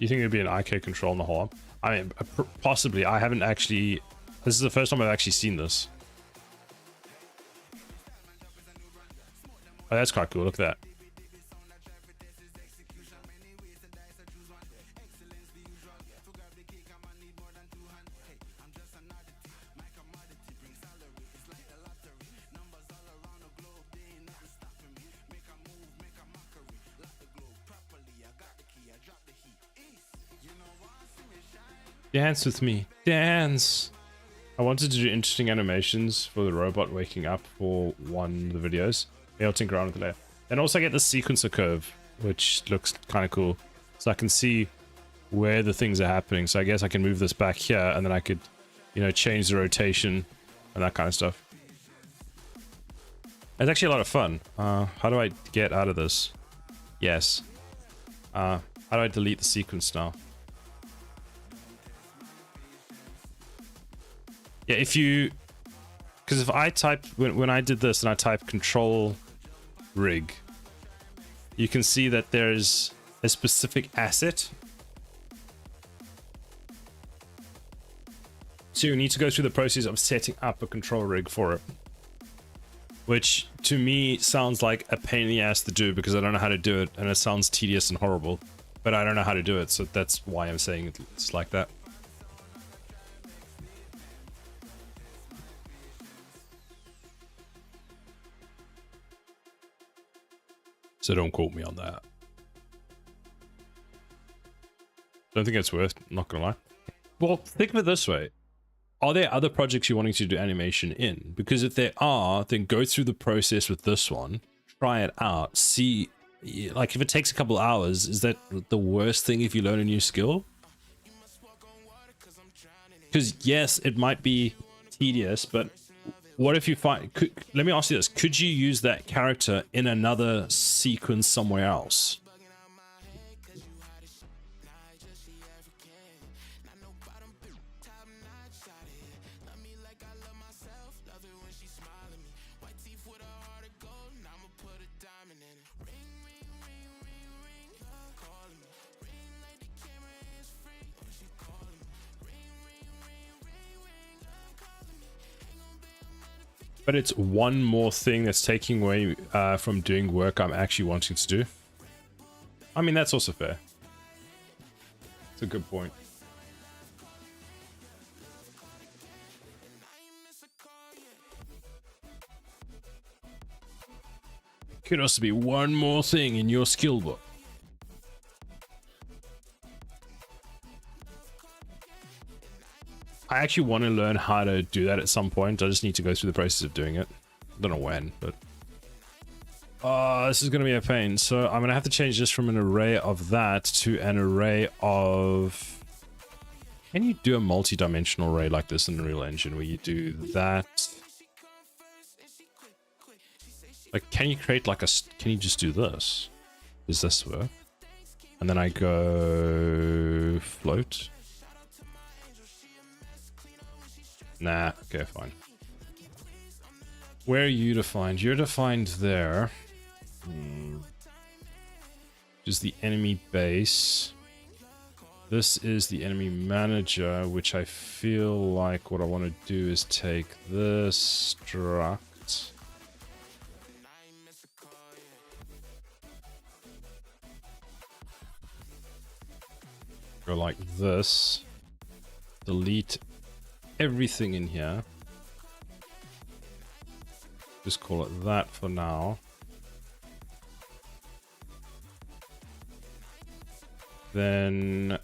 You think it'd be an IK control in the whole arm? I mean, possibly. I haven't actually. This is the first time I've actually seen this. Oh, that's quite cool. Look at that. Dance with me. Dance! I wanted to do interesting animations for the robot waking up for one of the videos. I'll tinker around with the layer. And also get the sequencer curve, which looks kind of cool. So I can see where the things are happening. So I guess I can move this back here, and then I could, you know, change the rotation and that kind of stuff. It's actually a lot of fun. How do I get out of this? Yes. How do I delete the sequence now? Yeah, if you... Because if I type... When I did this and I type control rig, you can see that there's a specific asset. So you need to go through the process of setting up a control rig for it. Which, to me, sounds like a pain in the ass to do because I don't know how to do it. And it sounds tedious and horrible. But I don't know how to do it, so that's why I'm saying it's like that. So don't quote me on that. Don't think it's worth, not gonna lie. Well, think of it this way. Are there other projects you're wanting to do animation in? Because if there are, then go through the process with this one, try it out, see, like if it takes a couple hours, is that the worst thing if you learn a new skill? Because yes, it might be tedious, but what if you find, let me ask you this, could you use that character in another sequence somewhere else? But it's one more thing that's taking away from doing work I'm actually wanting to do. I mean, that's also fair. It's a good point. Could also be one more thing in your skill book. I actually want to learn how to do that at some point. I just need to go through the process of doing it. I don't know when, but... this is going to be a pain. So I'm going to have to change this from an array of that to an array of... Can you do a multi-dimensional array like this in Unreal Engine where you do that? Like, can you create like a... Can you just do this? Does this work? And then I go... float. Nah, okay, fine. Where are you defined? You're defined there. Just the enemy base. This is the enemy manager, which I feel like what I want to do is take this struct. Go like this. Delete everything in here. Just call it that for now. Then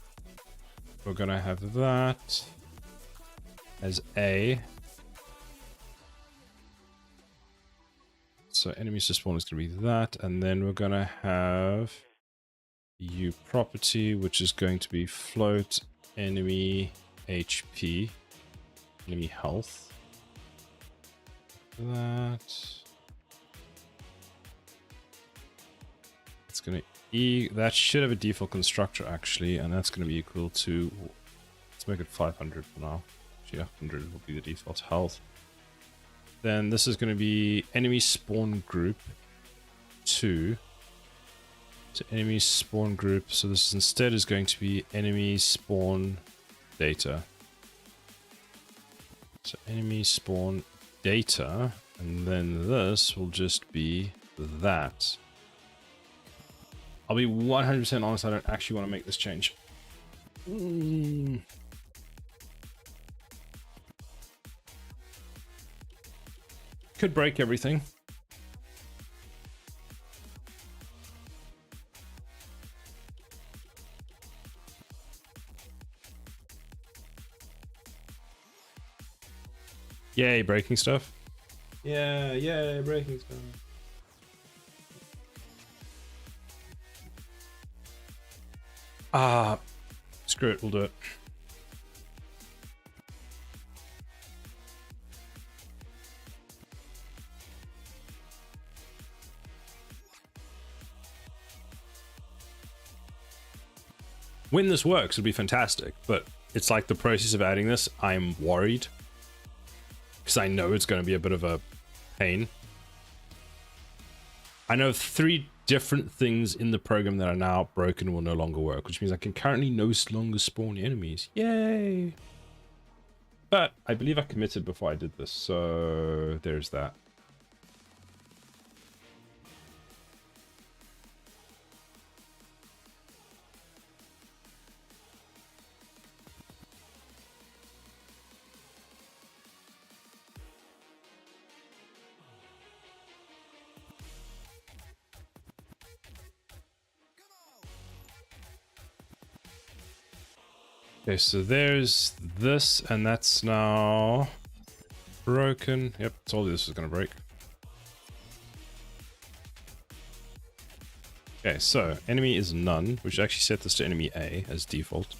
we're gonna have that as A. So enemies to spawn is gonna be that, and then we're gonna have U property, which is going to be float enemy HP, enemy health. That. It's gonna that should have a default constructor actually, and that's gonna be equal to, let's make it 500 for now. Actually 100 will be the default health. Then this is gonna be enemy spawn group 2. So enemy spawn group, so this instead is going to be enemy spawn data. So enemy spawn data, and then this will just be that. I'll be 100% honest, I don't actually want to make this change. Could break everything. Yay, breaking stuff. Yeah, yay, breaking stuff. Screw it, we'll do it. When this works, it'll be fantastic, but it's like the process of adding this, I'm worried. Because I know it's going to be a bit of a pain. I know 3 different things in the program that are now broken will no longer work, which means I can currently no longer spawn enemies. Yay! But I believe I committed before I did this, so there's that. Okay, so there's this, and that's now broken. Yep, told you this was going to break. Okay, so enemy is none, which actually set this to enemy A as default.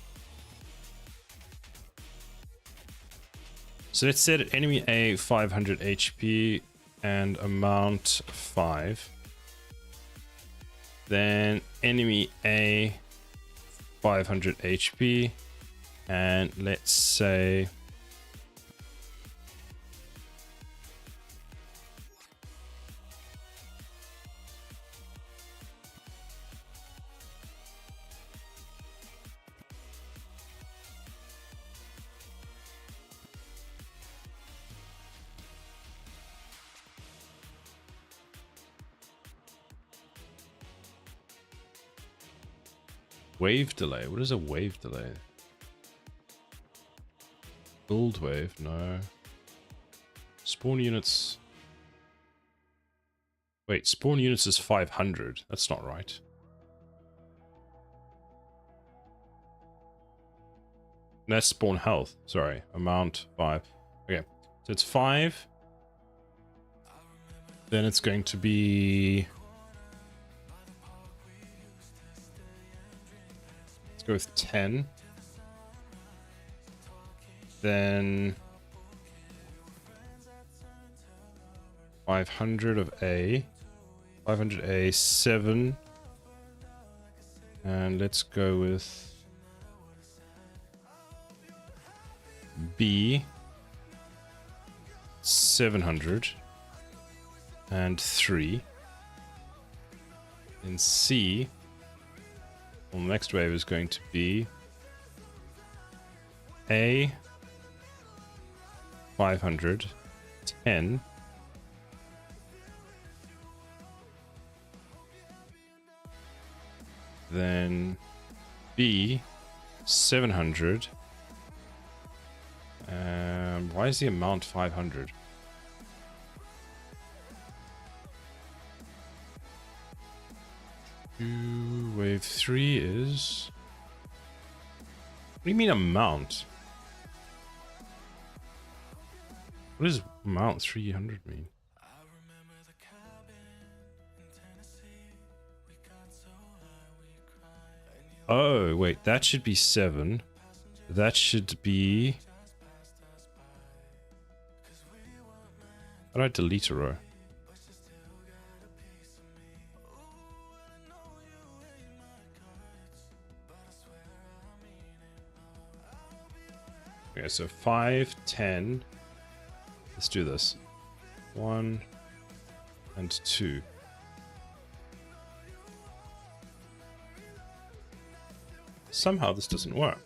So let's set it enemy A 500 HP and amount 5. Then enemy A 500 HP. And let's say wave delay. What is a wave delay? Build wave, no. Spawn units. Wait, spawn units is 500. That's not right. That's spawn health. Sorry, amount 5. Okay, so it's 5. Then it's going to be... Let's go with 10. Then 500 of A, 500A, 7, and let's go with B, 700, and 3. In C, well, the next wave is going to be A, 500, 10, then B, 700, why is the amount 500? Wave 3 is do you mean amount? What does amount 300 mean? Oh, wait, that should be 7. That should be... How do I delete a row? Okay, so 5, 10. Let's do this. 1 and 2. Somehow this doesn't work.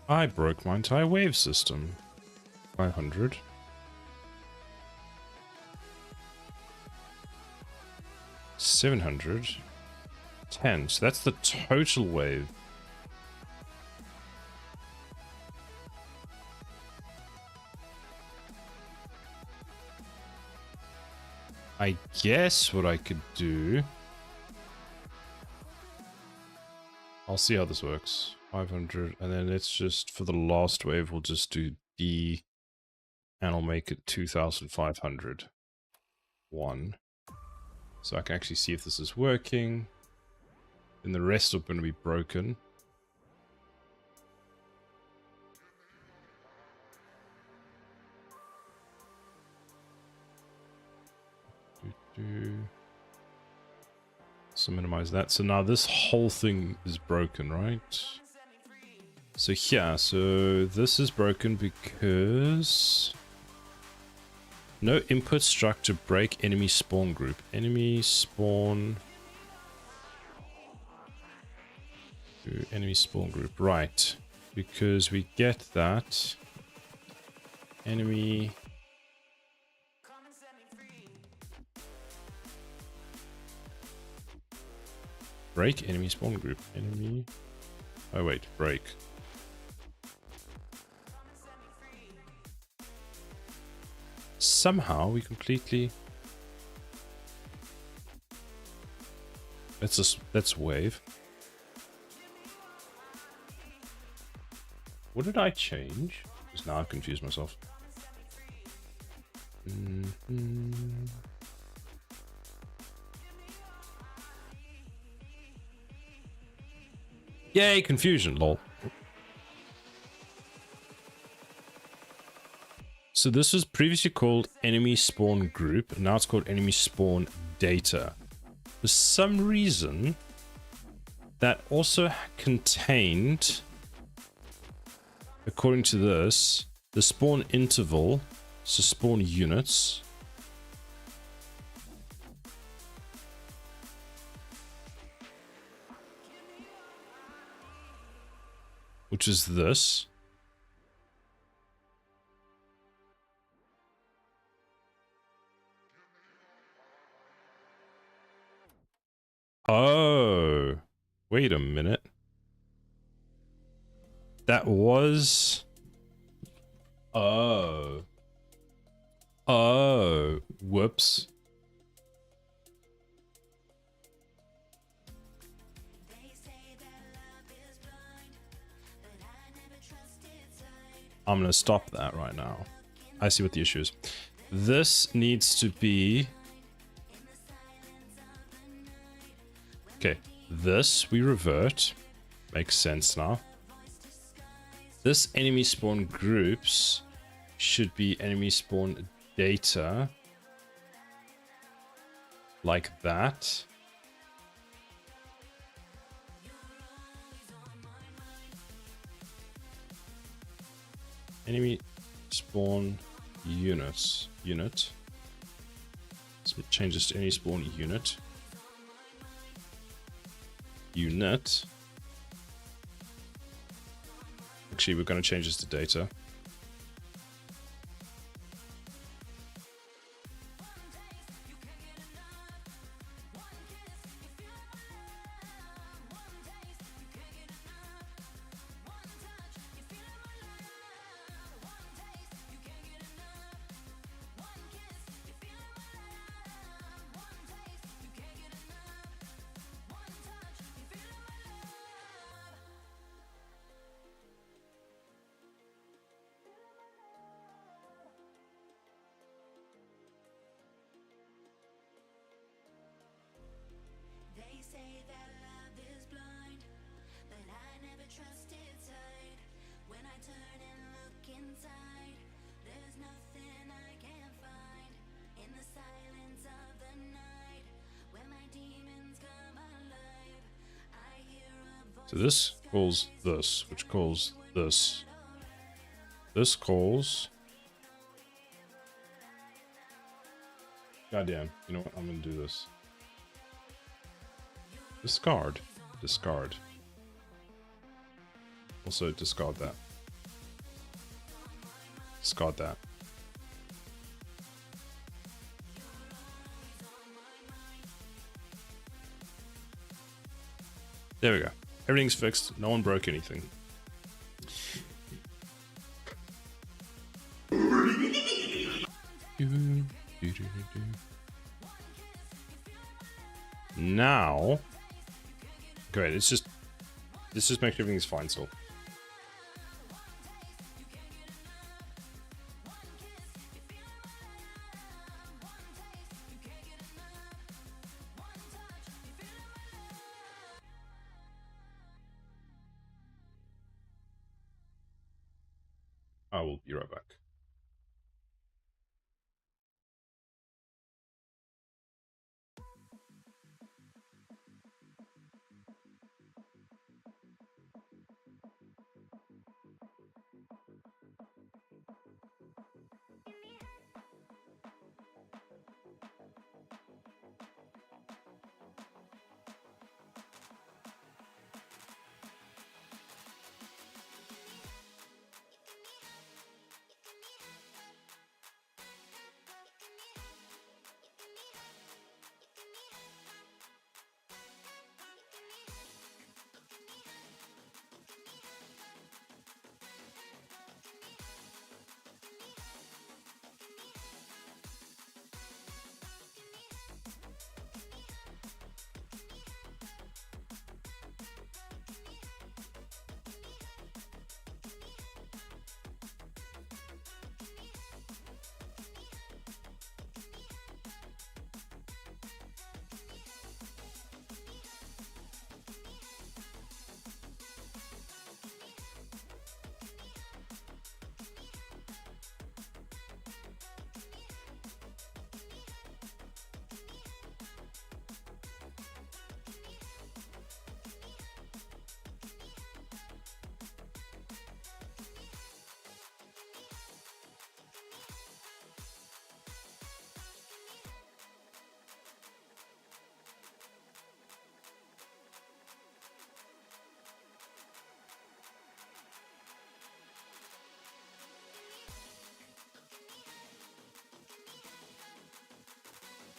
I broke my entire wave system. 500. 700. 10. So that's the total wave. I guess what I could do... I'll see how this works. 500, and then let's just, for the last wave, we'll just do D, and I'll make it 2,500. 1. So I can actually see if this is working. And the rest are going to be broken. So minimize that. So now this whole thing is broken, right? So yeah, so this is broken because no input structure break enemy spawn group. Enemy spawn to enemy spawn group, right? Because we get that enemy break enemy spawn group. Enemy. Oh wait, break. Somehow we completely... Let's wave. What did I change? Because now I've confused myself. Yay, confusion, lol. So this was previously called enemy spawn group, and now it's called enemy spawn data. For some reason, that also contained, according to this, the spawn interval, so spawn units. Which is this. Oh, wait a minute. That was... Oh. Oh, whoops. I'm gonna stop that right now. I see what the issue is. This needs to be... Okay, this we revert. Makes sense now. This enemy spawn groups should be enemy spawn data. Like that. Enemy spawn units. Unit. Let's change this to enemy spawn unit. Unit. Actually, we're going to change this to data. So this calls this, which calls this. This calls... Goddamn, you know what? I'm gonna do this. Discard. Discard. Also discard that. Discard that. There we go. Everything's fixed. No one broke anything. Now, great. Let's just make sure everything's fine still. I will be right back.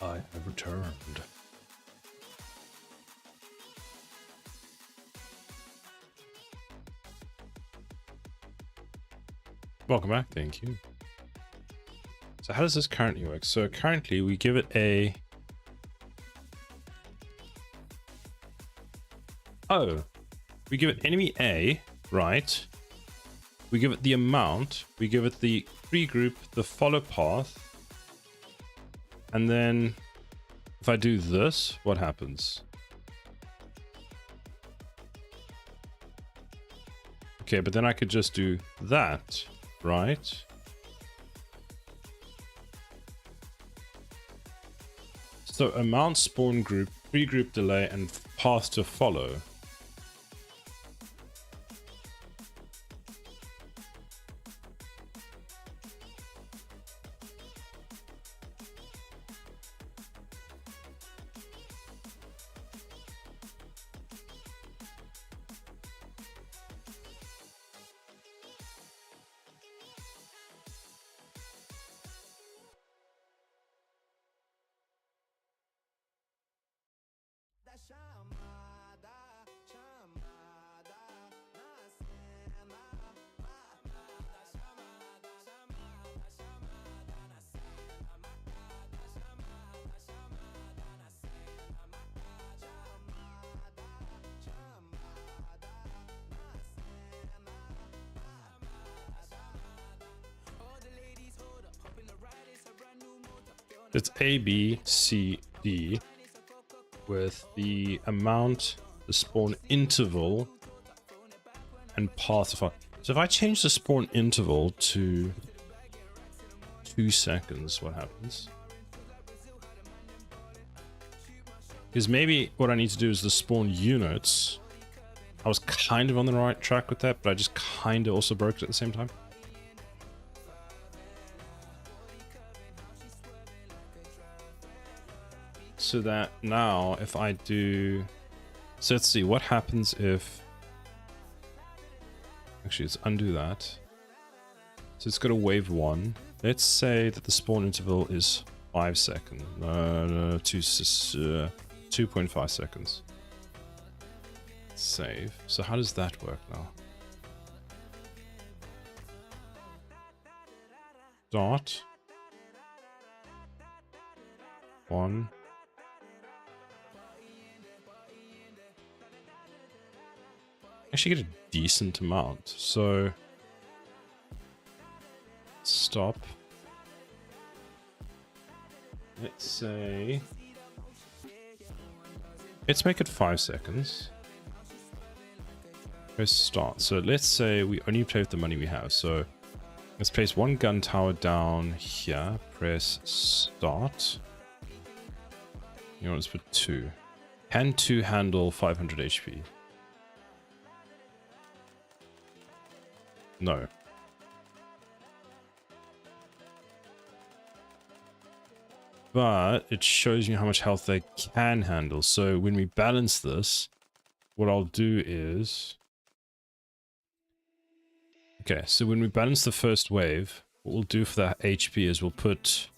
I have returned. Welcome back, thank you. So how does this currently work? So currently we give it a... Oh, we give it enemy A, right? We give it the amount, we give it the pre-group, the follow path, and then if I do this, what happens? Okay, but then I could just do that, right? So amount, spawn group, pre-group delay, and path to follow. It's A, B, C, D. with the amount, the spawn interval, and path of fire. So if I change the spawn interval to 2 seconds, what happens? Because maybe what I need to do is the spawn units. I was kind of on the right track with that, but I just kind of also broke it at the same time. So that now if I do... So let's see, what happens if... Actually, let's undo that. So it's got a wave 1. Let's say that the spawn interval is 5 seconds. No, 2.5 seconds. Save. So how does that work now? Start. 1. Actually get a decent amount. So stop. Let's say... Let's make it 5 seconds. Press start. So let's say we only play with the money we have. So let's place 1 gun tower down here. Press start. You know, let's put 2. Can 2 handle 500 HP? No. But it shows you how much health they can handle. So when we balance this, what I'll do is... Okay, so when we balance the first wave, what we'll do for that HP is we'll put...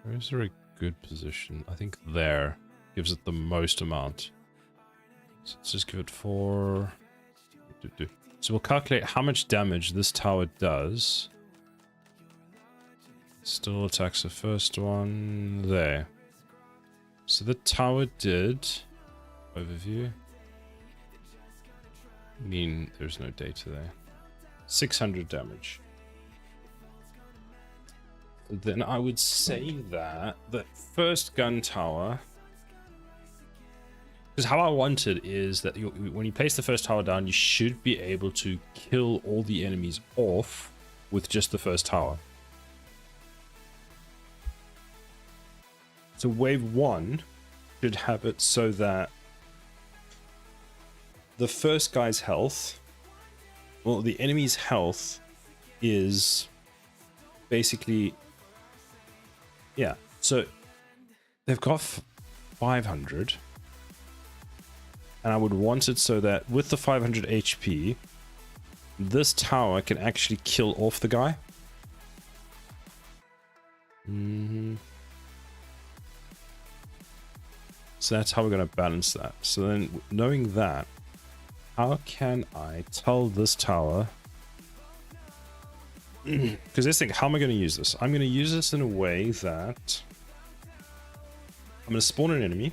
Where is there a good position? I think there gives it the most amount. So let's just give it 4... So we'll calculate how much damage this tower does. Still attacks the first one. There. So the tower did... Overview. I mean, there's no data there. 600 damage. Then I would say that the first gun tower... Because how I want it is that when you place the first tower down, you should be able to kill all the enemies off with just the first tower. So wave 1 should have it so that the first guy's health, well, the enemy's health is basically, yeah, so they've got 500. And I would want it so that with the 500 HP, this tower can actually kill off the guy. So that's how we're going to balance that. So then, knowing that, how can I tell this tower... Because let's think, how am I going to use this? I'm going to use this in a way that... I'm going to spawn an enemy.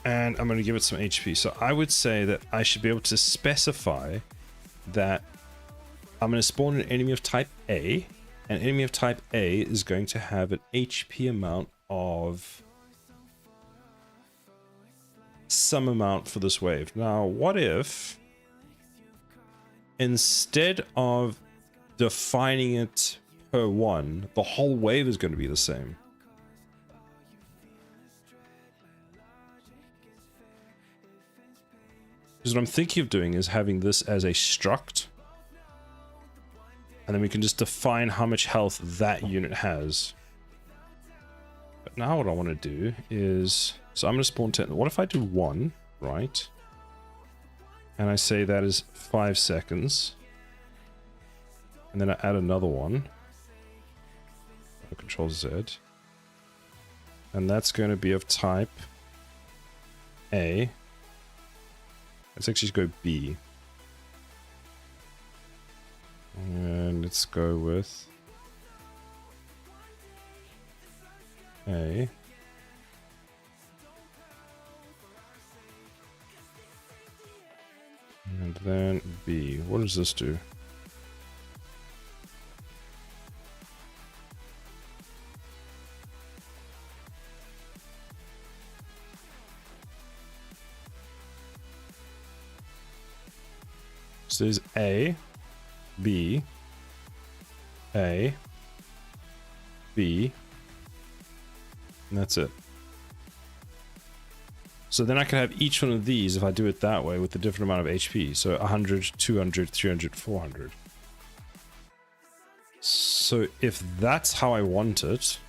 And I'm going to give it some HP. So I would say that I should be able to specify that I'm going to spawn an enemy of type A. An enemy of type A is going to have an HP amount of some amount for this wave. Now, what if instead of defining it per 1, the whole wave is going to be the same? Because what I'm thinking of doing is having this as a struct. And then we can just define how much health that unit has. But now what I want to do is... So I'm going to spawn 10. What if I do 1, right? And I say that is 5 seconds. And then I add another one. Control Z. And that's going to be of type A. Let's actually go B. And let's go with A. And then B. What does this do? So there's A, B, A, B, and that's it. So then I can have each one of these if I do it that way with a different amount of HP. So 100, 200, 300, 400. So if that's how I want it,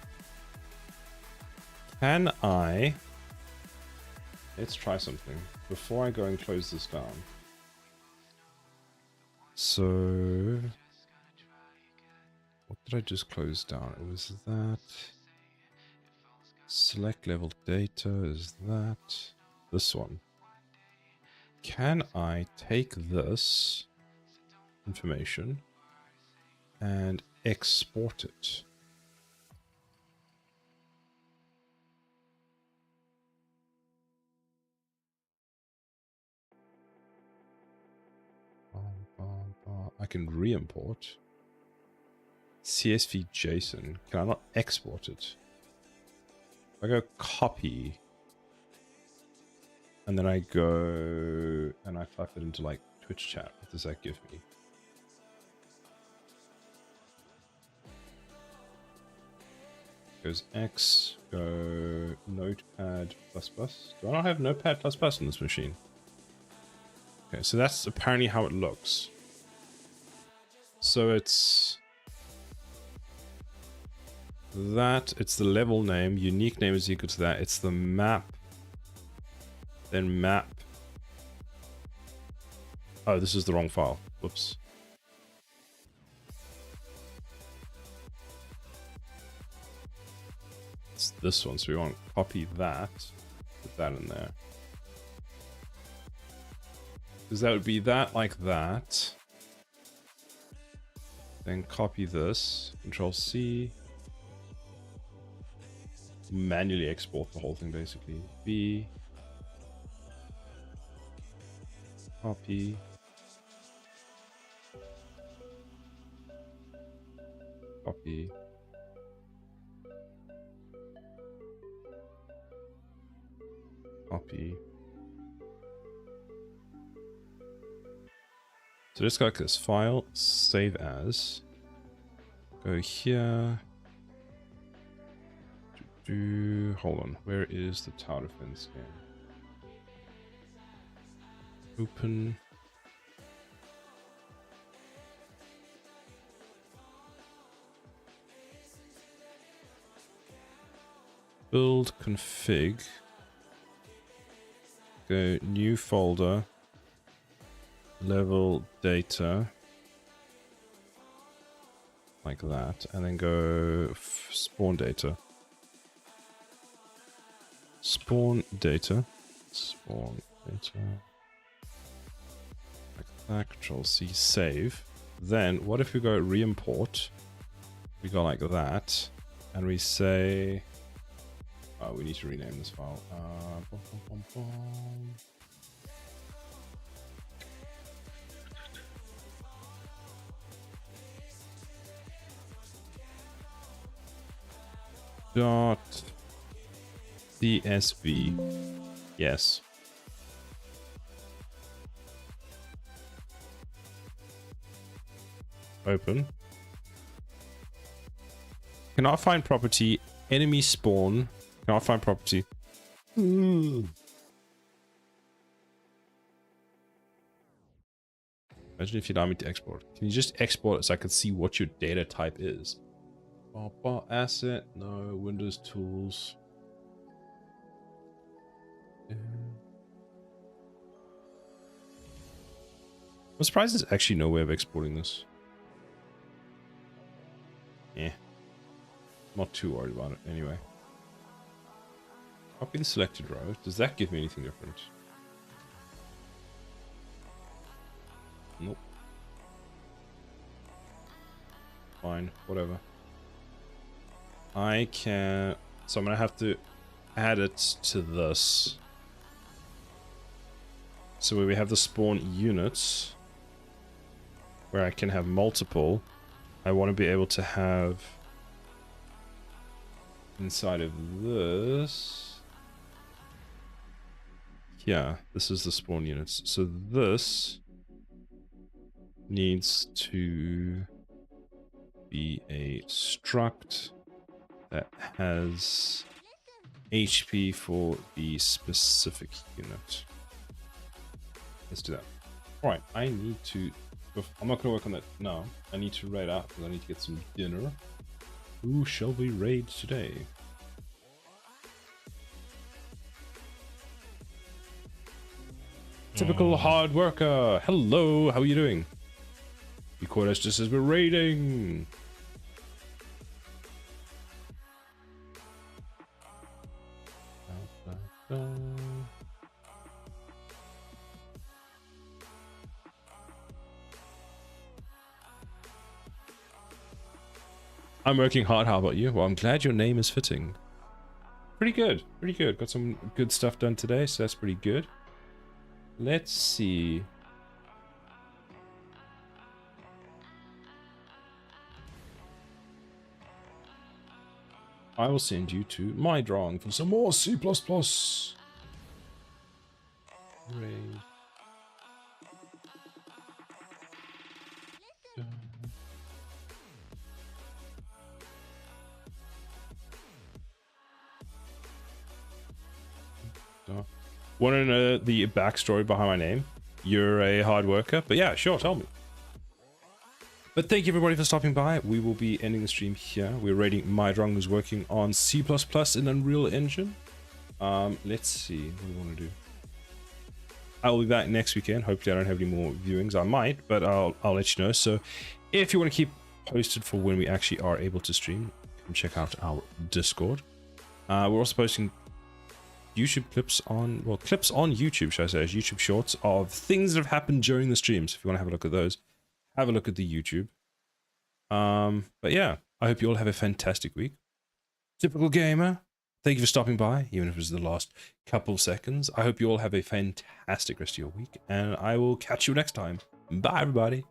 can I... Let's try something before I go and close this down. So... What did I just close down? It was that... Select level data is that. This one. Can I take this information and export it? I can re-import. CSV JSON. Can I not export it? I go copy, and then I go and I type it into like Twitch chat. What does that give me? Goes X, go Notepad++. Do I not have Notepad++ on this machine? Okay, so that's apparently how it looks. So it's that, it's the level name, unique name is equal to that, it's the map, then map. Oh, this is the wrong file. Whoops. It's this one, so we want to copy that, put that in there. Because that would be that like that. Then copy this, Control C. Manually export the whole thing basically. B. Copy. Copy. Copy. So just got this file, save as. Go here. Hold on, where is the tower defense game? Open. Build config. Go new folder. Level data. Like that. And then go spawn data. Spawn data. Spawn data. Like that. Control C, save. Then what if we go re-import? We go like that. And we say... Oh, we need to rename this file. Dot CSV. Yes. Open. Cannot find property. Enemy spawn. Cannot find property. Imagine if you allow me to export. Can you just export it so I can see what your data type is? Asset, no. Windows tools. Yeah. I'm surprised there's actually no way of exporting this. Yeah. Not too worried about it anyway. Copy the selected row. Does that give me anything different? Nope. Fine, whatever. I can... So I'm gonna have to add it to this. So where we have the spawn units, where I can have multiple, I want to be able to have inside of this. Yeah, this is the spawn units. So this needs to be a struct that has HP for the specific unit. Let's do that. Alright, I need to... I'm not going to work on that now. I need to raid out because I need to get some dinner. Who shall we raid today? Typical hard worker. Hello, how are you doing? You caught us just as we're raiding. I'm working hard. How about you? Well, I'm glad your name is fitting. Pretty good. Pretty good. Got some good stuff done today, so that's pretty good. Let's see. I will send you to my drawing for some more C++. Raid. Want to know the backstory behind my name? You're a hard worker, but yeah, sure, tell me. But thank you everybody for stopping by. We will be ending the stream here. We're rating Mydrong, who's working on C++ in Unreal Engine. Let's see what we want to do. I will be back next weekend. Hopefully I don't have any more viewings. I might, but I'll let you know. So if you want to keep posted for when we actually are able to stream, come check out our Discord. We're also posting YouTube clips on, well, clips on YouTube, should I say, as YouTube shorts of things that have happened during the streams. If you want to have a look at those, have a look at the YouTube. But yeah, I hope you all have a fantastic week. Typical gamer, thank you for stopping by, even if it was the last couple seconds. I hope you all have a fantastic rest of your week, and I will catch you next time. Bye, everybody.